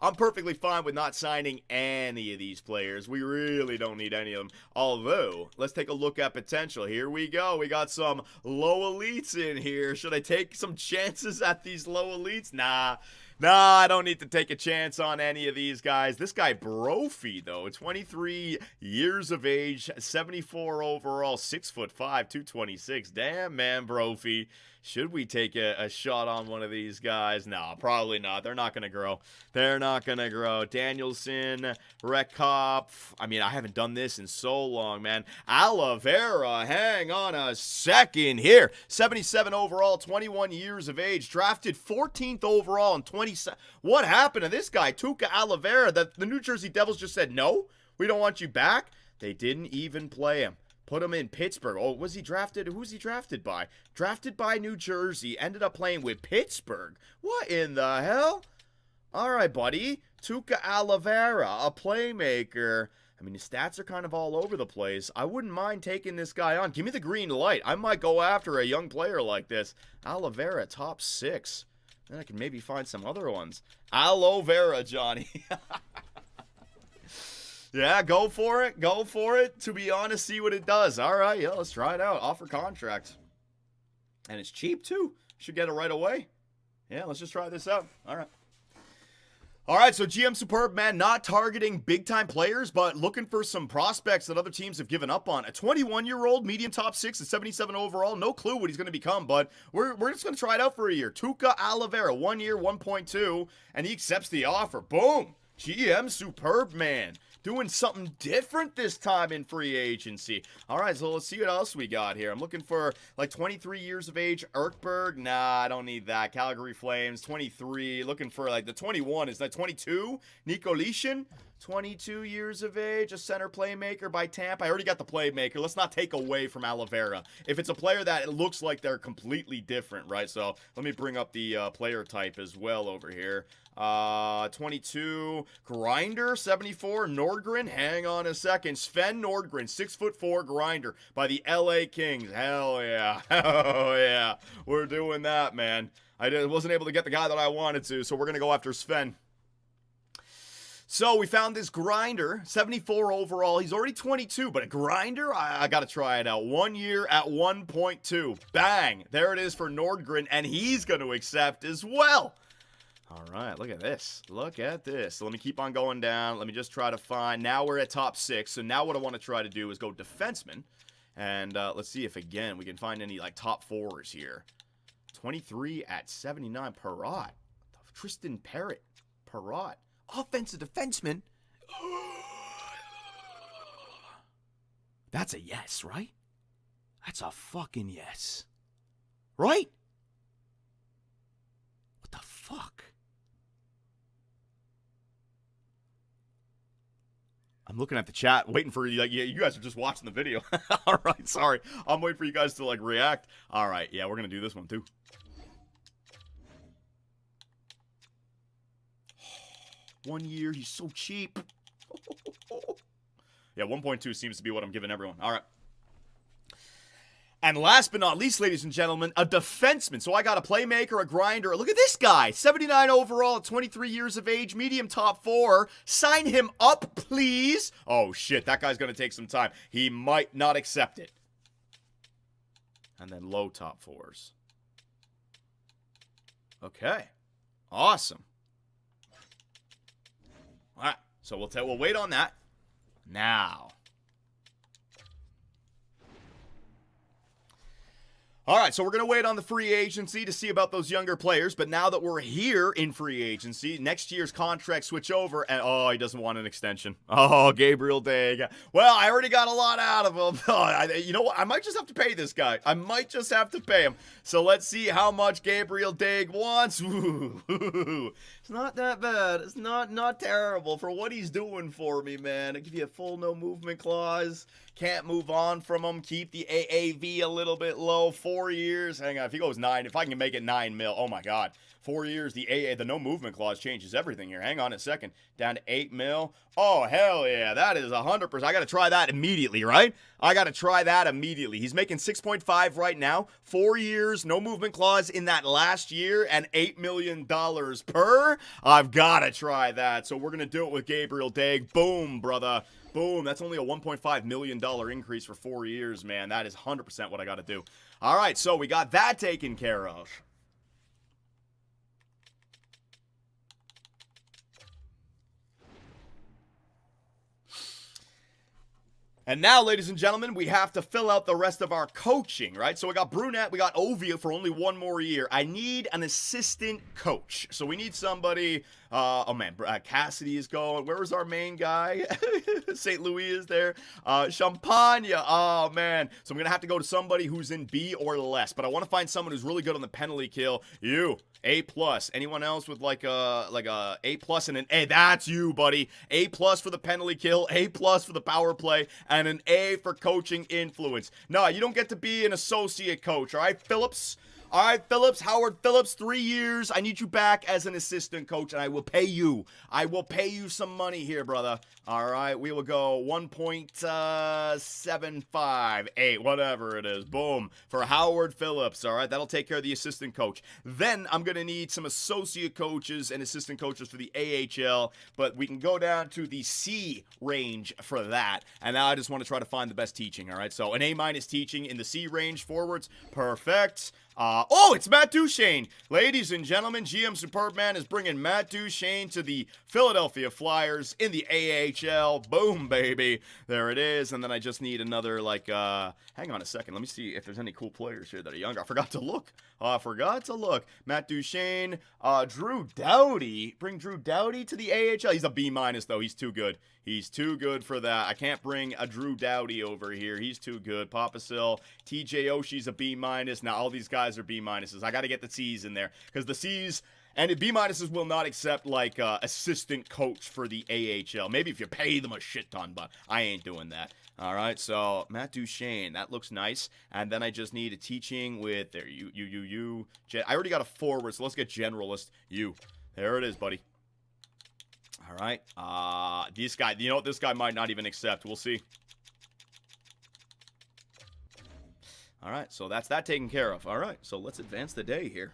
I'm perfectly fine with not signing any of these players. We really don't need any of them. Although, let's take a look at potential. Here we go. We got some low elites in here. Should I take some chances at these low elites? Nah, I don't need to take a chance on any of these guys. This guy Brophy, though, 23 years of age, 74 overall, 6'5", 226. Damn, man, Brophy. Should we take a shot on one of these guys? No, probably not. They're not going to grow. They're not going to grow. Danielson, Rekkop. I mean, I haven't done this in so long, man. Oliveira, hang on a second here. 77 overall, 21 years of age. Drafted 14th overall in 27. What happened to this guy, Tuukka Oliveira? The New Jersey Devils just said, no, we don't want you back. They didn't even play him. Put him in Pittsburgh. Oh, was he drafted? Who's he drafted by? Drafted by New Jersey. Ended up playing with Pittsburgh. What in the hell? All right, buddy. Tuukka Oliveira, a playmaker. I mean, his stats are kind of all over the place. I wouldn't mind taking this guy on. Give me the green light. I might go after a young player like this. Oliveira, top 6. Then I can maybe find some other ones. Aloe Vera, Johnny. Yeah, go for it. Go for it. To be honest, see what it does. All right, yeah, let's try it out. Offer contract. And it's cheap, too. Should get it right away. Yeah, let's just try this out. All right. All right, so GM Superb, man, not targeting big-time players, but looking for some prospects that other teams have given up on. A 21-year-old, medium top 6, and 77 overall. No clue what he's going to become, but we're just going to try it out for a year. Tuukka Oliveira, 1 year, 1.2, and he accepts the offer. Boom. GM Superb, man. Doing something different this time in free agency. All right, so let's see what else we got here. I'm looking for like 23 years of age. Erkberg, nah, I don't need that. Calgary Flames, 23. Looking for like the 21. Is that 22? Nico Leashin, 22 years of age, a center playmaker by Tampa. I already got the playmaker. Let's not take away from Oliveira. If it's a player that it looks like they're completely different, right? So let me bring up the player type as well over here. 22, Grinder, 74, Nordgren, hang on a second, Sven Nordgren, 6'4", Grinder by the LA Kings. Hell yeah, hell yeah, we're doing that, man. I wasn't able to get the guy that I wanted to, so we're going to go after Sven. So we found this Grinder, 74 overall. He's already 22, but a Grinder, I got to try it out. 1 year at 1.2. Bang. There it is for Nordgren, and he's going to accept as well. All right, look at this. Look at this. So let me keep on going down. Let me just try to find. Now we're at top 6. So now what I want to try to do is go defenseman. And let's see if, again, we can find any, like, top 4s here. 23 at 79, Perrott. Tristan Parrott. Perrott. Offensive defenseman. That's a yes, right? That's a fucking yes. Right? What the fuck? I'm looking at the chat, waiting for you. Like, yeah, you guys are just watching the video. All right, sorry. I'm waiting for you guys to, like, react. All right, yeah, we're going to do this one, too. 1 year, he's so cheap. Yeah, 1.2 seems to be what I'm giving everyone. All right. And last but not least, ladies and gentlemen, a defenseman. So I got a playmaker, a grinder. Look at this guy. 79 overall, 23 years of age, medium top 4. Sign him up, please. Oh, shit. That guy's going to take some time. He might not accept it. And then low top 4s. Okay. Awesome. All right. So we'll wait on that. Now. All right, so we're going to wait on the free agency to see about those younger players, but now that we're here in free agency, next year's contract switch over, and oh, he doesn't want an extension. Oh, Gabriel Daig. Well, I already got a lot out of him. You know what? I might just have to pay this guy. I might just have to pay him. So let's see how much Gabriel Daig wants. Ooh, it's not that bad. It's not terrible for what he's doing for me, man. I give you a full no movement clause. Can't move on from him. Keep the AAV a little bit low. 4 years. Hang on. If he goes 9, if I can make it 9 mil. Oh my God. 4 years. The no movement clause changes everything here. Hang on a second. Down to 8 mil. Oh, hell yeah. That is 100%. I got to try that immediately, right? I got to try that immediately. He's making 6.5 right now. 4 years. No movement clause in that last year. And $8 million per. I've got to try that. So we're going to do it with Gabriel Daig. Boom, brother. Boom, that's only a $1.5 million increase for 4 years, man. That is 100% what I got to do. All right, so we got that taken care of. And now, ladies and gentlemen, we have to fill out the rest of our coaching, right? So we got Brunette, we got Ovia for only 1 more year. I need an assistant coach. So we need somebody, oh man, Cassidy is going. Where was our main guy? St. Louis is there. Champagne, oh man. So I'm going to have to go to somebody who's in B or less. But I want to find someone who's really good on the penalty kill. You. A+. Anyone else with like a A+ and an A? That's you, buddy. A+ for the penalty kill, A+ for the power play, and an A for coaching influence. No, you don't get to be an associate coach, all right, Phillips? All right, Phillips, Howard Phillips, 3 years. I need you back as an assistant coach, and I will pay you. I will pay you some money here, brother. All right, we will go 1.758, whatever it is. Boom, for Howard Phillips. All right, that'll take care of the assistant coach. Then I'm going to need some associate coaches and assistant coaches for the AHL, but we can go down to the C range for that. And now I just want to try to find the best teaching, all right? So an A- teaching in the C range forwards. Perfect. Oh, it's Matt Duchene. Ladies and gentlemen, GM Superbman is bringing Matt Duchene to the Philadelphia Flyers in the AHL. Boom, baby. There it is. And then I just need another, hang on a second. Let me see if there's any cool players here that are younger. I forgot to look. Matt Duchene, Drew Doughty. Bring Drew Doughty to the AHL. He's a B- though. He's too good. He's too good for that. I can't bring a Drew Doughty over here. He's too good. Papasil, TJ Oshie's a B-. Now all these guys are B-. I got to get the C's in there because the C's and the B- will not accept assistant coach for the AHL. Maybe if you pay them a shit ton, but I ain't doing that. All right, so Matt Duchene, that looks nice. And then I just need a teaching with there. You. I already got a forward, so let's get generalist. You. There it is, buddy. All right. This guy, you know what? This guy might not even accept. We'll see. All right, so that's that taken care of. All right, so let's advance the day here.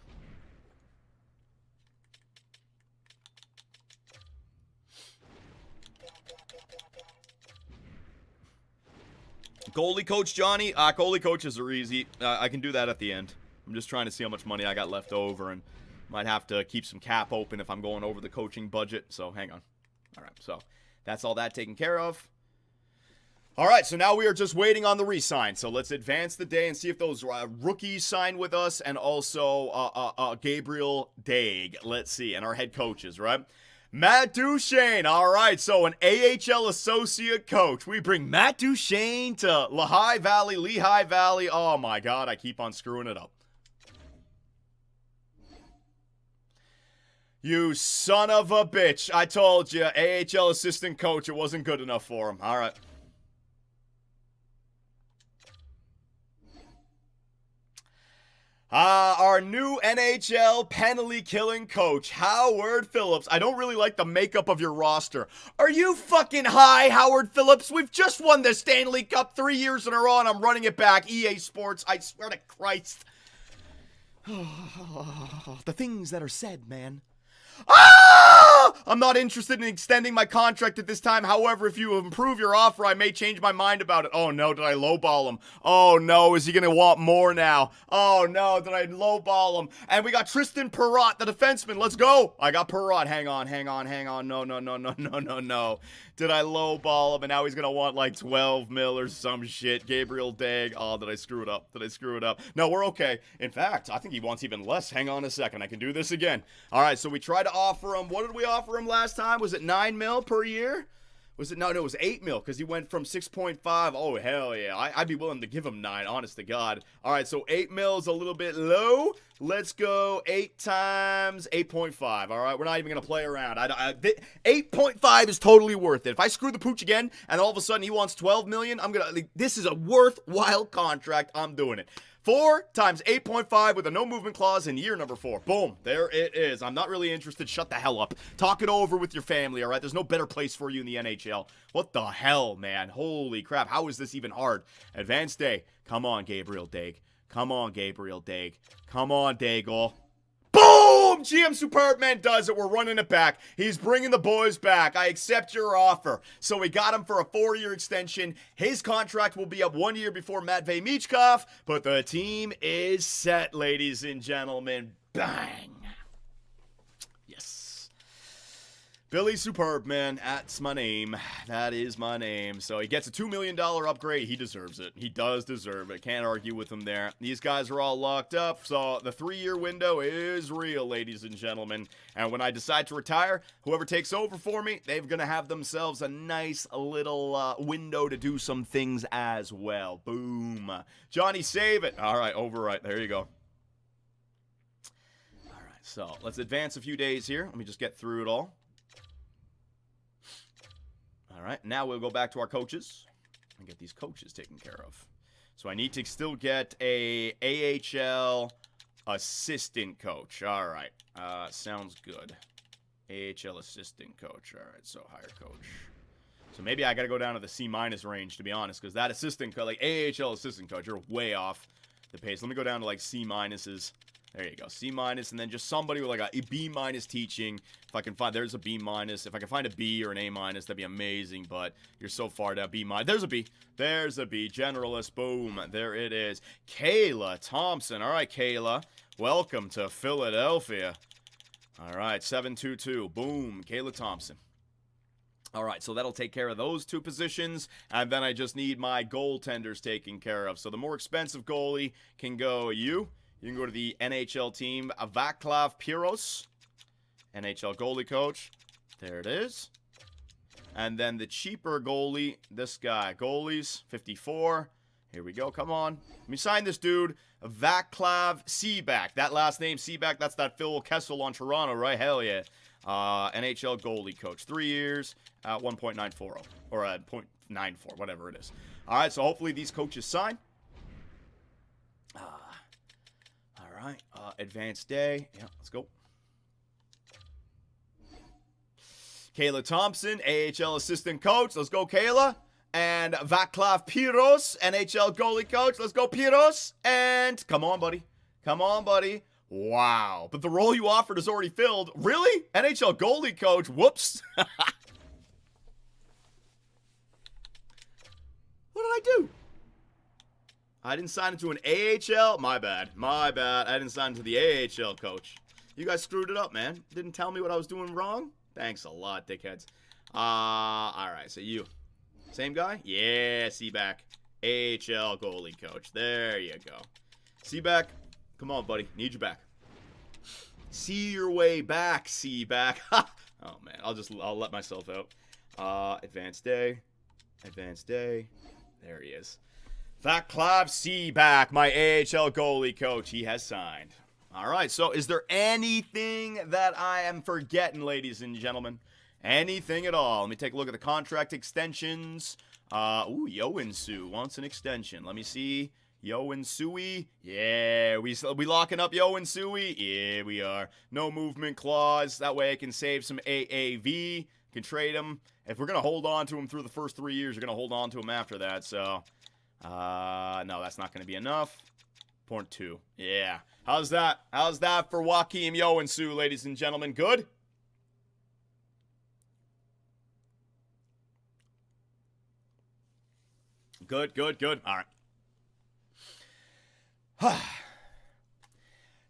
Goalie coach Johnny. Goalie coaches are easy. I can do that at the end. I'm just trying to see how much money I got left over and might have to keep some cap open if I'm going over the coaching budget. So hang on. All right, so that's all that taken care of. All right, so now we are just waiting on the re-sign. So let's advance the day and see if those rookies sign with us and also Gabriel Daig. Let's see, and our head coaches, right? Matt Duchene. All right, so an AHL associate coach. We bring Matt Duchene to Lehigh Valley. Oh, my God, I keep on screwing it up. You son of a bitch. I told you, AHL assistant coach, it wasn't good enough for him. All right. Our new NHL penalty killing coach, Howard Phillips. I don't really like the makeup of your roster. Are you fucking high, Howard Phillips? We've just won the Stanley Cup 3 years in a row and I'm running it back. EA Sports, I swear to Christ. The things that are said, man. Ah! I'm not interested in extending my contract at this time. However, if you improve your offer, I may change my mind about it. Oh no, did I lowball him? Oh no, is he gonna want more now? Oh no, did I lowball him? And we got Tristan Perrott, the defenseman. Let's go. I got Perrott. Hang on. No. Did I lowball him? And now he's gonna want like 12 mil or some shit. Gabriel Dag. Oh, did I screw it up? No, we're okay. In fact, I think he wants even less. Hang on a second. I can do this again. All right, so we tried to offer him. What did we offer him last time? Was it 9 mil per year? Was it? No, it was 8 mil because he went from 6.5. Oh, hell yeah. I'd be willing to give him 9, honest to God. All right, so 8 mil is a little bit low. Let's go 8 times 8.5. All right, we're not even going to play around. 8.5 is totally worth it. If I screw the pooch again and all of a sudden he wants 12 million, this is a worthwhile contract. I'm doing it. 4 times 8.5 with a no movement clause in year number 4. Boom. There it is. I'm not really interested. Shut the hell up. Talk it over with your family, all right? There's no better place for you in the NHL. What the hell, man? Holy crap. How is this even hard? Advanced day. Come on, Gabriel Dag. Come on, Daigle. Boom! GM Superbman does it. We're running it back. He's bringing the boys back. I accept your offer. So we got him for a 4-year extension. His contract will be up 1 year before Matvei Michkov, but the team is set, ladies and gentlemen. Bang! Yes. Billy Superbman, that's my name. That is my name. So he gets a $2 million upgrade. He deserves it. He does deserve it. Can't argue with him there. These guys are all locked up, so the 3-year window is real, ladies and gentlemen. And when I decide to retire, whoever takes over for me, they're going to have themselves a nice little window to do some things as well. Boom. Johnny, save it. All right, overwrite. There you go. All right, so let's advance a few days here. Let me just get through it all. All right, now we'll go back to our coaches and get these coaches taken care of. So I need to still get a AHL assistant coach. All right, sounds good. AHL assistant coach. All right, so hire coach. So maybe I got to go down to the C- range, to be honest, because that assistant coach, like AHL assistant coach, you're way off the pace. Let me go down to like C-. There you go, C-, and then just somebody with like a B- teaching. If I can find, there's a B-. If I can find a B or an A-, that'd be amazing, but you're so far down. B-. There's a B. There's a B. Generalist, boom. There it is. Kayla Thompson. All right, Kayla. Welcome to Philadelphia. All right, 722. Boom. Kayla Thompson. All right, so that'll take care of those 2 positions, and then I just need my goaltenders taken care of. So the more expensive goalie can go you. You can go to the NHL team, Vaclav Piros, NHL goalie coach. There it is. And then the cheaper goalie, this guy, goalies, 54. Here we go, come on. Let me sign this dude, Vaclav Seaback. That last name, Seaback, that's that Phil Kessel on Toronto, right? Hell yeah. NHL goalie coach, 3 years at 1.940, or at 0.94, whatever it is. All right, so hopefully these coaches sign. All right, advanced day. Yeah, let's go. Kayla Thompson, AHL assistant coach. Let's go, Kayla. And Vaclav Piros, NHL goalie coach. Let's go, Piros. And come on, buddy. Come on, buddy. Wow. But the role you offered is already filled. Really? NHL goalie coach. Whoops. What did I do? I didn't sign into an AHL. My bad. I didn't sign into the AHL coach. You guys screwed it up, man. Didn't tell me what I was doing wrong. Thanks a lot, dickheads. All right, so you. Same guy? Yeah, Seaback. AHL goalie coach. There you go. Seaback, come on, buddy. Need you back. See your way back, Seaback. Oh, man. I'll let myself out. Advanced day. There he is. Vaclav Seaback, my AHL goalie coach. He has signed. All right, so is there anything that I am forgetting, ladies and gentlemen? Anything at all? Let me take a look at the contract extensions. Yoensuu wants an extension. Let me see. Yoensuu. Yeah, we locking up Yoensuu? Yeah, we are. No movement clause. That way I can save some AAV. Can trade him. If we're going to hold on to him through the first 3 years, you're going to hold on to him after that, so... no, that's not going to be enough. 0.2. Yeah. How's that? How's that for Joakim Yoensuu, ladies and gentlemen? Good? Good, good, good. All right.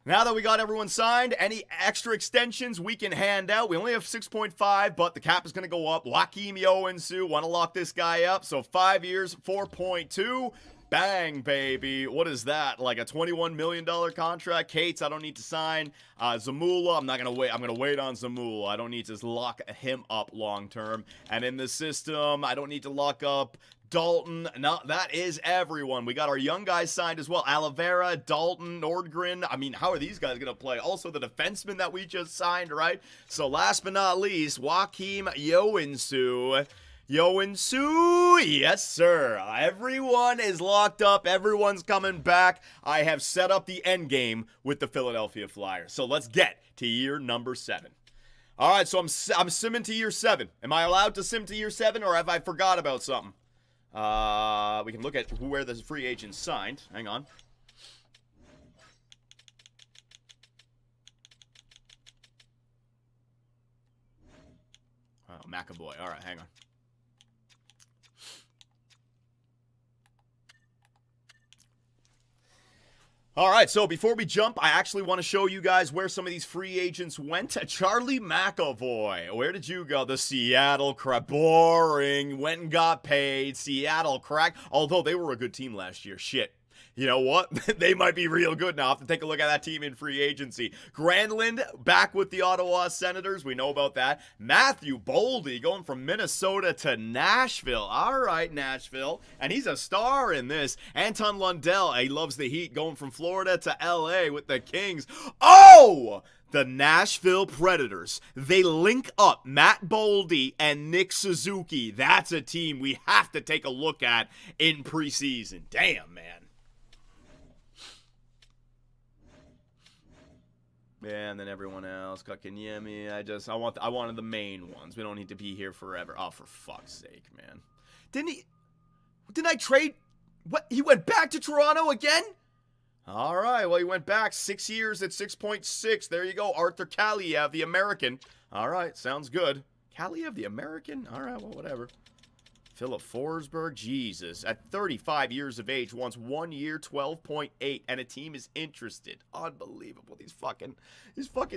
Now that we got everyone signed, any extra extensions we can hand out. We only have 6.5, but the cap is going to go up. Joakim Yoensu, want to lock this guy up. So 5 years, 4.2. Bang, baby. What is that? Like a $21 million contract? Cates, I don't need to sign. Zamula, I'm not going to wait. I'm going to wait on Zamula. I don't need to lock him up long term. And in the system, I don't need to lock up Dalton. No, that is everyone. We got our young guys signed as well. Oliveira, Dalton, Nordgren. I mean, how are these guys going to play? Also, the defenseman that we just signed, right? So last but not least, Joakim Yoensu. Yes, sir. Everyone is locked up. Everyone's coming back. I have set up the end game with the Philadelphia Flyers. So let's get to year number 7. All right, so I'm simming to year 7. Am I allowed to sim to year 7, or have I forgot about something? We can look at where the free agents signed. Hang on. Oh, McAvoy. All right, hang on. All right, so before we jump, I actually want to show you guys where some of these free agents went. Charlie McAvoy, where did you go? The Seattle Kraken. Boring. Went and got paid. Seattle Kraken. Although they were a good team last year. Shit. You know what? They might be real good now. I'll have to take a look at that team in free agency. Granlund back with the Ottawa Senators. We know about that. Matthew Boldy going from Minnesota to Nashville. All right, Nashville. And he's a star in this. Anton Lundell, he loves the Heat, going from Florida to LA with the Kings. Oh! The Nashville Predators. They link up Matt Boldy and Nick Suzuki. That's a team we have to take a look at in preseason. Damn, man. Yeah, and then everyone else, Kakanyemi. I wanted the main ones. We don't need to be here forever. Oh, for fuck's sake, man. Didn't I trade? What? He went back to Toronto again? All right, well, he went back 6 years at 6.6. There you go, Arthur Kaliev, the American. All right, sounds good. Kaliev, the American? All right, well, whatever. Philip Forsberg, Jesus, at 35 years of age, wants 1 year, 12.8, and a team is interested. Unbelievable. These fucking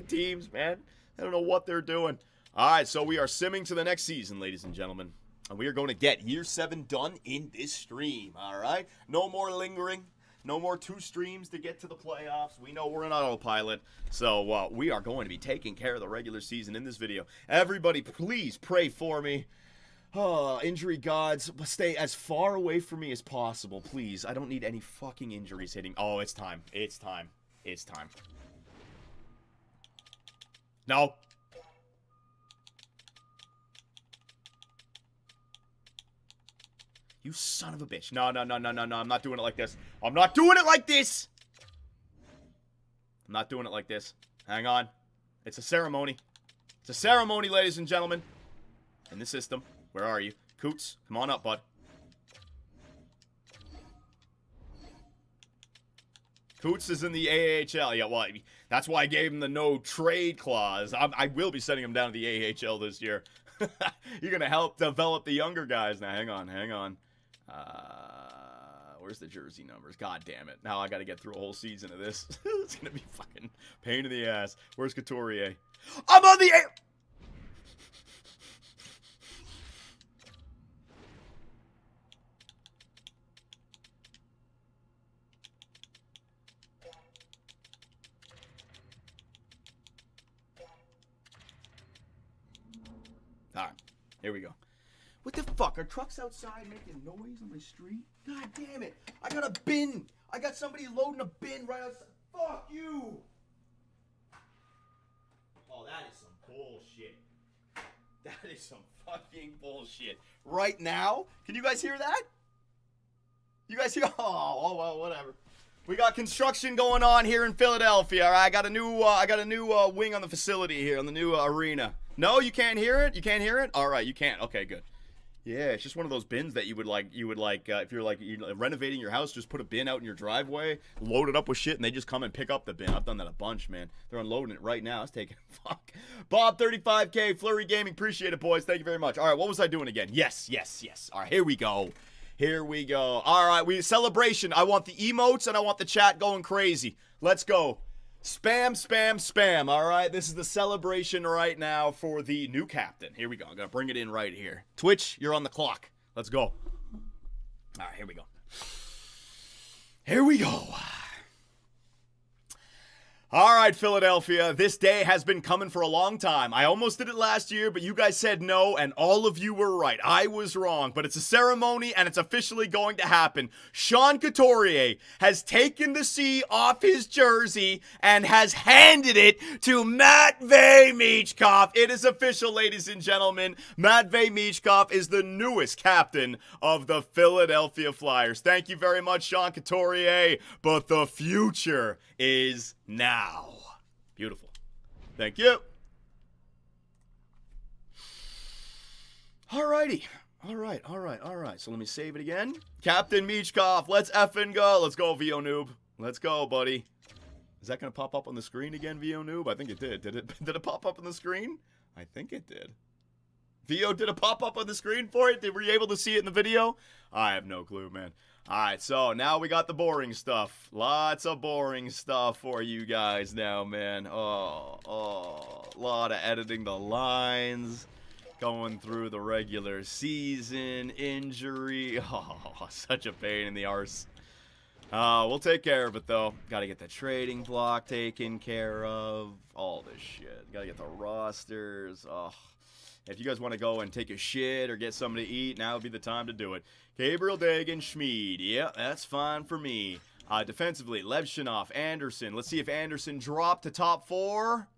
teams, man. I don't know what they're doing. All right, so we are simming to the next season, ladies and gentlemen. And we are going to get year 7 done in this stream, all right? No more lingering. No more 2 streams to get to the playoffs. We know we're in autopilot. So we are going to be taking care of the regular season in this video. Everybody, please pray for me. Oh, injury gods, stay as far away from me as possible, please. I don't need any fucking injuries hitting. Oh, it's time. It's time. It's time. No. You son of a bitch. No. I'm not doing it like this. I'm not doing it like this. I'm not doing it like this. Hang on. It's a ceremony. It's a ceremony, ladies and gentlemen. In the system. Where are you? Coots, come on up, bud. Coots is in the AHL. Yeah, well, that's why I gave him the no trade clause. I will be sending him down to the AHL this year. You're going to help develop the younger guys. Now, hang on. Where's the jersey numbers? God damn it. Now I got to get through a whole season of this. It's going to be fucking pain in the ass. Where's Couturier? I'm on the air! Alright, here we go. What the fuck? Are trucks outside making noise on my street? God damn it. I got a bin. I got somebody loading a bin right outside. Fuck you. Oh, that is some bullshit. That is some fucking bullshit. Right now? Can you guys hear that? You guys hear? Oh well, whatever. We got construction going on here in Philadelphia. All right, I got a new wing on the facility here, on the new arena. No, you can't hear it? You can't hear it? All right, you can't. Okay, good. Yeah, it's just one of those bins that you would like if you're renovating your house, just put a bin out in your driveway, load it up with shit, and they just come and pick up the bin. I've done that a bunch, man. They're unloading it right now. It's taking fuck. Bob 35K, Flurry Gaming, appreciate it, boys. Thank you very much. All right, what was I doing again? Yes. All right, here we go. Here we go. All right, celebration. I want the emotes and I want the chat going crazy. Let's go. Spam, spam, spam. All right, this is the celebration right now for the new captain. Here we go. I'm going to bring it in right here. Twitch, you're on the clock. Let's go. All right, here we go. Here we go. All right, Philadelphia, this day has been coming for a long time. I almost did it last year, but you guys said no, and all of you were right. I was wrong, but it's a ceremony, and it's officially going to happen. Sean Couturier has taken the C off his jersey and has handed it to Matvei Michkov. It is official, ladies and gentlemen. Matvei Michkov is the newest captain of the Philadelphia Flyers. Thank you very much, Sean Couturier, but the future is now. Beautiful. Thank you. Alrighty. All right. So let me save it again. Captain Michkov, let's effing go. Let's go, VO Noob. Let's go, buddy. Is that going to pop up on the screen again, VO Noob? I think it did. Did it pop up on the screen? I think it did. VO, did it pop up on the screen for it? Were you able to see it in the video? I have no clue, man. Alright, so now we got the boring stuff. Lots of boring stuff for you guys now, man. A lot of editing the lines, going through the regular season, injury. Oh, such a pain in the arse. We'll take care of it, though. Gotta get the trading block taken care of. All this shit. Gotta get the rosters. Oh. If you guys want to go and take a shit or get something to eat, now would be the time to do it. Gabriel Dagan, Schmid. Yeah, that's fine for me. Defensively, Levshinov, Anderson. Let's see if Anderson dropped to top 4.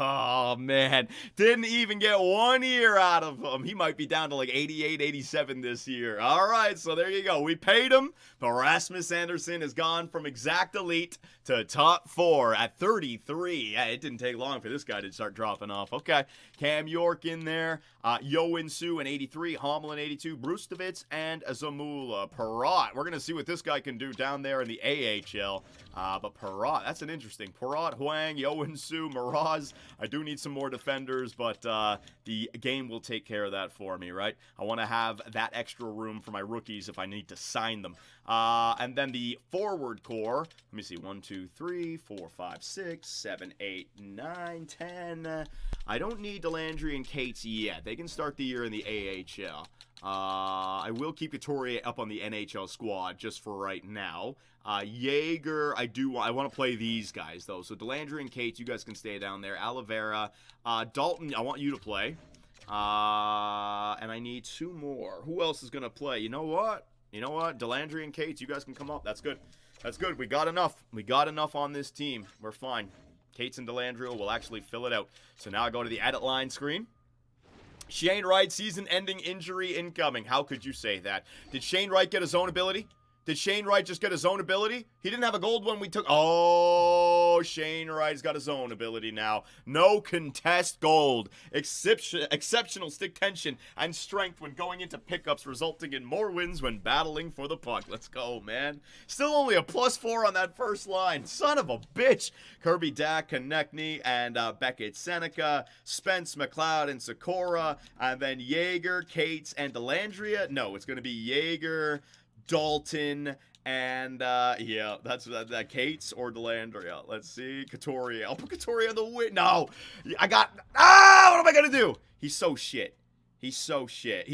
Oh, man. Didn't even get 1 year out of him. He might be down to like 88, 87 this year. All right, so there you go. We paid him, but Rasmus Anderson has gone from exact elite to top 4 at 33. Yeah, it didn't take long for this guy to start dropping off. Okay, Cam York in there. Yoan Su in 83, Hommel in 82, Brustovitz, and Zamula. Perrott. We're going to see what this guy can do down there in the AHL. But Perrott, that's an interesting. Perrott, Huang, Yoan Su, Miraz. I do need some more defenders, but the game will take care of that for me, right? I want to have that extra room for my rookies if I need to sign them. And then the forward core, let me see, 1, 2, 3, 4, 5, 6, 7, 8, 9, 10. I don't need Delandry and Cates yet. They can start the year in the AHL. I will keep Couturier up on the NHL squad just for right now. Jaeger, I want to play these guys, though. So Delandry and Cates, you guys can stay down there. Oliveira. Dalton, I want you to play. And I need 2 more. Who else is going to play? You know what? Delandry and Cates, you guys can come up. That's good. That's good. We got enough. We got enough on this team. We're fine. Cates and Delandry will actually fill it out. So now I go to the edit line screen. Shane Wright, season-ending injury incoming. How could you say that? Did Shane Wright get his own ability? Did Shane Wright just get his own ability? He didn't have a gold one we took. Oh, Shane Wright's got his own ability now. No contest gold. Exceptional stick tension and strength when going into pickups, resulting in more wins when battling for the puck. Let's go, man. Still only a +4 on that first line. Son of a bitch. Kirby Dak, Konechny, and Beckett Seneca, Spence, McLeod, and Sikora, and then Jaeger, Cates, and Delandria. No, it's going to be Jaeger, Dalton, and yeah, that's that Cates or Delandria. Let's see, Couturier. I'll put Couturier on the win. No, what am I gonna do? He's so shit. He's so shit.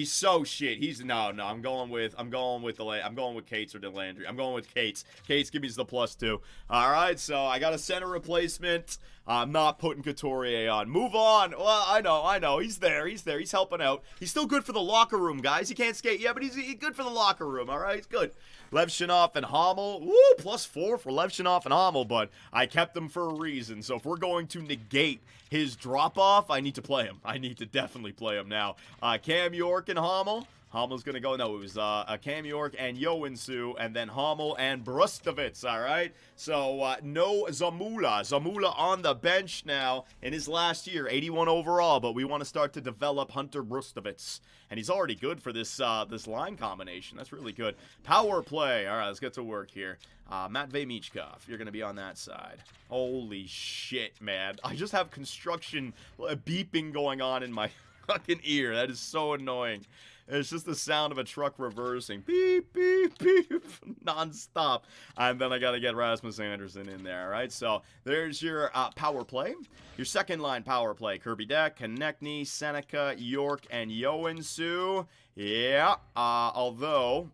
No. I'm going with Cates or Delandry. I'm going with Cates. Cates, give me the +2. All right, so I got a center replacement. I'm not putting Couturier on. Move on. Well, I know. He's there. He's helping out. He's still good for the locker room, guys. He can't skate yet, but he's good for the locker room. All right, he's good. Levshinov and Hommel. Woo, +4 for Levshinov and Hommel, but I kept them for a reason. So if we're going to negate his drop-off, I need to play him. I need to definitely play him now. Cam York and Hommel. Hommel's going to go. No, it was Cam York and Yoan Su, and then Hommel and Brustovitz, all right? So, no Zamula. Zamula on the bench now in his last year, 81 overall, but we want to start to develop Hunter Brustovitz. And he's already good for this this line combination. That's really good. Power play. All right, let's get to work here. Matvei Michkov, you're going to be on that side. Holy shit, man. I just have construction beeping going on in my fucking ear. That is so annoying. It's just the sound of a truck reversing. Beep, beep, beep. Non-stop. And then I got to get Rasmus Anderson in there, all right? So there's your power play. Your second line power play. Kirby Dach, Konechny, Seneca, York, and Yoensuu. Yeah, although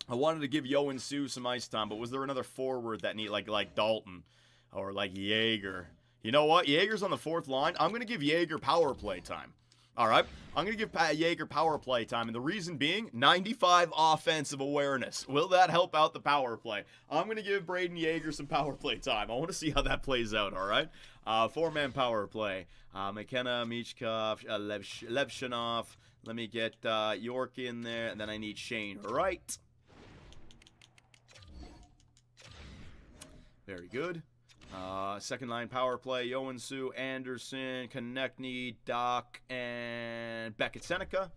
I wanted to give Yoensuu some ice time, but was there another forward that need like Dalton or like Jaeger? You know what? Jaeger's on the fourth line. I'm going to give Jaeger power play time. All right? I'm going to give Jaeger power play time, and the reason being 95 offensive awareness. Will that help out the power play? I'm going to give Braden Jaeger some power play time. I want to see how that plays out, all right? Four-man power play. McKenna, Michkov, Levshinov. Let me get York in there, and then I need Shane Wright. Very good. Second line power play, Yoensuu, Anderson, Konechny, Dach, and Beckett Seneca.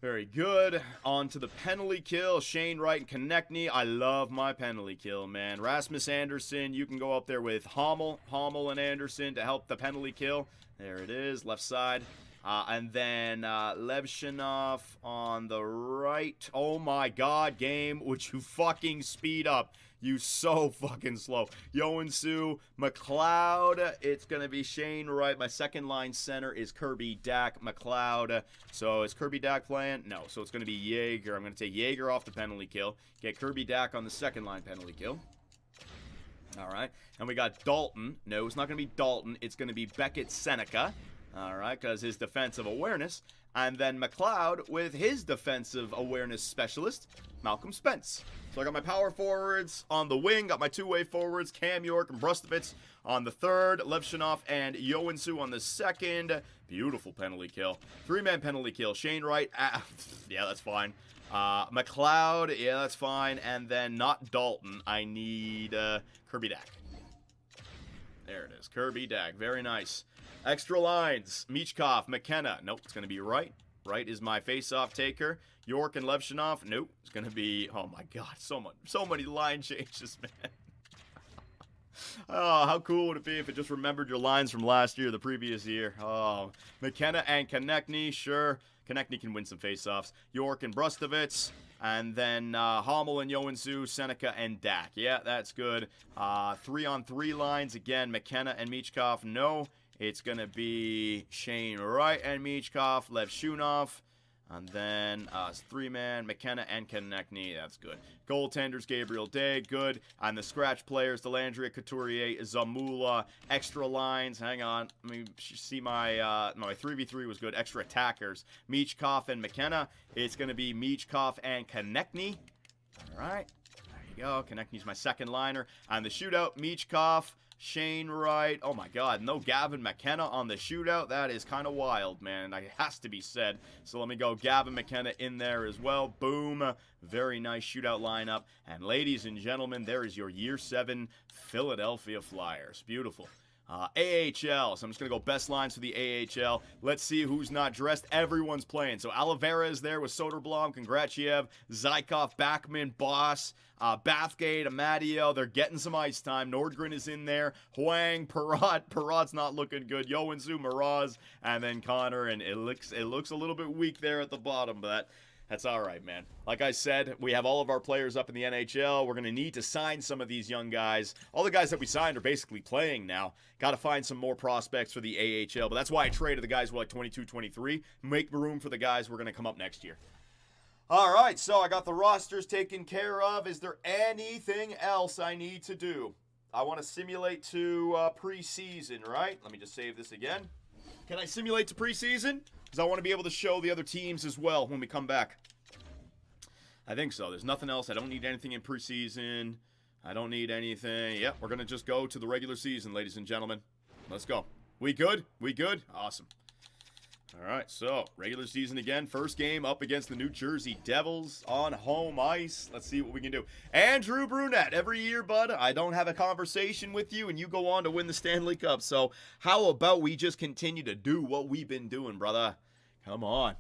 Very good. On to the penalty kill, Shane Wright and Konechny. I love my penalty kill, man. Rasmus Anderson, you can go up there with Hommel and Anderson to help the penalty kill. There it is, left side. And then Levshinov on the right. Oh my god, game. Would you fucking speed up? You so fucking slow. Yoensuu, McLeod. It's going to be Shane Wright. My second line center is Kirby Dach, McLeod. So is Kirby Dach playing? No. So it's going to be Jaeger. I'm going to take Jaeger off the penalty kill. Get Kirby Dach on the second line penalty kill. All right. And we got Dalton. No, it's not going to be Dalton. It's going to be Beckett Seneca. All right, because his defensive awareness. And then McLeod with his defensive awareness specialist, Malcolm Spence. So I got my power forwards on the wing, got my two-way forwards, Cam York and Brustovitz on the third, Levshinov and Yoensuu on the second. Beautiful penalty kill. Three-man penalty kill, Shane Wright. Yeah, that's fine. McLeod, yeah, that's fine. And then not Dalton. I need Kirby Dach. There it is, Kirby Dach. Very nice. Extra lines, Michkov, McKenna. Nope, it's going to be Wright. Wright is my face-off taker. York and Levshinov. Nope, it's going to be, oh my god, so many line changes, man. Oh, how cool would it be if it just remembered your lines from last year, the previous year? Oh, McKenna and Konechny, sure. Konechny can win some face-offs. York and Brustovitz. And then Hommel and Yoensuu, Seneca and Dach. Yeah, that's good. 3-on-3 lines. Again, McKenna and Michkov. No. It's going to be Shane Wright and Michkov, Levshinov, and then three-man, McKenna and Konechny. That's good. Goaltenders, Gabriel Day, good. And the scratch players, Delandria, Couturier, Zamula. Extra lines, hang on. Let me see my 3v3 was good. Extra attackers, Michkov and McKenna. It's going to be Michkov and Konechny. All right, there you go. Konechny's my second liner. And the shootout, Michkov, Shane Wright. Oh my god, no Gavin McKenna on the shootout. That is kind of wild, man. It has to be said. So let me go Gavin McKenna in there as well. Boom. Very nice shootout lineup. And ladies and gentlemen, there is your Year 7 Philadelphia Flyers. Beautiful. AHL. So I'm just going to go best lines for the AHL. Let's see who's not dressed. Everyone's playing. So Oliveira is there with Soderblom, Kongratiev, Zykov, Backman, Boss, Bathgate, Amadio. They're getting some ice time. Nordgren is in there. Huang, Perrot's not looking good. Yoensuu, Mraz, and then Connor. And it looks a little bit weak there at the bottom, but that's all right, man. Like I said, we have all of our players up in the NHL. We're going to need to sign some of these young guys. All the guys that we signed are basically playing now. Got to find some more prospects for the AHL. But that's why I traded the guys who are like 22, 23. Make room for the guys who are going to come up next year. All right, so I got the rosters taken care of. Is there anything else I need to do? I want to simulate to preseason, right? Let me just save this again. Can I simulate to preseason? Because I want to be able to show the other teams as well when we come back. I think so. There's nothing else. I don't need anything in preseason. I don't need anything. Yep, we're going to just go to the regular season, ladies and gentlemen. Let's go. We good? We good? Awesome. All right, so regular season again. First game up against the New Jersey Devils on home ice. Let's see what we can do. Andrew Brunette, every year, bud, I don't have a conversation with you, and you go on to win the Stanley Cup. So how about we just continue to do what we've been doing, brother? Come on.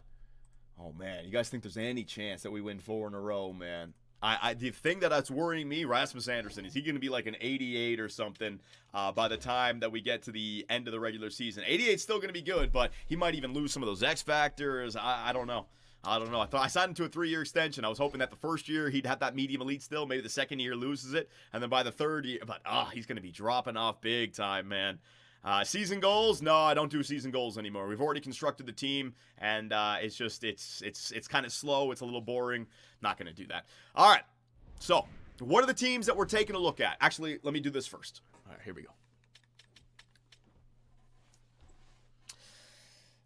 Oh, man, you guys think there's any chance that we win 4 in a row, man? The thing that's worrying me, Rasmus Anderson, is he going to be like an 88 or something by the time that we get to the end of the regular season? 88 is still going to be good, but he might even lose some of those X factors. I don't know. I thought I signed him to a 3-year extension. I was hoping that the first year he'd have that medium elite still. Maybe the second year loses it, and then by the third year, but he's going to be dropping off big time, man. Season goals? No, I don't do season goals anymore. We've already constructed the team, and it's kind of slow. It's a little boring. Not going to do that. All right. So, what are the teams that we're taking a look at? Actually, let me do this first. All right, here we go.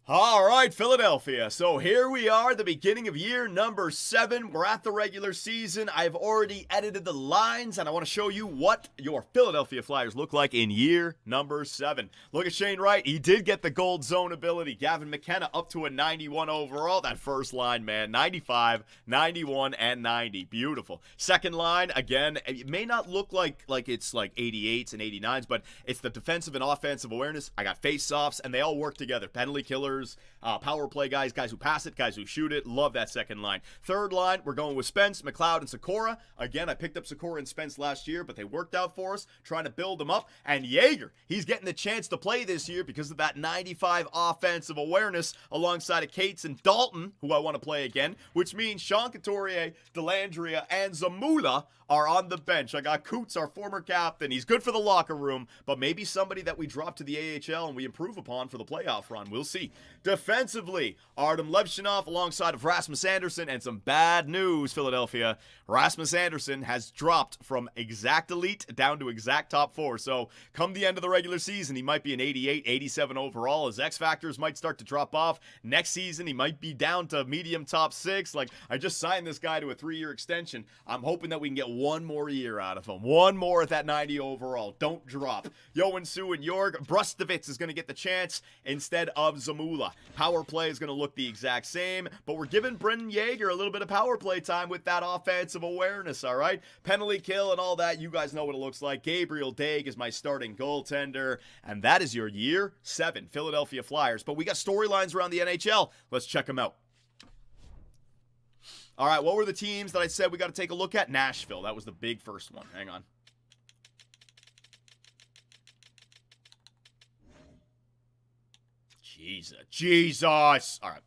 All right, Philadelphia. So here we are, the beginning of year number 7. We're at the regular season. I've already edited the lines, and I want to show you what your Philadelphia Flyers look like in year number 7. Look at Shane Wright. He did get the gold zone ability. Gavin McKenna up to a 91 overall. That first line, man, 95, 91, and 90. Beautiful. Second line, again, it may not look like it's like 88s and 89s, but it's the defensive and offensive awareness. I got face-offs, and they all work together. Penalty killers, power play guys who pass it, guys who shoot it. Love that second line. Third line, we're going with Spence, McLeod, and Sikora. Again, I picked up Sikora and Spence last year, but they worked out for us, trying to build them up. And Yeager, he's getting the chance to play this year because of that 95 offensive awareness alongside of Cates and Dalton, who I want to play again, which means Sean Couturier, Delandria, and Zamula are on the bench. I got Coots, our former captain. He's good for the locker room, but maybe somebody that we drop to the AHL and we improve upon for the playoff run. We'll see. Defensively, Artem Levshinov alongside of Rasmus Anderson, and some bad news, Philadelphia. Rasmus Anderson has dropped from exact elite down to exact top 4. So come the end of the regular season, he might be an 88, 87 overall. His X factors might start to drop off. Next season, he might be down to medium top 6. Like, I just signed this guy to a 3-year extension. I'm hoping that we can get one more year out of him. One more at that 90 overall. Don't drop. Yoan Su and Jorg. Brustovitz is going to get the chance instead of Zamula. Power play is going to look the exact same, but we're giving Brendan Yeager a little bit of power play time with that offensive awareness, all right? Penalty kill and all that, you guys know what it looks like. Gabriel Daig is my starting goaltender, and that is your year 7 Philadelphia Flyers. But we got storylines around the NHL. Let's check them out. All right, what were the teams that I said we got to take a look at? Nashville, that was the big first one. Hang on. Jesus. All right.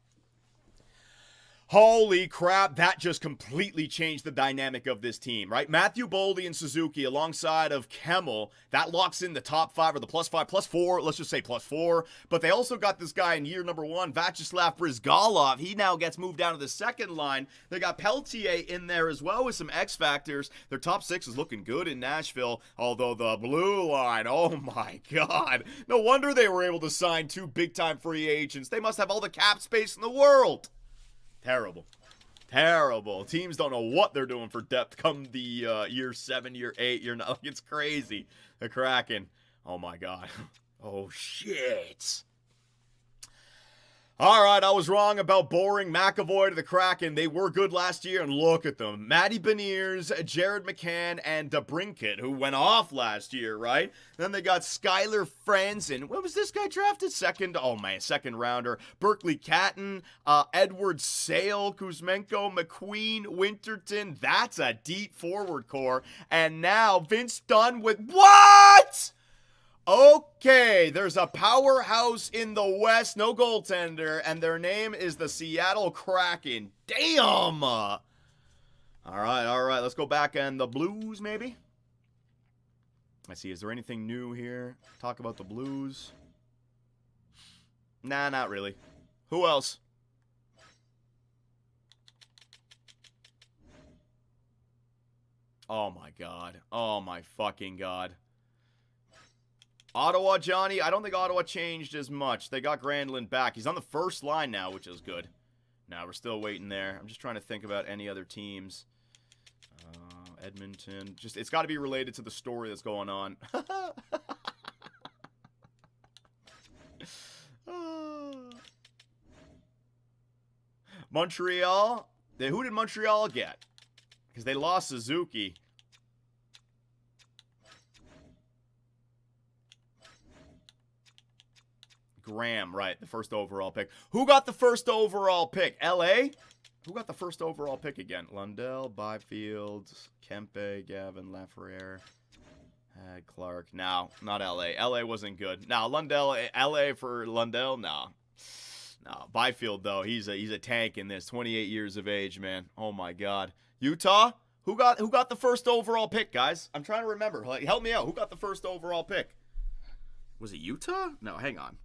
Holy crap, that just completely changed the dynamic of this team, right? Matthew Boldy and Suzuki alongside of Kemmel, that locks in the top 5 or the +5, +4, let's just say +4. But they also got this guy in year number 1, Vyacheslav Brizgalov. He now gets moved down to the second line. They got Peltier in there as well with some X factors. Their top 6 is looking good in Nashville, although the blue line, oh my God. No wonder they were able to sign 2 big-time free agents. They must have all the cap space in the world. Terrible. Terrible. Teams don't know what they're doing for depth come the year 7, year 8, year 9. It's crazy. The Kraken. Oh, my God. Oh, shit. All right, I was wrong about boring McAvoy to the Kraken. They were good last year, and look at them. Matty Beniers, Jared McCann, and DeBrincat, who went off last year, right? Then they got Skylar Franzen. What was this guy drafted? Second rounder. Berkeley Catton, Edward Sale, Kuzmenko, McQueen, Winterton. That's a deep forward core. And now Vince Dunn with what? Okay, there's a powerhouse in the West, no goaltender, and their name is the Seattle Kraken. Damn! All right, let's go back on the Blues, maybe? Let's see, is there anything new here? Talk about the Blues. Nah, not really. Who else? Oh my God. Oh my fucking God. Ottawa, Johnny, I don't think Ottawa changed as much. They got Granlund back. He's on the first line now, which is good. Now we're still waiting there. I'm just trying to think about any other teams. Edmonton. It's got to be related to the story that's going on. Montreal. Who did Montreal get? Because they lost Suzuki. Graham, right, the first overall pick. Who got the first overall pick? LA? Who got the first overall pick again? Lundell, Byfield, Kempe, Gavin, Lafreniere, Clark. No, not LA. LA wasn't good. Now Lundell, LA for Lundell. No. Byfield though, he's a tank in this. 28 years of age, man. Oh my God. Utah. Who got the first overall pick, guys? I'm trying to remember. Like, help me out. Who got the first overall pick? Was it Utah? No, hang on.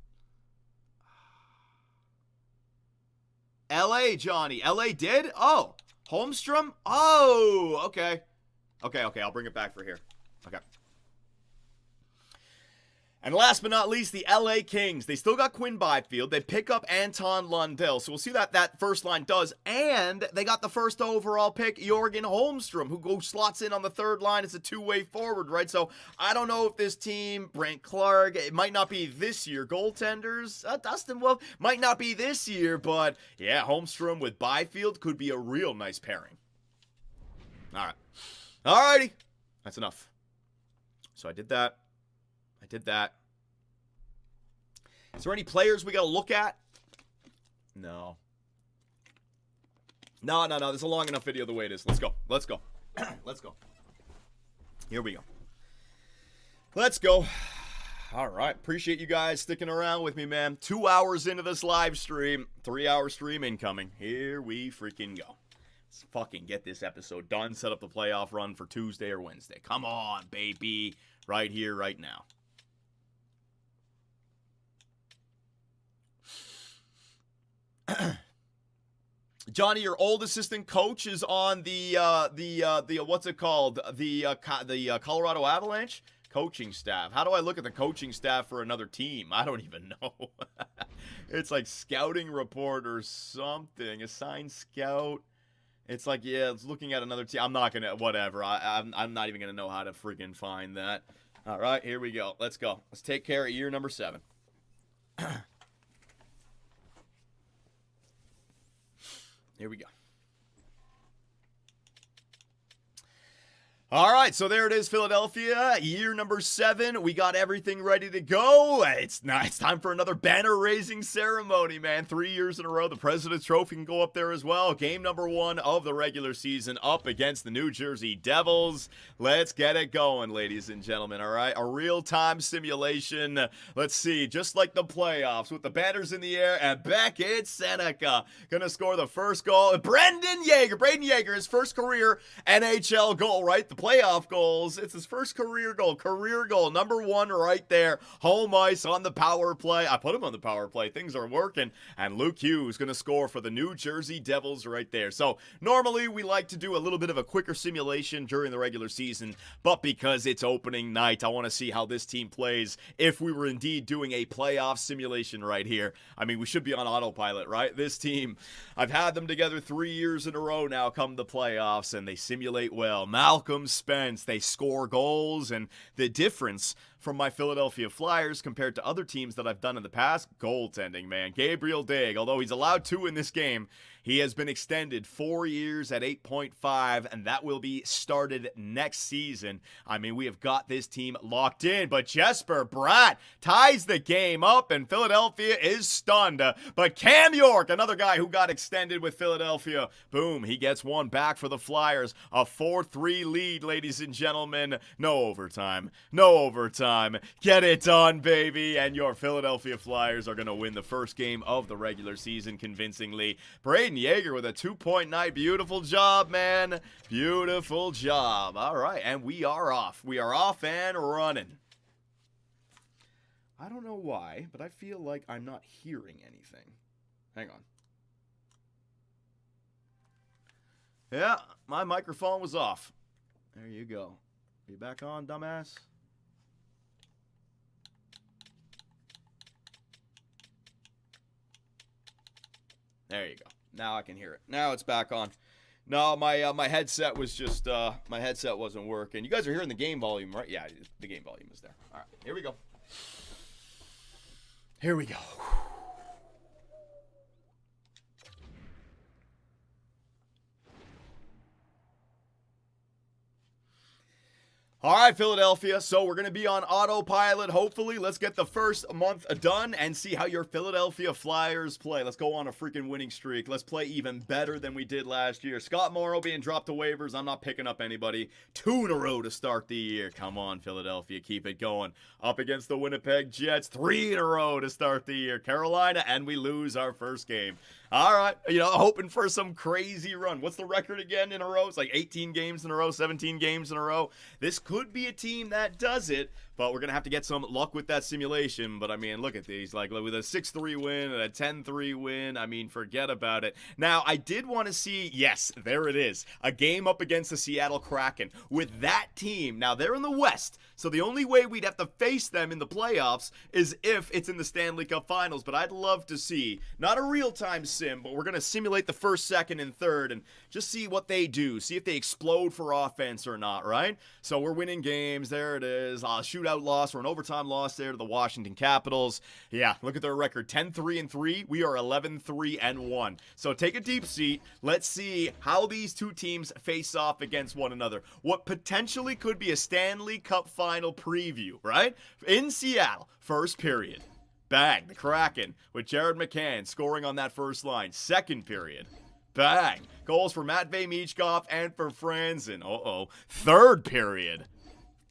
LA, Johnny. LA did? Oh, Holmstrom? Oh, okay. Okay, I'll bring it back for here. Okay. And last but not least, the LA Kings. They still got Quinn Byfield. They pick up Anton Lundell. So we'll see that first line does. And they got the first overall pick, Jorgen Holmstrom, who slots in on the third line. It's a two-way forward, right? So I don't know if this team, Brent Clark, it might not be this year. Goaltenders, Dustin Wolf, might not be this year. But yeah, Holmstrom with Byfield could be a real nice pairing. All right. All righty. That's enough. So I did that. Is there any players we got to look at? No. No. This is a long enough video the way it is. Let's go. Let's go. Here we go. Let's go. All right. Appreciate you guys sticking around with me, man. 2 hours into this live stream. 3-hour stream incoming. Here we freaking go. Let's fucking get this episode done. Set up the playoff run for Tuesday or Wednesday. Come on, baby. Right here, right now. Johnny, your old assistant coach is on the what's it called? The Colorado Avalanche coaching staff. How do I look at the coaching staff for another team? I don't even know. It's like scouting report or something. Assigned scout. It's like, yeah, it's looking at another team. I'm not gonna, whatever. I'm not even gonna know how to freaking find that. All right, here we go. Let's go. Let's take care of year number 7. Here we go. All right, so there it is, Philadelphia, year number 7. We got everything ready to go. It's time for another banner-raising ceremony, man. 3 years in a row, the President's Trophy can go up there as well. Game number 1 of the regular season up against the New Jersey Devils. Let's get it going, ladies and gentlemen, all right? A real-time simulation. Let's see, just like the playoffs, with the banners in the air, and Beckett Seneca gonna score the first goal. Braden Yeager, his first career NHL goal, right? The playoff goals. It's his first career goal, number 1 right there. Home ice on the power play. I put him on the power play. Things are working. And Luke Hughes going to score for the New Jersey Devils right there. So normally we like to do a little bit of a quicker simulation during the regular season, but because it's opening night, I want to see how this team plays if we were indeed doing a playoff simulation right here. I mean, we should be on autopilot, right? This team, I've had them together 3 years in a row now come the playoffs, and they simulate well. Malcolm Spence, they score goals, and the difference from my Philadelphia Flyers compared to other teams that I've done in the past, goaltending, man. Gabriel Digg, although he's allowed 2 in this game, he has been extended 4 years at 8.5, and that will be started next season. I mean, we have got this team locked in, but Jesper Bratt ties the game up, and Philadelphia is stunned. But Cam York, another guy who got extended with Philadelphia, boom, he gets one back for the Flyers. A 4-3 lead, ladies and gentlemen. No overtime. Get it done, baby. And your Philadelphia Flyers are going to win the first game of the regular season convincingly. Braden Yeager with a 2-point night. Beautiful job, man. Beautiful job. All right, and we are off. We are off and running. I don't know why, but I feel like I'm not hearing anything. Hang on. Yeah, my microphone was off. There you go. Are you back on, dumbass? There you go. Now I can hear it. Now it's back on. No, my headset was just my headset wasn't working. You guys are hearing the game volume, right? Yeah, the game volume is there. All right, here we go. Here we go. All right, Philadelphia. So we're going to be on autopilot, hopefully. Let's get the first month done and see how your Philadelphia Flyers play. Let's go on a freaking winning streak. Let's play even better than we did last year. Scott Morrow being dropped to waivers. I'm not picking up anybody. 2 in a row to start the year. Come on, Philadelphia. Keep it going. Up against the Winnipeg Jets. 3 in a row to start the year. Carolina, and we lose our first game. All right, hoping for some crazy run. What's the record again in a row? It's like 18 games in a row, 17 games in a row. This could be a team that does it, but we're going to have to get some luck with that simulation. But, I mean, look at these. Like, with a 6-3 win and a 10-3 win, I mean, forget about it. Now, I did want to see, yes, there it is, a game up against the Seattle Kraken. With that team, now they're in the West, so the only way we'd have to face them in the playoffs is if it's in the Stanley Cup Finals. But I'd love to see, not a real-time sim, but we're going to simulate the first, second, and third and just see what they do. See if they explode for offense or not, right? So we're winning games. There it is. Shootout loss or an overtime loss there to the Washington Capitals. Yeah, look at their record. 10-3-3. We are 11-3-1. So take a deep seat. Let's see how these two teams face off against one another. What potentially could be a Stanley Cup Final preview, right? In Seattle, first period. Bang, the Kraken with Jared McCann scoring on that first line. Second period. Bang, goals for Matvei Michkov and for Franzen. Third period.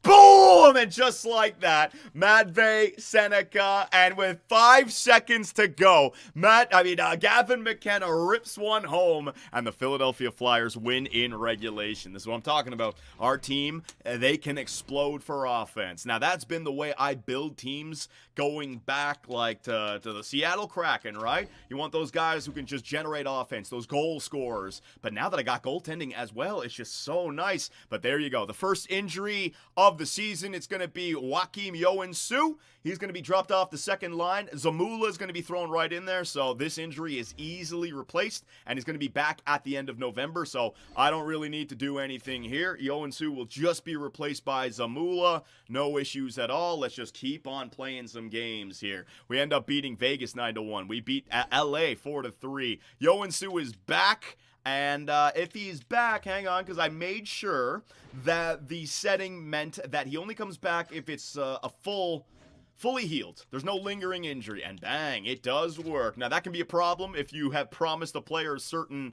Boom! And just like that, Matvei, Seneca, and with 5 seconds to go, Gavin McKenna rips one home, and the Philadelphia Flyers win in regulation. This is what I'm talking about. Our team, they can explode for offense. Now, that's been the way I build teams going back like to the Seattle Kraken, right? You want those guys who can just generate offense, those goal scorers. But now that I got goaltending as well, it's just so nice. But there you go. The first injury of the season, it's going to be Joakim Yoen-Su. He's going to be dropped off the second line. Zamula is going to be thrown right in there. So this injury is easily replaced, and he's going to be back at the end of November. So I don't really need to do anything here. Yoen-Su will just be replaced by Zamula. No issues at all. Let's just keep on playing some games here. We end up beating Vegas 9-1. We beat LA 4-3. Yoen-Su is back. And if he's back, hang on, because I made sure that the setting meant that he only comes back if it's fully healed. There's no lingering injury, and bang, it does work. Now, that can be a problem if you have promised a player a certain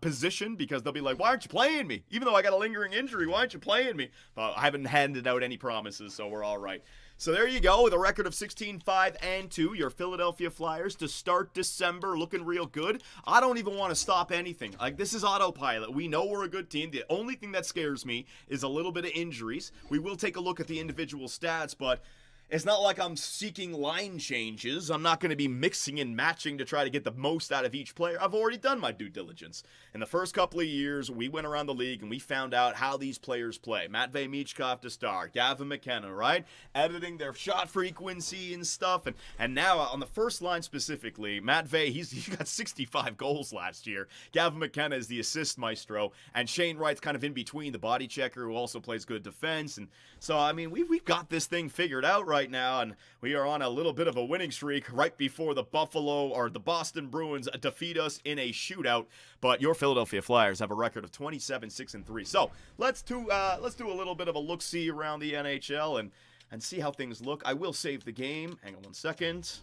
position, because they'll be like, why aren't you playing me? Even though I got a lingering injury, why aren't you playing me? I haven't handed out any promises, so we're all right. So there you go, with a record of 16-5-2, your Philadelphia Flyers to start December, looking real good. I don't even want to stop anything. Like, this is autopilot. We know we're a good team. The only thing that scares me is a little bit of injuries. We will take a look at the individual stats, but it's not like I'm seeking line changes. I'm not going to be mixing and matching to try to get the most out of each player. I've already done my due diligence. In the first couple of years, we went around the league and we found out how these players play. Matvei Michkov to start, Gavin McKenna, right? Editing their shot frequency and stuff. And now on the first line specifically, Matvei, he got 65 goals last year. Gavin McKenna is the assist maestro. And Shane Wright's kind of in between, the body checker who also plays good defense. And so, I mean, we've got this thing figured out right now, and we are on a little bit of a winning streak right before the Boston Bruins defeat us in a shootout. But your Philadelphia Flyers have a record of 27-6-3. So let's do a little bit of a look-see around the NHL and see how things look. I will save the game. Hang on 1 second.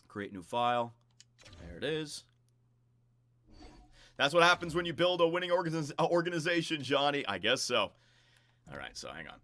Create new file. There it is. That's what happens when you build a winning organization, Johnny. I guess so. All right, so hang on.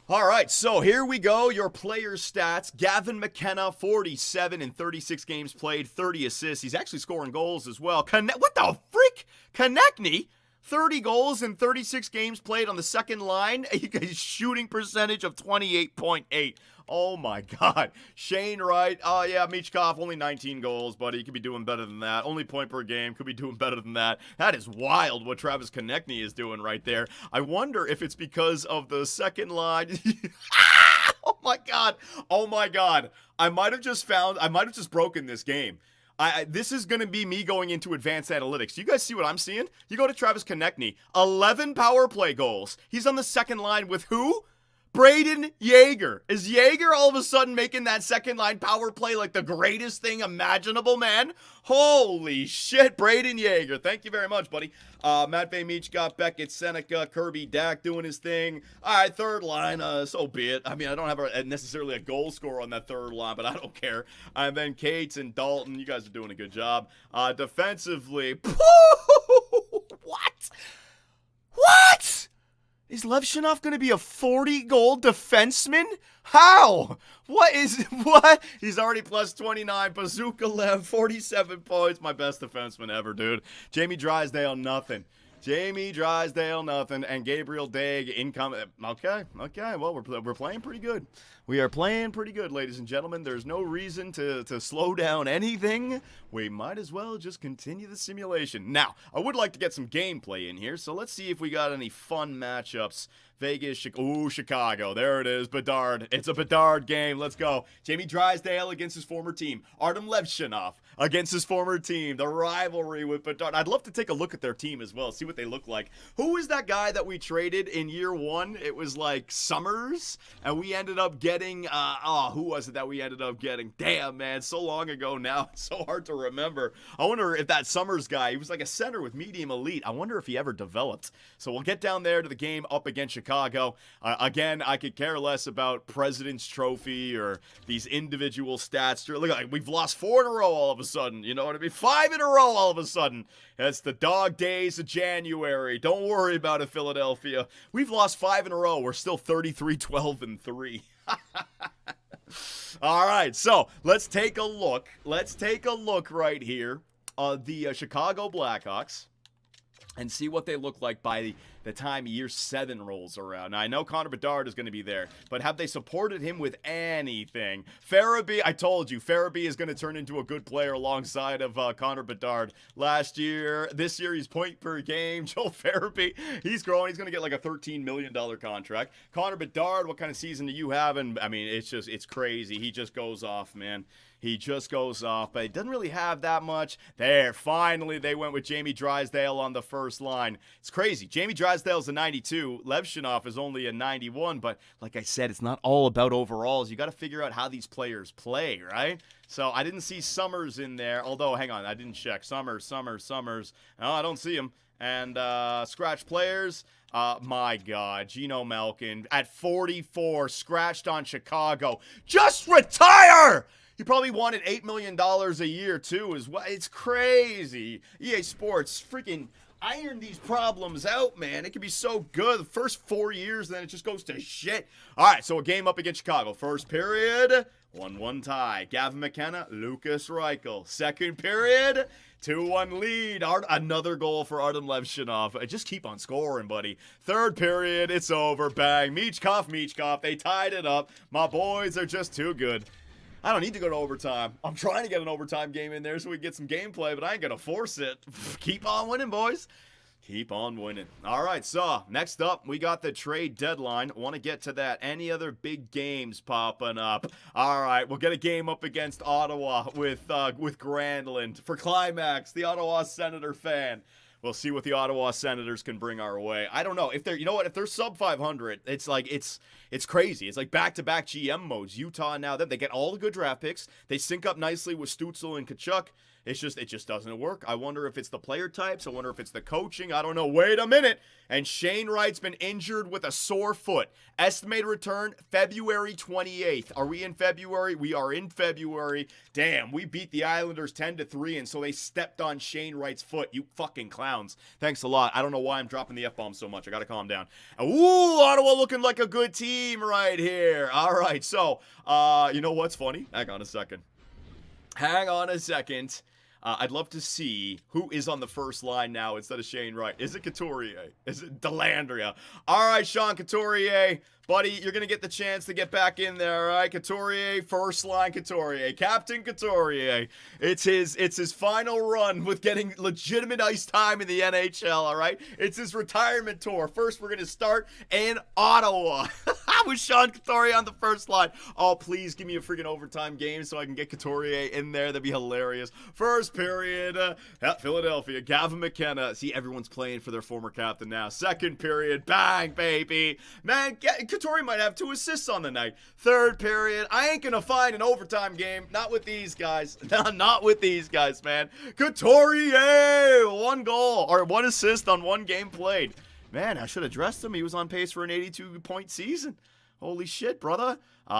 All right, so here we go. Your player stats. Gavin McKenna, 47 in 36 games played, 30 assists. He's actually scoring goals as well. What the freak? Konechny, 30 goals in 36 games played on the second line. He's shooting percentage of 28.8. Oh my God. Shane Wright. Oh yeah, Michkov, only 19 goals, but he could be doing better than that. Only point per game, could be doing better than that. That is wild what Travis Konechny is doing right there. I wonder if it's because of the second line. Oh my God. Oh my God. I might have just broken this game. This is going to be me going into advanced analytics. You guys see what I'm seeing? You go to Travis Konechny, 11 power play goals. He's on the second line with who? Braden Yeager. Is Yeager all of a sudden making that second line power play like the greatest thing imaginable, man? Holy shit, Braden Yeager. Thank you very much, buddy. Matvey Michkov, Beckett, Seneca, Kirby, Dak doing his thing. All right, third line, so be it. I mean, I don't have necessarily a goal scorer on that third line, but I don't care. And then Cates and Dalton, you guys are doing a good job. Defensively, what? What? Is Levshunov going to be a 40-goal defenseman? How? What? He's already plus 29. Bazooka Lev, 47 points. My best defenseman ever, dude. Jamie Drysdale, nothing. And Gabriel Daig income. Okay. Well, we're playing pretty good. We are playing pretty good, ladies and gentlemen. There's no reason to slow down anything. We might as well just continue the simulation. Now, I would like to get some gameplay in here, so let's see if we got any fun matchups. Vegas, Chicago. There it is. Bedard. It's a Bedard game. Let's go. Jamie Drysdale against his former team. Artem Levshunov against his former team. The rivalry with Bedard. I'd love to take a look at their team as well, see what they look like. Who was that guy that we traded in year one? It was like Summers, and we ended up getting, who was it that we ended up getting? Damn, man, so long ago now. It's so hard to remember. I wonder if that Summers guy, he was like a center with medium elite. I wonder if he ever developed. So we'll get down there to the game up against Chicago. Again, I could care less about President's Trophy or these individual stats. Look, we've lost 4 in a row all of a sudden. You know what I mean? 5 in a row all of a sudden. It's the dog days of January. Don't worry about it, Philadelphia. We've lost 5 in a row. We're still 33-12-3. All right, so let's take a look. Let's take a look right here on the Chicago Blackhawks and see what they look like by the time year 7 rolls around. Now, I know Connor Bedard is going to be there, but have they supported him with anything? Farabee, I told you, Farabee is going to turn into a good player alongside of Connor Bedard. This year, he's point per game. Joel Farabee, he's growing. He's going to get like a $13 million contract. Connor Bedard, what kind of season do you have? And I mean, it's crazy. He just goes off, man. He just goes off, but he doesn't really have that much. There, finally, they went with Jamie Drysdale on the first line. It's crazy. Jamie Drysdale's a 92. Levshunov is only a 91, but like I said, it's not all about overalls. You got to figure out how these players play, right? So I didn't see Summers in there, although, hang on, I didn't check. Summers. No, I don't see him. And scratch players. My God, Geno Malkin at 44, scratched on Chicago. Just retire! He probably wanted $8 million a year, too, as well. It's crazy. EA Sports, freaking iron these problems out, man. It can be so good. The first 4 years, then it just goes to shit. All right, so a game up against Chicago. First period, 1-1 tie. Gavin McKenna, Lucas Reichel. Second period, 2-1 lead. Another goal for Artem Levshunov. Just keep on scoring, buddy. Third period, it's over. Bang. Michkov. They tied it up. My boys are just too good. I don't need to go to overtime. I'm trying to get an overtime game in there so we can get some gameplay, but I ain't going to force it. Keep on winning, boys. Keep on winning. All right, so next up, we got the trade deadline. Want to get to that. Any other big games popping up? All right, we'll get a game up against Ottawa with Granlund for Climax, the Ottawa Senator fan. We'll see what the Ottawa Senators can bring our way. I don't know. If they're, if they're sub 500, it's like, it's crazy. It's like back-to-back GM modes. Utah now, they get all the good draft picks. They sync up nicely with Stützle and Tkachuk. It just doesn't work. I wonder if it's the player types. I wonder if it's the coaching. I don't know. Wait a minute. And Shane Wright's been injured with a sore foot. Estimated return February 28th. Are we in February? We are in February. Damn, we beat the Islanders 10-3, and so they stepped on Shane Wright's foot. You fucking clowns. Thanks a lot. I don't know why I'm dropping the F-bomb so much. I got to calm down. Ooh, Ottawa looking like a good team right here. All right, so, you know what's funny? Hang on a second. I'd love to see who is on the first line now instead of Shane Wright. Is it Couturier? Is it Delandria? All right, Sean Couturier. Buddy, you're going to get the chance to get back in there, all right? Couturier, first line Couturier. Captain Couturier. It's his final run with getting legitimate ice time in the NHL, all right? It's his retirement tour. First, we're going to start in Ottawa with Sean Couturier on the first line. Oh, please give me a freaking overtime game so I can get Couturier in there. That'd be hilarious. First period at Philadelphia. Gavin McKenna. See, everyone's playing for their former captain now. Second period. Bang, baby. Man, Couturier might have 2 assists on the night. Third period, I ain't gonna find an overtime game. Not with these guys. Not with these guys, man. Couturier, 1 goal or 1 assist on 1 game played. Man, I should have dressed him. He was on pace for an 82-point season. Holy shit, brother.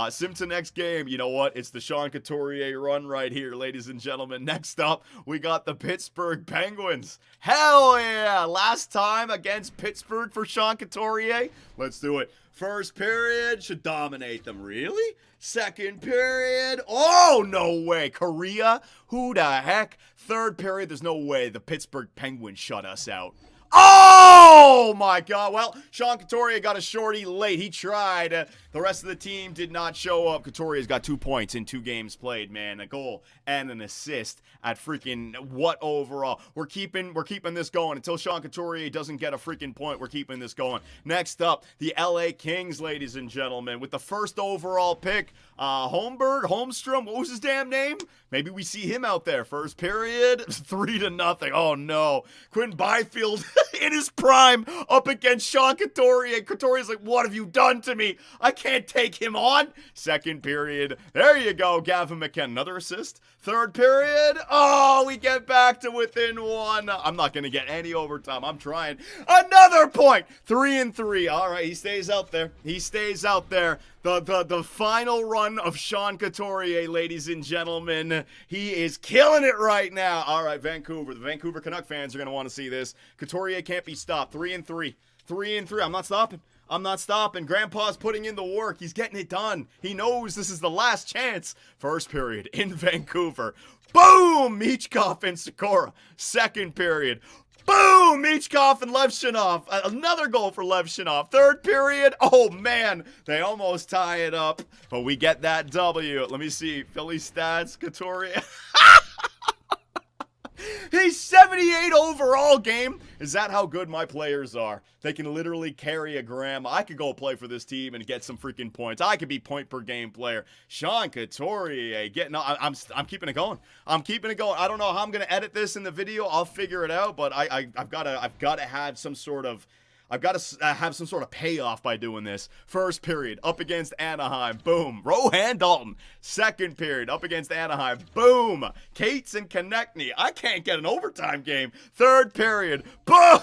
Simpson next game. You know what? It's the Sean Couturier run right here, ladies and gentlemen. Next up, we got the Pittsburgh Penguins. Hell yeah! Last time against Pittsburgh for Sean Couturier. Let's do it. First period should dominate them. Really? Second period. Oh, no way. Korea? Who the heck? Third period, there's no way the Pittsburgh Penguins shut us out. Oh my God. Well, Sean Couturier got a shorty late. He tried. The rest of the team did not show up. Couturier's got 2 points in 2 games played, man. A goal and an assist at freaking what overall? We're keeping this going until Sean Couturier doesn't get a freaking point. We're keeping this going. Next up, the LA Kings, ladies and gentlemen, with the first overall pick, Holmstrom, what was his damn name? Maybe we see him out there. First period, 3-0. Oh no. Quinn Byfield in his prime up against Sean Couturier. Couturier's like, what have you done to me? I can't take him on. Second period, there you go, Gavin McKenna. Another assist. Third period, oh, we get back to within 1. I'm not going to get any overtime. I'm trying. Another point. 3-3. All right, he stays out there. He stays out there. The final run of Sean Couturier, ladies and gentlemen. He is killing it right now. All right, Vancouver. The Vancouver Canuck fans are going to want to see this. Couturier can't be stopped. 3-3. 3-3. I'm not stopping. I'm not stopping. Grandpa's putting in the work. He's getting it done. He knows this is the last chance. First period in Vancouver. Boom! Michkov and Sikora. Second period. Boom! Michkov and Levshinov. Another goal for Levshinov. Third period. Oh, man. They almost tie it up. But we get that W. Let me see. Philly stats. Couturier. He's 78 overall game. Is that how good my players are? They can literally carry a gram. I could go play for this team and get some freaking points. I could be point per game player. Sean Couturier getting. I'm keeping it going. I'm keeping it going. I don't know how I'm gonna edit this in the video. I'll figure it out. But I've got to have some sort of. I've got to have some sort of payoff by doing this. First period, up against Anaheim. Boom. Rohan Dalton. Second period, up against Anaheim. Boom. Cates and Konechny. I can't get an overtime game. Third period. Boom.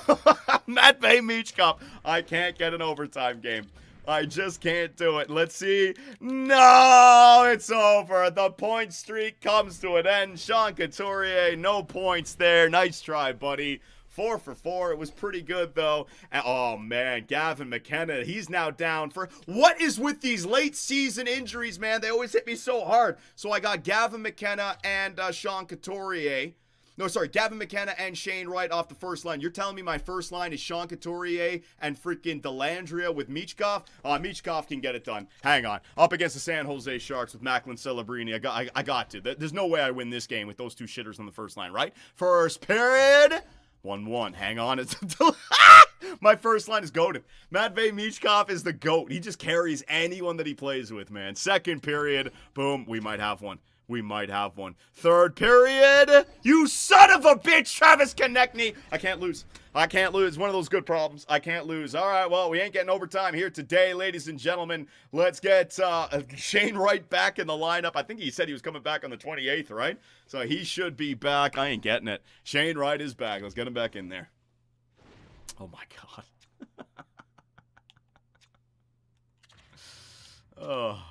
Matvei Michkov. I can't get an overtime game. I just can't do it. Let's see. No, it's over. The point streak comes to an end. Sean Couturier, no points there. Nice try, buddy. 4 for 4. It was pretty good, though. And, oh, man. Gavin McKenna, he's now down for... What is with these late season injuries, man? They always hit me so hard. So I got Gavin McKenna and Sean Couturier. No, sorry. Gavin McKenna and Shane Wright off the first line. You're telling me my first line is Sean Couturier and freaking Dellandrea with Michkov? Michkov can get it done. Hang on. Up against the San Jose Sharks with Macklin Celebrini. I got to. There's no way I win this game with those 2 shitters on the first line, right? First period... 1-1. Hang on. It's my first line is goated. Matvei Michkov is the GOAT. He just carries anyone that he plays with, man. Second period. Boom. We might have one. We might have one. Third period. You son of a bitch, Travis Konechny. I can't lose. I can't lose. One of those good problems. I can't lose. All right, well, we ain't getting overtime here today, ladies and gentlemen. Let's get Shane Wright back in the lineup. I think he said he was coming back on the 28th, right? So he should be back. I ain't getting it. Shane Wright is back. Let's get him back in there. Oh, my God. Oh.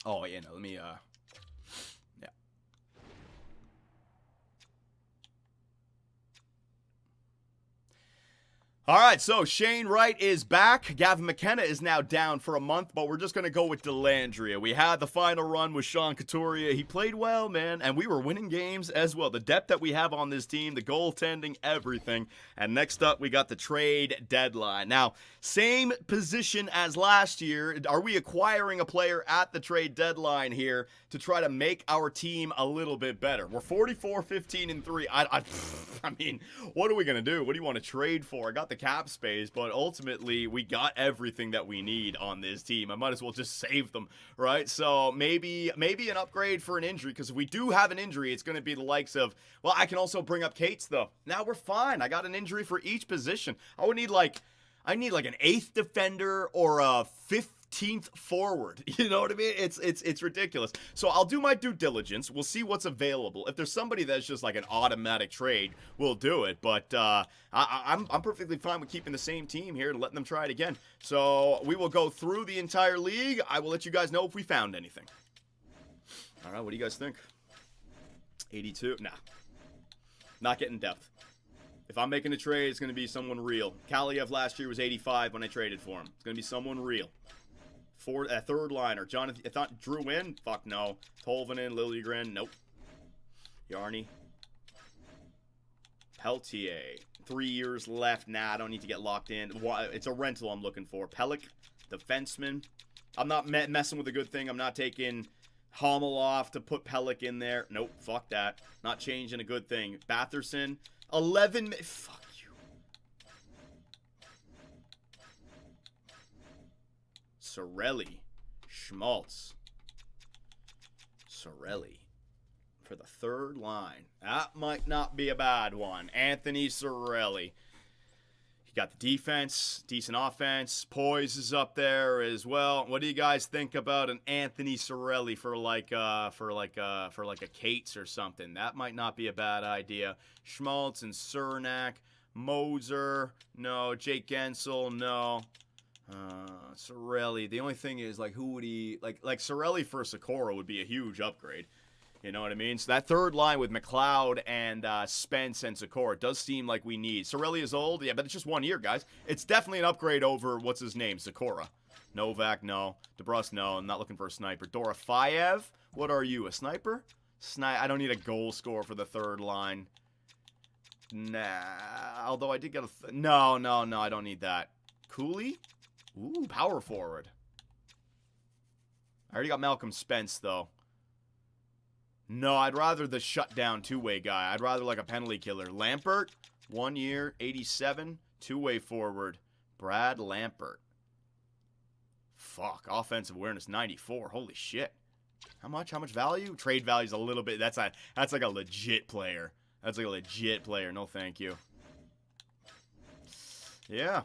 Oh, yeah, no, let me, yeah. All right, so Shane Wright is back. Gavin McKenna is now down for a month, but we're just going to go with Dellandrea. We had the final run with Sean Couturier. He played well, man, and we were winning games as well. The depth that we have on this team, the goaltending, everything. And next up, we got the trade deadline. Now, same position as last year. Are we acquiring a player at the trade deadline here to try to make our team a little bit better? We're 44-15-3. I mean, what are we going to do? What do you want to trade for? I got the the cap space, but ultimately we got everything that we need on this team. I might as well just save them, right? So maybe an upgrade for an injury, because if we do have an injury, it's going to be the likes of, well, I can also bring up Cates, though. Now we're fine. I got an injury for each position. I need like an 8th defender or a 15th forward. You know what I mean? It's ridiculous. So I'll do my due diligence. We'll see what's available. If there's somebody that's just like an automatic trade, we'll do it. But I'm perfectly fine with keeping the same team here and letting them try it again. So we will go through the entire league. I will let you guys know if we found anything. All right, what do you guys think? 82? Nah. Not getting depth. If I'm making a trade, it's going to be someone real. Kaliev last year was 85 when I traded for him. It's going to be someone real. Third liner. Jonathan, I thought Drew in? Fuck no. Tolvanen, Liljegren, nope. Yarny. Peltier. 3 years left. Nah, I don't need to get locked in. It's a rental I'm looking for. Pellick, defenseman. I'm not messing with a good thing. I'm not taking Hummel off to put Pellick in there. Nope, fuck that. Not changing a good thing. Batherson. 11. Fuck you. Sorelli. Schmaltz. Sorelli. For the third line. That might not be a bad one. Anthony Sorelli. He got the defense. Decent offense. Poise is up there as well. What do you guys think about an Anthony Sorelli for like a Cates or something? That might not be a bad idea. Schmaltz and Cernak. Moser. No. Jake Gensel. No. Sorelli. The only thing is, like, who would he... Like Sorelli for Sikora would be a huge upgrade. You know what I mean? So that third line with McLeod and Spence and Sikora does seem like we need. Sorelli is old. Yeah, but it's just 1 year, guys. It's definitely an upgrade over, what's his name? Sikora. Novak, no. DeBrus, no. I'm not looking for a sniper. Dorofeyev, what are you? A sniper? I don't need a goal scorer for the third line. Nah. Although I did get a... No, I don't need that. Cooley? Ooh, power forward. I already got Malcolm Spence, though. No, I'd rather the shutdown two-way guy. I'd rather like a penalty killer. Lampert, 1 year, 87, two-way forward. Brad Lampert. Fuck, offensive awareness, 94. Holy shit. How much value? Trade value's a little bit. That's like a legit player. That's like a legit player. No, thank you. Yeah.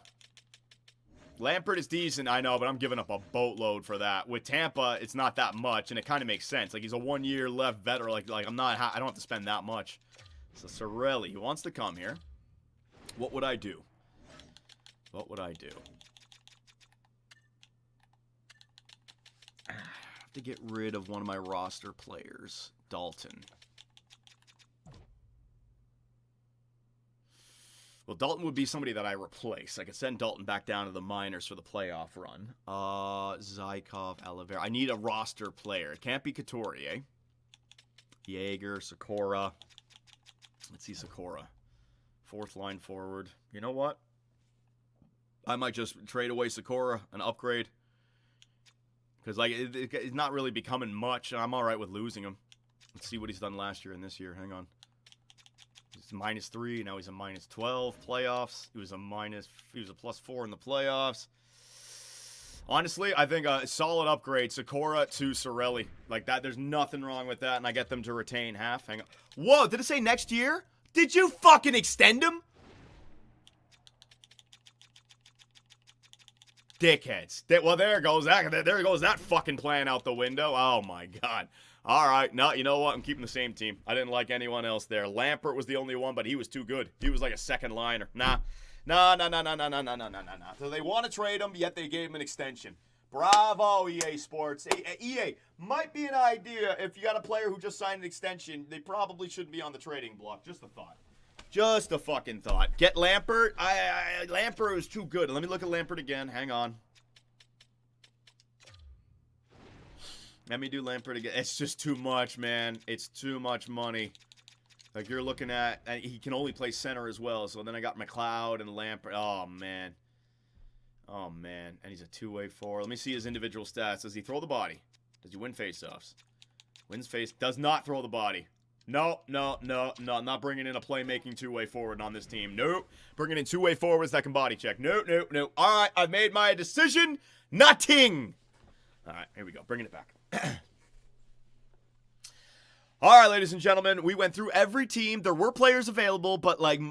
Lampert is decent, I know, but I'm giving up a boatload for that. With Tampa, it's not that much, and it kind of makes sense. Like, he's a 1 year left veteran. Like I don't have to spend that much. So Sorelli, he wants to come here. What would I do? What would I do? I have to get rid of one of my roster players. Dalton. Well, Dalton would be somebody that I replace. I could send Dalton back down to the minors for the playoff run. Zykov, Oliveira. I need a roster player. It can't be Couturier. Jaeger, Sikora. Let's see Sikora. Fourth line forward. You know what? I might just trade away Sikora, an upgrade. Because like it's not really becoming much. I'm all right with losing him. Let's see what he's done last year and this year. Hang on. He's -3, now he's a -12 playoffs. He was a +4 in the playoffs. Honestly, I think a solid upgrade, Sikora to Sorelli. Like that, there's nothing wrong with that, and I get them to retain half. Hang on. Whoa, did it say next year? Did you fucking extend him? Dickheads. Well, there goes that fucking plan out the window. Oh my god. All right, no, you know what? I'm keeping the same team. I didn't like anyone else there. Lampert was the only one, but he was too good. He was like a second liner. Nah. So they want to trade him, yet they gave him an extension. Bravo, EA Sports. EA, might be an idea if you got a player who just signed an extension, they probably shouldn't be on the trading block. Just a thought. Just a fucking thought. Get Lampert. Lampert is too good. Let me look at Lampert again. Hang on. Let me do Lampert again. It's just too much, man. It's too much money. Like, you're looking at... he can only play center as well. So then I got McLeod and Lampert. Oh, man. Oh, man. And he's a two-way forward. Let me see his individual stats. Does he throw the body? Does he win faceoffs? Wins face... Does not throw the body. No. I'm not bringing in a playmaking two-way forward on this team. Nope. Bringing in two-way forwards that can body check. No. All right, I've made my decision. Nothing. All right, here we go. Bringing it back. All right, ladies and gentlemen, we went through every team. There were players available, but like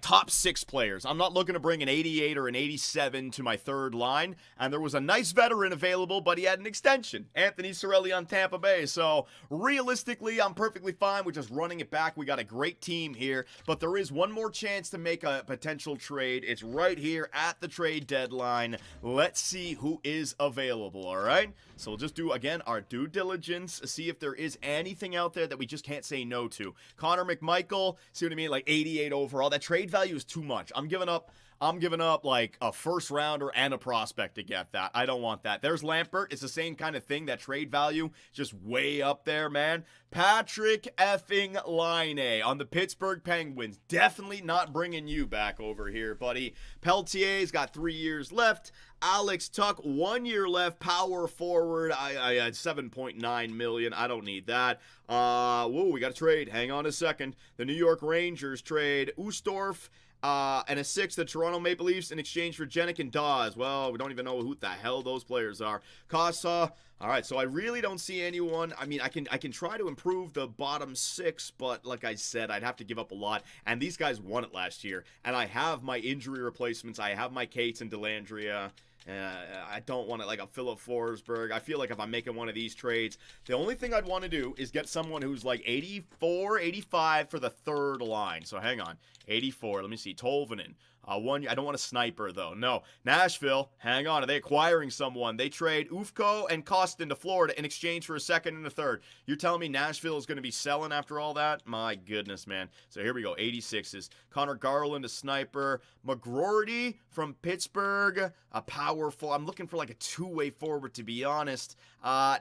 top 6 players. I'm not looking to bring an 88 or an 87 to my third line. And there was a nice veteran available, but he had an extension. Anthony Cirelli on Tampa Bay. So realistically, I'm perfectly fine with just running it back. We got a great team here, but there is one more chance to make a potential trade. It's right here at the trade deadline. Let's see who is available, all right? So we'll just do, again, our due diligence, see if there is anything out there that we just can't say no to. Connor McMichael, see what I mean? Like 88 overall. That trade value is too much. I'm giving up like a first rounder and a prospect to get that. I don't want that. There's Lampert. It's the same kind of thing. That trade value just way up there, man. Patrick effing Laine on the Pittsburgh Penguins. Definitely not bringing you back over here, buddy. Peltier's got 3 years left. Alex Tuck, 1 year left. Power forward. I had 7.9 million. I don't need that. Whoa, we got a trade. Hang on a second. The New York Rangers trade Ustorf and a 6, the Toronto Maple Leafs in exchange for Jenik and Dawes. Well, we don't even know who the hell those players are. Casa. All right, so I really don't see anyone. I mean, I can try to improve the bottom 6, but like I said, I'd have to give up a lot. And these guys won it last year, and I have my injury replacements. I have my Cates and Delandria. I don't want it like a Philip Forsberg. I feel like if I'm making one of these trades, the only thing I'd want to do is get someone who's like 84, 85 for the third line. So hang on. 84. Let me see. Tolvanen. I don't want a sniper, though. No. Nashville. Hang on. Are they acquiring someone? They trade Ufko and Kostin to Florida in exchange for a second and a third. You're telling me Nashville is going to be selling after all that? My goodness, man. So here we go. 86s. Connor Garland, a sniper. McGroarty from Pittsburgh. A powerful. I'm looking for like a two-way forward, to be honest.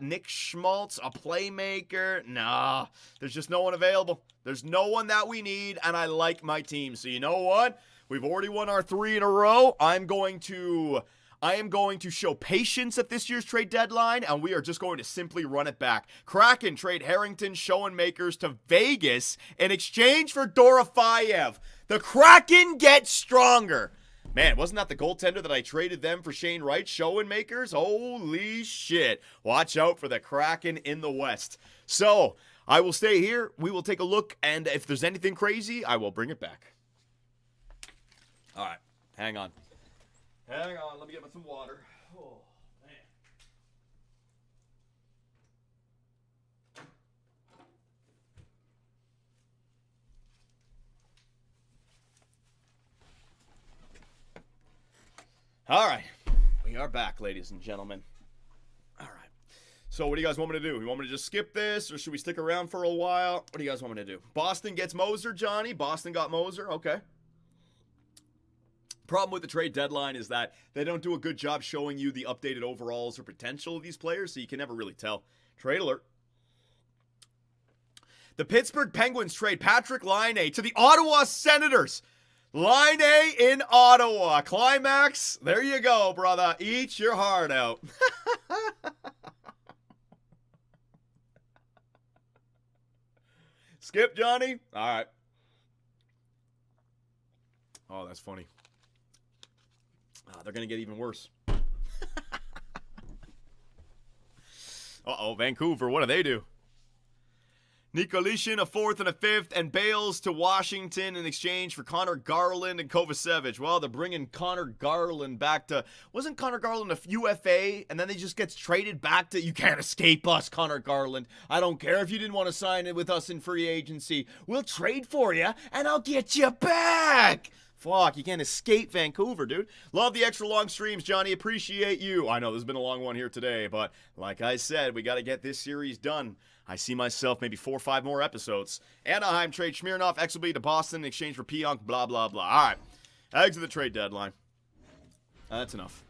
Nick Schmaltz, a playmaker. Nah. There's just no one available. There's no one that we need, and I like my team. So you know what? We've already won our 3 in a row. I am going to show patience at this year's trade deadline, and we are just going to simply run it back. Kraken trade Harrington, Schoenmakers to Vegas in exchange for Dorofeyev. The Kraken get stronger. Man, wasn't that the goaltender that I traded them for Shane Wright? Schoenmakers? Holy shit. Watch out for the Kraken in the West. So, I will stay here. We will take a look, and if there's anything crazy, I will bring it back. All right, hang on. Hang on, let me get some water. Oh, man. All right, we are back, ladies and gentlemen. All right. So what do you guys want me to do? You want me to just skip this, or should we stick around for a while? What do you guys want me to do? Boston gets Moser, Johnny. Boston got Moser. Okay. Problem with the trade deadline is that they don't do a good job showing you the updated overalls or potential of these players, so you can never really tell. Trade alert. The Pittsburgh Penguins trade Patrick Laine to the Ottawa Senators. Laine in Ottawa. Climax. There you go, brother. Eat your heart out. Skip, Johnny? All right. Oh, that's funny. They're going to get even worse. Uh-oh, Vancouver, what do they do? Nikolishin, a 4th and a 5th, and Bales to Washington in exchange for Connor Garland and Kovacevic. Well, they're bringing Connor Garland back to... Wasn't Connor Garland a UFA, and then they just gets traded back to... You can't escape us, Connor Garland. I don't care if you didn't want to sign it with us in free agency. We'll trade for you, and I'll get you back. Fuck, you can't escape Vancouver, dude. Love the extra long streams, Johnny. Appreciate you. I know there's been a long one here today, but like I said, we got to get this series done. I see myself maybe 4 or 5 more episodes. Anaheim trade Smirnoff, Exelby to Boston in exchange for Pionk, blah, blah, blah. All right, exit the trade deadline. That's enough.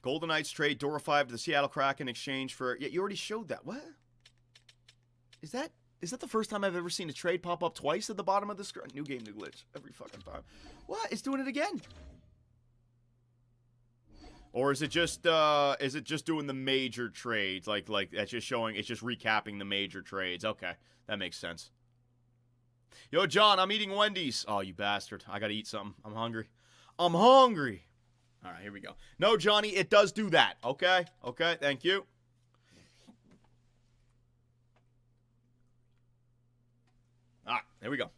Golden Knights trade Dorofeyev to the Seattle Kraken in exchange for... Yeah, you already showed that. What? Is that the first time I've ever seen a trade pop up twice at the bottom of the screen? New game, new glitch. Every fucking time. What? It's doing it again. Or is it just doing the major trades? Like that's just showing, it's just recapping the major trades. Okay, that makes sense. Yo, John, I'm eating Wendy's. Oh, you bastard. I gotta eat something. I'm hungry. I'm hungry. All right, here we go. No, Johnny, it does do that. Okay? Okay, thank you. All right, there we go.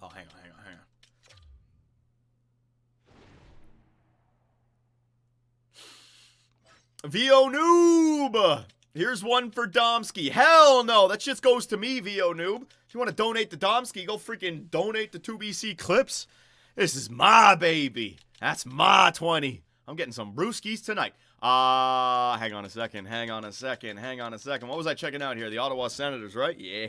Oh, hang on. VO Noob! Here's one for Domsky. Hell no, that just goes to me, VO Noob. If you want to donate to Domsky, go freaking donate to 2BC Clips. This is my baby. That's my 20. I'm getting some brewskis tonight. Hang on a second. What was I checking out here? The Ottawa Senators, right? Yeah.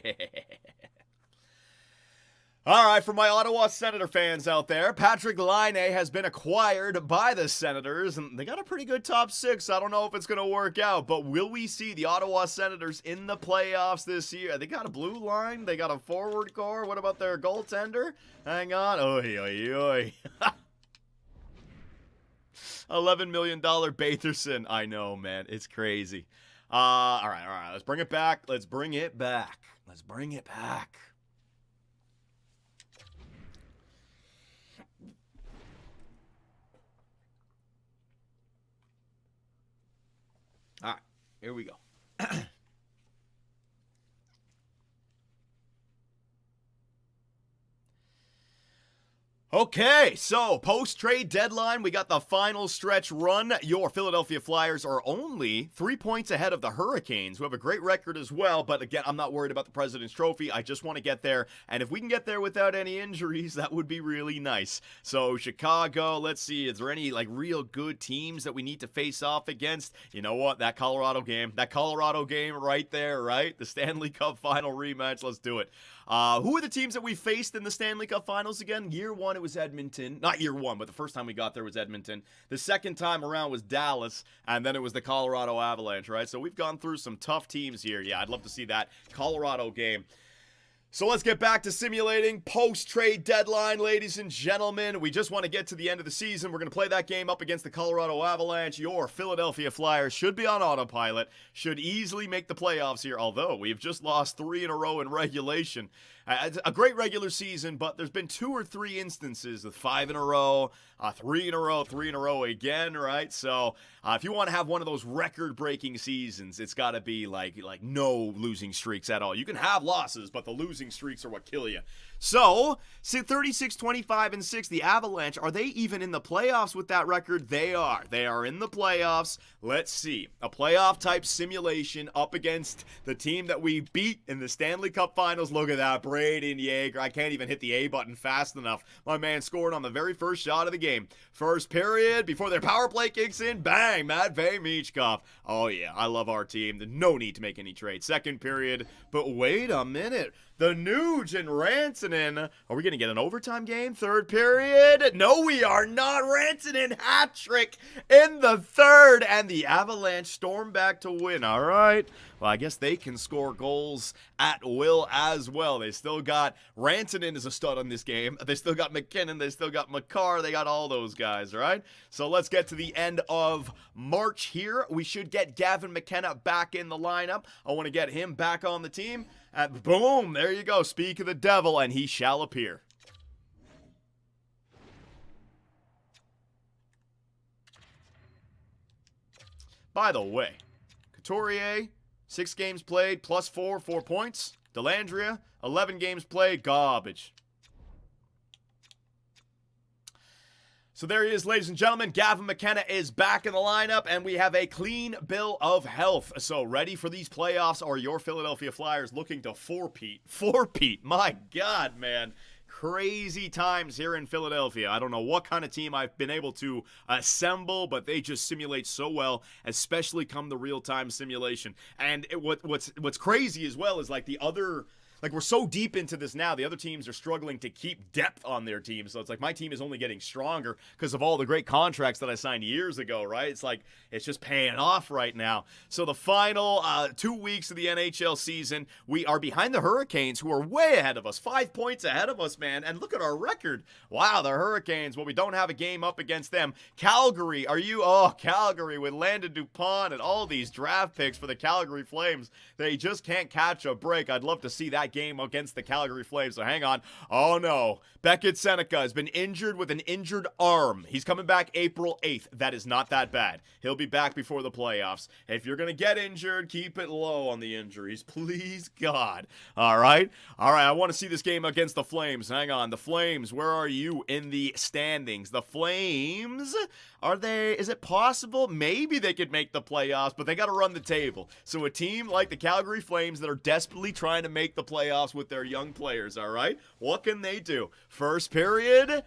All right, for my Ottawa Senator fans out there, Patrick Laine has been acquired by the Senators, and they got a pretty good top six. I don't know if it's going to work out, but will we see the Ottawa Senators in the playoffs this year? They got a blue line. They got a forward core. What about their goaltender? Hang on. Oy. $11 million Batherson. I know, man. It's crazy. All right. Let's bring it back. All right, here we go. Okay, so post-trade deadline, we got the final stretch run. Your Philadelphia Flyers are only 3 points ahead of the Hurricanes, who have a great record as well. But again, I'm not worried about the President's Trophy. I just want to get there. And if we can get there without any injuries, that would be really nice. So Chicago, let's see, is there any like real good teams that we need to face off against? You know what? That Colorado game right there, right? The Stanley Cup final rematch. Let's do it. Who are the teams that we faced in the Stanley Cup Finals again? Year one, it was Edmonton. Not year one, but the first time we got there was Edmonton. The second time around was Dallas, and then it was the Colorado Avalanche, right? So we've gone through some tough teams here. Yeah, I'd love to see that Colorado game. So let's get back to simulating post-trade deadline, ladies and gentlemen. We just want to get to the end of the season. We're going to play that game up against the Colorado Avalanche. Your Philadelphia Flyers should be on autopilot, should easily make the playoffs here, although we have just lost 3 in a row in regulation. It's a great regular season, but there's been 2 or 3 instances with 5 in a row, 3 in a row, 3 in a row again, right? So if you want to have one of those record-breaking seasons, it's got to be like no losing streaks at all. You can have losses, but the losing streaks are what kill you. So, 36, 25, and 6, the Avalanche, are they even in the playoffs with that record? They are. They are in the playoffs. Let's see. A playoff-type simulation up against the team that we beat in the Stanley Cup Finals. Look at that. Braden Yeager. I can't even hit the A button fast enough. My man scored on the very first shot of the game. First period, before their power play kicks in, bang, Matvei Michkov. Oh, yeah, I love our team. There's no need to make any trade. Second period, but wait a minute. The Nuge and Rantanen. Are we going to get an overtime game? Third period? No, we are not. Rantanen hat trick in the third, and the Avalanche storm back to win. All right. Well, I guess they can score goals at will as well. They still got Rantanen is a stud on this game. They still got McKinnon. They still got Makar. They got all those guys, all right? So let's get to the end of March here. We should get Gavin McKenna back in the lineup. I want to get him back on the team. And boom, there you go. Speak of the devil, and he shall appear. By the way, Couturier, 6 games played, +4, 4 points. Dellandrea, 11 games played, garbage. So there he is, ladies and gentlemen. Gavin McKenna is back in the lineup, and we have a clean bill of health. So ready for these playoffs are your Philadelphia Flyers looking to four-peat. Four-peat, my God, man. Crazy times here in Philadelphia. I don't know what kind of team I've been able to assemble, but they just simulate so well, especially come the real-time simulation. And what's crazy as well is like the other Like, we're so deep into this now, the other teams are struggling to keep depth on their team. So it's like my team is only getting stronger because of all the great contracts that I signed years ago, right? It's like it's just paying off right now. So the final 2 weeks of the NHL season, we are behind the Hurricanes, who are way ahead of us, 5 points ahead of us, man. And look at our record. Wow, the Hurricanes, well, we don't have a game up against them. Calgary, Calgary with Landon DuPont and all these draft picks for the Calgary Flames. They just can't catch a break. I'd love to see that game against the Calgary Flames, so hang on. Oh no, Beckett Seneca has been injured with an injured arm. He's coming back April 8th. That is not that bad. He'll be back before the playoffs. If you're going to get injured, keep it low on the injuries, please God. All right, I want to see this game against the Flames. Hang on, the Flames, where are you in the standings? The Flames, is it possible? Maybe they could make the playoffs, but they got to run the table. So a team like the Calgary Flames that are desperately trying to make the playoffs with their young players, all right? What can they do? First period,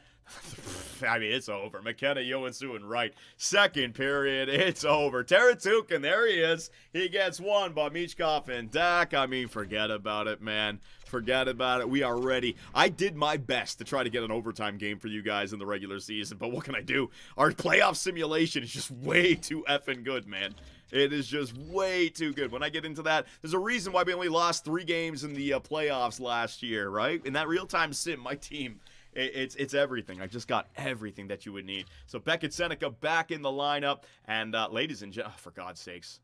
I mean, it's over. McKenna, Johansson, and Wright. Second period, it's over. Teratukin, there he is. He gets one, but Michkov and Dak, I mean, forget about it, man. Forget about it. We are ready. I did my best to try to get an overtime game for you guys in the regular season, but what can I do? Our playoff simulation is just way too effing good, man. It is just way too good. When I get into that, there's a reason why we only lost 3 games in the playoffs last year, right? In that real-time sim, my team, it's everything. I just got everything that you would need. So Beckett Seneca back in the lineup. And ladies and gentlemen, for God's sakes,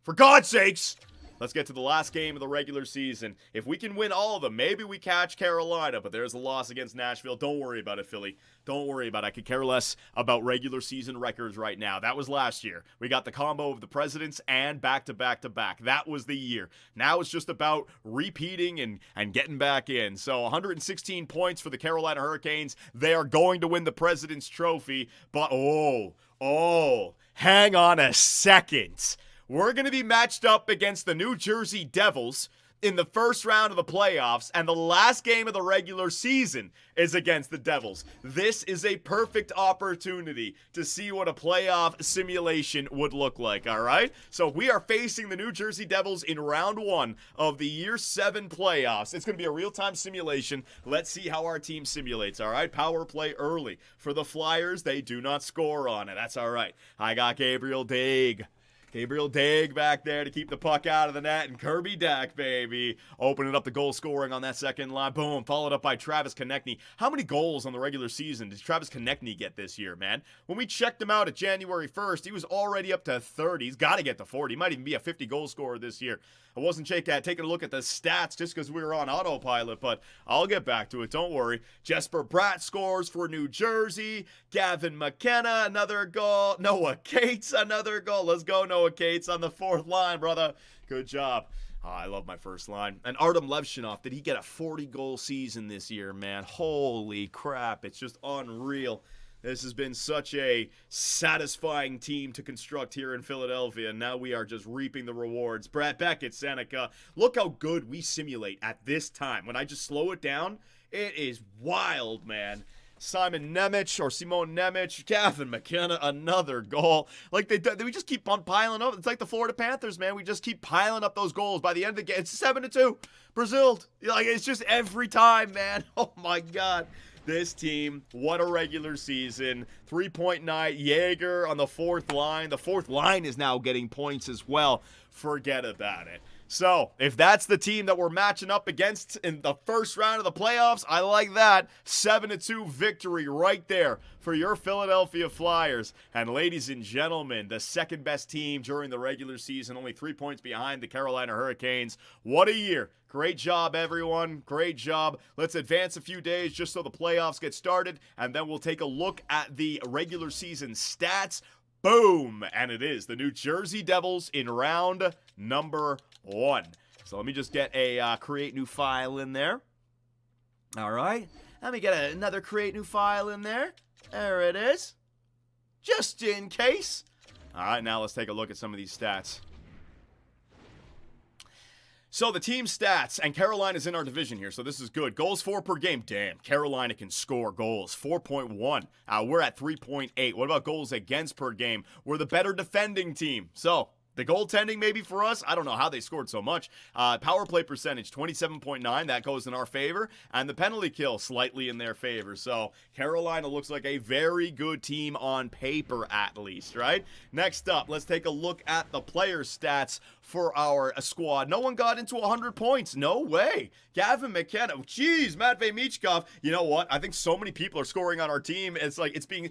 let's get to the last game of the regular season. If we can win all of them, maybe we catch Carolina, but there's a loss against Nashville. Don't worry about it, Philly. Don't worry about it. I could care less about regular season records right now. That was last year. We got the combo of the Presidents and back-to-back-to-back. That was the year. Now it's just about repeating and getting back in. So 116 points for the Carolina Hurricanes. They are going to win the President's Trophy, but hang on a second. We're going to be matched up against the New Jersey Devils in the first round of the playoffs, and the last game of the regular season is against the Devils. This is a perfect opportunity to see what a playoff simulation would look like, all right? So we are facing the New Jersey Devils in round 1 of the Year 7 playoffs. It's going to be a real-time simulation. Let's see how our team simulates, all right? Power play early. For the Flyers, they do not score on it. That's all right. I got Gabriel Daig back there to keep the puck out of the net, and Kirby Dak, baby, opening up the goal scoring on that second line. Boom, followed up by Travis Konechny. How many goals on the regular season did Travis Konechny get this year, man? When we checked him out at January 1st, he was already up to 30. He's got to get to 40. He might even be a 50-goal scorer this year. I wasn't taking a look at the stats just because we were on autopilot, but I'll get back to it. Don't worry. Jesper Bratt scores for New Jersey. Gavin McKenna, another goal. Noah Cates, another goal. Let's go, Noah Cates, on the 4th line, brother. Good job. Oh, I love my first line. And Artem Levshinov, did he get a 40-goal season this year, man? Holy crap. It's just unreal. This has been such a satisfying team to construct here in Philadelphia. Now we are just reaping the rewards. Brad Beckett, Seneca. Look how good we simulate at this time. When I just slow it down, it is wild, man. Simon Nemec, Gavin McKenna, another goal. Like, we just keep on piling up. It's like the Florida Panthers, man. We just keep piling up those goals. By the end of the game, it's 7-2. Brazil. Like, it's just every time, man. Oh, my God. This team, what a regular season. 3-point night. Jaeger on the 4th line. The 4th line is now getting points as well. Forget about it. So, if that's the team that we're matching up against in the first round of the playoffs, I like that. 7-2 victory right there for your Philadelphia Flyers. And ladies and gentlemen, the second best team during the regular season, only 3 points behind the Carolina Hurricanes. What a year. Great job, everyone. Great job. Let's advance a few days just so the playoffs get started, and then we'll take a look at the regular season stats. Boom! And it is the New Jersey Devils in round number 1. So let me just get a create new file in there. All right. Let me get another create new file in there. There it is. Just in case. All right, now let's take a look at some of these stats. So the team stats, and Carolina's in our division here, so this is good. Goals for per game. Damn, Carolina can score goals. 4.1. We're at 3.8. What about goals against per game? We're the better defending team. So The goaltending maybe for us, I don't know how they scored so much. Power play percentage, 27.9. That goes in our favor. And the penalty kill, slightly in their favor. So Carolina looks like a very good team on paper, at least, right? Next up, let's take a look at the player stats for our squad. No one got into 100 points. No way. Gavin McKenna. Jeez, Matvei Michkov. You know what? I think so many people are scoring on our team. It's like it's being...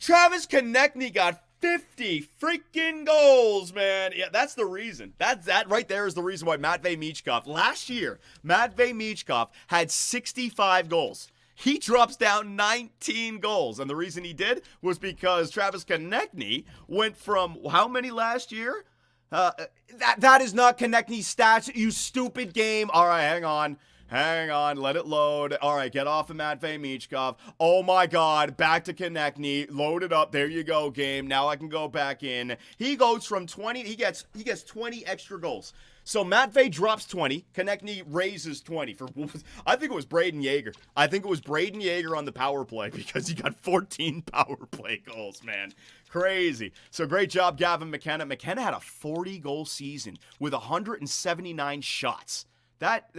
Travis Konechny got 50 freaking goals, man. Yeah, that's the reason. That right there is the reason why Matvei Michkov, last year, Matvei Michkov had 65 goals. He drops down 19 goals. And the reason he did was because Travis Konechny went from how many last year? That is not Konechny's stats, you stupid game. All right, hang on. Hang on, let it load. All right, get off of Matvei Michkov. Oh my God, back to Konechny. Load it up. There you go, game. Now I can go back in. He goes from 20. He gets 20 extra goals. So Matvei drops 20. Konechny raises 20 for. I think it was Braden Yeager. I think it was Braden Yeager on the power play because he got 14 power play goals, man. Crazy. So great job, Gavin McKenna. McKenna had a 40-goal season with 179 shots. That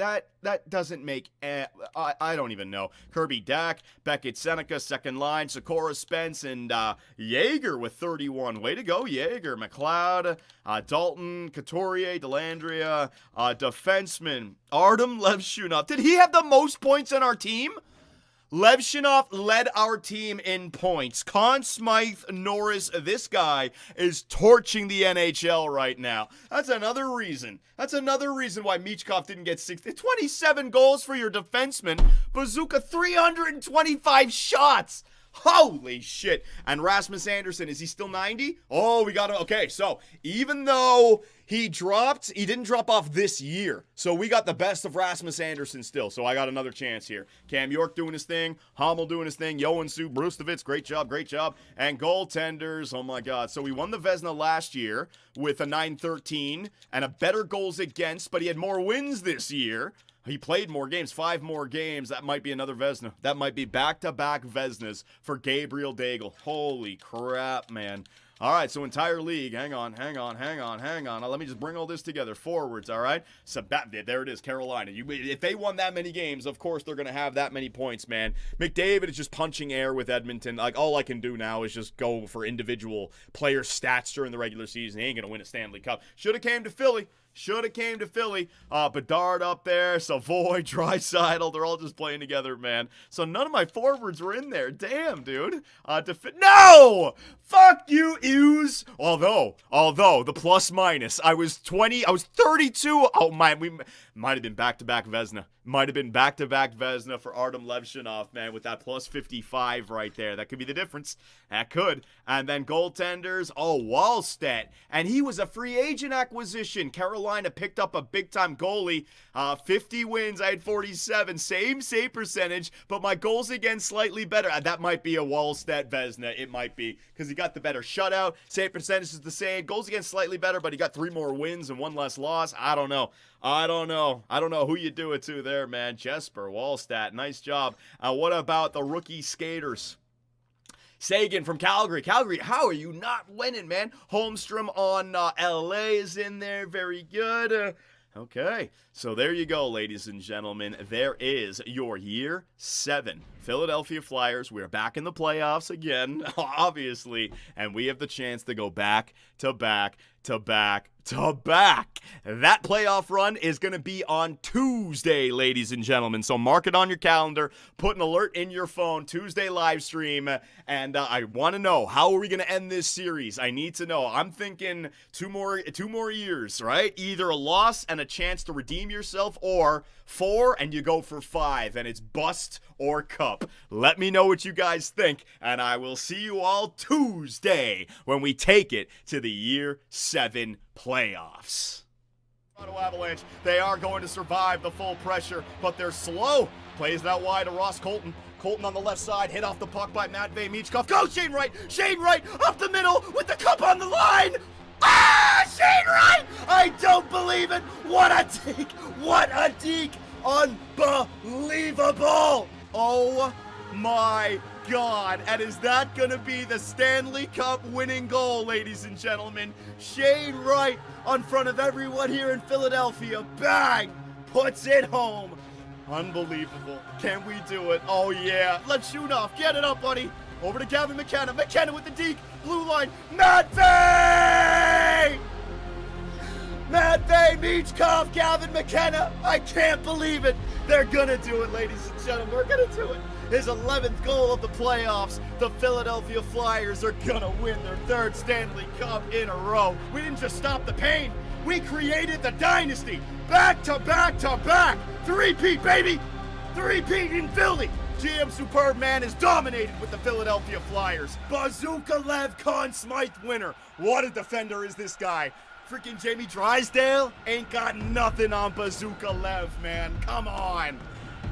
doesn't make, I don't even know. Kirby Dack, Beckett Seneca, second line, Sikora Spence, and Yeager with 31. Way to go, Yeager. McLeod, Dalton, Couturier, Delandria, defenseman, Artem Levshunov. Did he have the most points on our team? Levshunov led our team in points. Conn Smythe Norris, this guy is torching the NHL right now. That's another reason. That's another reason why Michkov didn't get 60. 27 goals for your defenseman. Bazooka, 325 shots. Holy shit. And Rasmus Anderson, is he still 90? Oh, we got him. Okay, so even though he didn't drop off this year. So we got the best of Rasmus Anderson still. So I got another chance here. Cam York doing his thing. Hommel doing his thing. Yoan Sue Brustovitz, great job, great job. And goaltenders, oh my God. So we won the Vezina last year with a 913 and a better goals against, but he had more wins this year. He played more games, 5 more games. That might be another Vezina. That might be back-to-back Vezinas for Gabriel Daigle. Holy crap, man. All right, so entire league. Hang on. Now, let me just bring all this together. Forwards, all right? So there it is, Carolina. If they won that many games, of course they're going to have that many points, man. McDavid is just punching air with Edmonton. Like, all I can do now is just go for individual player stats during the regular season. He ain't going to win a Stanley Cup. Should have came to Philly. Bedard up there, Savoy, Draisaitl, they're all just playing together, man. So none of my forwards were in there. Damn, dude. No! Fuck you, Ews. Although, the plus minus, I was 32. Oh, we might have been back-to-back Vezina. Might have been back-to-back Vezina for Artem Levshunov, man, with that plus 55 right there. That could be the difference. That could. And then goaltenders, Wallstedt. And he was a free agent acquisition. Carolina picked up a big-time goalie. 50 wins, I had 47. Same save percentage, but my goals against slightly better. That might be a Wallstedt Vezina. It might be, because he got the better shutout. Save percentage is the same. Goals against slightly better, but he got 3 more wins and 1 less loss. I don't know who you do it to there, man. Jesper Wallstedt, nice job. What about the rookie skaters? Sagan from Calgary. Calgary, how are you not winning, man? Holmstrom on LA is in there. Very good. Okay, so there you go, ladies and gentlemen. There is your Year 7 Philadelphia Flyers. We're back in the playoffs again, obviously, and we have the chance to go back to back to back to back. That playoff run is going to be on Tuesday, ladies and gentlemen. So mark it on your calendar. Put an alert in your phone. Tuesday live stream. And I want to know, how are we going to end this series? I need to know. I'm thinking two more years, right? Either a loss and a chance to redeem yourself, or 4 and you go for 5 and it's bust or cup. Let me know what you guys think, and I will see you all Tuesday when we take it to the Year 7 playoffs. Toronto Avalanche, they are going to survive the full pressure, but they're slow. Plays it out wide to Ross Colton. Colton on the left side, hit off the puck by Matvei Michkov. Go Shane Wright! Shane Wright up the middle with the cup on the line! Ah! Shane Wright! I don't believe it! What a deke! What a deke! Unbelievable! Oh my God. And is that going to be the Stanley Cup winning goal, ladies and gentlemen? Shane Wright, on front of everyone here in Philadelphia, bang, puts it home. Unbelievable. Can we do it? Oh, yeah. Let's shoot off. Get it up, buddy. Over to Gavin McKenna. McKenna with the deke. Blue line. Matt Vey! Matt Vey, Michkov, Gavin McKenna. I can't believe it. They're going to do it, ladies and gentlemen. We're going to do it. His 11th goal of the playoffs. The Philadelphia Flyers are going to win their third Stanley Cup in a row. We didn't just stop the pain. We created the Dynasty. Back to back to back. Three-peat, baby. Three-peat in Philly. GM Superb Man is dominated with the Philadelphia Flyers. Bazooka Lev Conn Smythe winner. What a defender is this guy. Freaking Jamie Drysdale ain't got nothing on Bazooka Lev, man. Come on.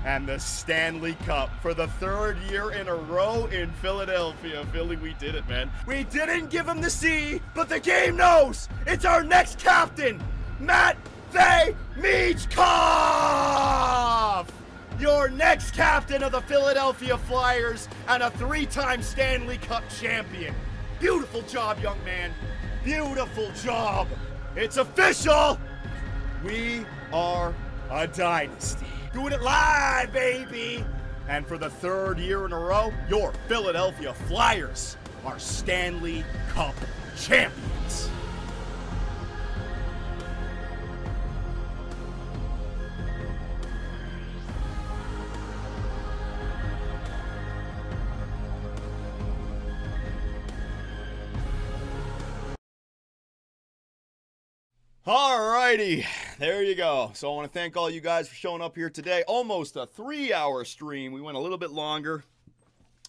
And the Stanley Cup for the third year in a row in Philadelphia. Philly, we did it, man. We didn't give him the C, but the game knows. It's our next captain, Matt Vey Michkov! Your next captain of the Philadelphia Flyers and a three-time Stanley Cup champion. Beautiful job, young man. Beautiful job. It's official. We are a dynasty. Doing it live, baby. And for the third year in a row, your Philadelphia Flyers are Stanley Cup champions. Alrighty, there you go. So I want to thank all you guys for showing up here today. Almost a 3-hour stream. We went a little bit longer.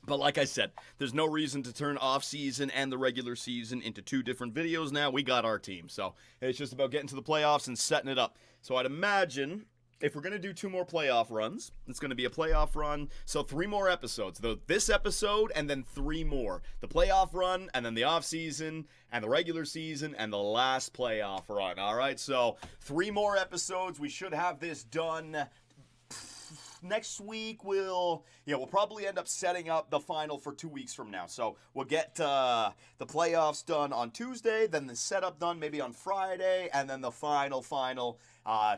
But like I said, there's no reason to turn off-season and the regular season into two different videos now. We got our team. So it's just about getting to the playoffs and setting it up. So I'd imagine if we're going to do 2 more playoff runs, it's going to be a playoff run. So 3 more episodes. This episode and then 3 more. The playoff run and then the off-season and the regular season and the last playoff run. All right, so 3 more episodes. We should have this done next week. We'll probably end up setting up the final for 2 weeks from now. So we'll get the playoffs done on Tuesday, then the setup done maybe on Friday, and then the final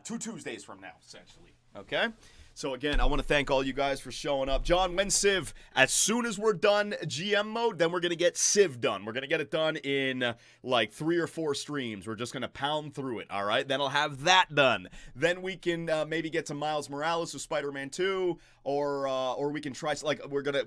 2 Tuesdays from now, essentially. Okay? So again, I want to thank all you guys for showing up. John, when Civ, as soon as we're done GM mode, then we're going to get Civ done. We're going to get it done in like 3 or 4 streams. We're just going to pound through it, all right? Then I'll have that done. Then we can maybe get to Miles Morales with Spider-Man 2, or we can try, like, we're gonna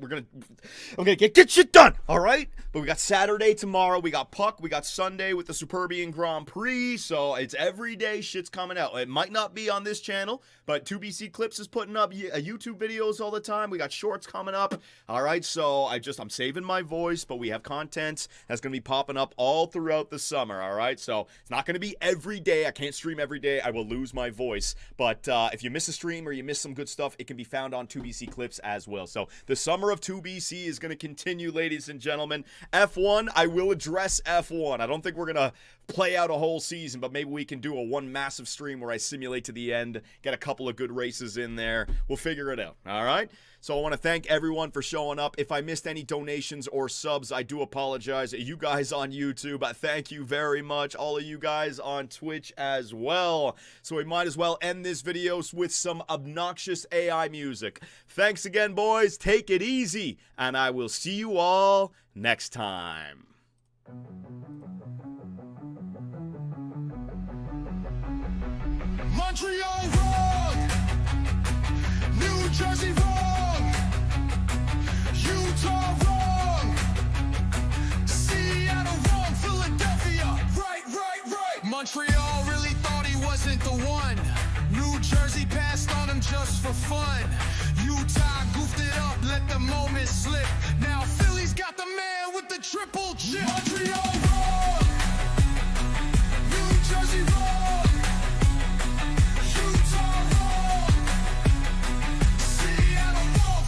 get shit done, all right? But we got Saturday tomorrow, we got Puck, we got Sunday with the Superbian Grand Prix, so it's everyday shit's coming out. It might not be on this channel, but 2BC Clips is putting up YouTube videos all the time. We got shorts coming up, all right? So I'm saving my voice, but we have content that's gonna be popping up all throughout the summer, all right? So it's not gonna be every day. I can't stream every day. I will lose my voice, but if you miss a stream or you miss some good stuff, it can be found on 2BC Clips as well. So the summer of 2BC is going to continue, ladies and gentlemen. F1, I will address F1. I don't think we're going to play out a whole season, but maybe we can do a one massive stream where I simulate to the end, get a couple of good races in there. We'll figure it out, all right? So I want to thank everyone for showing up. If I missed any donations or subs, I do apologize. You guys on YouTube, thank you very much. All of you guys on Twitch as well. So we might as well end this video with some obnoxious AI music. Thanks again, boys. Take it easy, and I will see you all next time. Montreal wrong, New Jersey wrong, Utah wrong, Seattle wrong, Philadelphia right. Montreal really thought he wasn't the one. New Jersey passed on him just for fun. Utah goofed it up, let the moment slip. Now Philly's got the man with the triple chip. Montreal wrong, New Jersey wrong,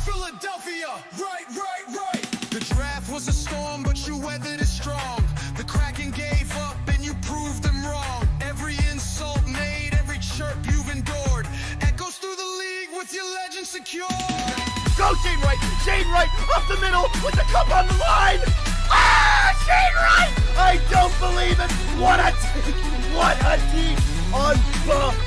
Philadelphia, right. The draft was a storm, but you weathered it strong. The Kraken gave up, and you proved them wrong. Every insult made, every chirp you've endured echoes through the league with your legend secured. Go Shane Wright! Shane Wright up the middle with the cup on the line! Ah! Shane Wright! I don't believe it! What a team! What a team! Unbelievable!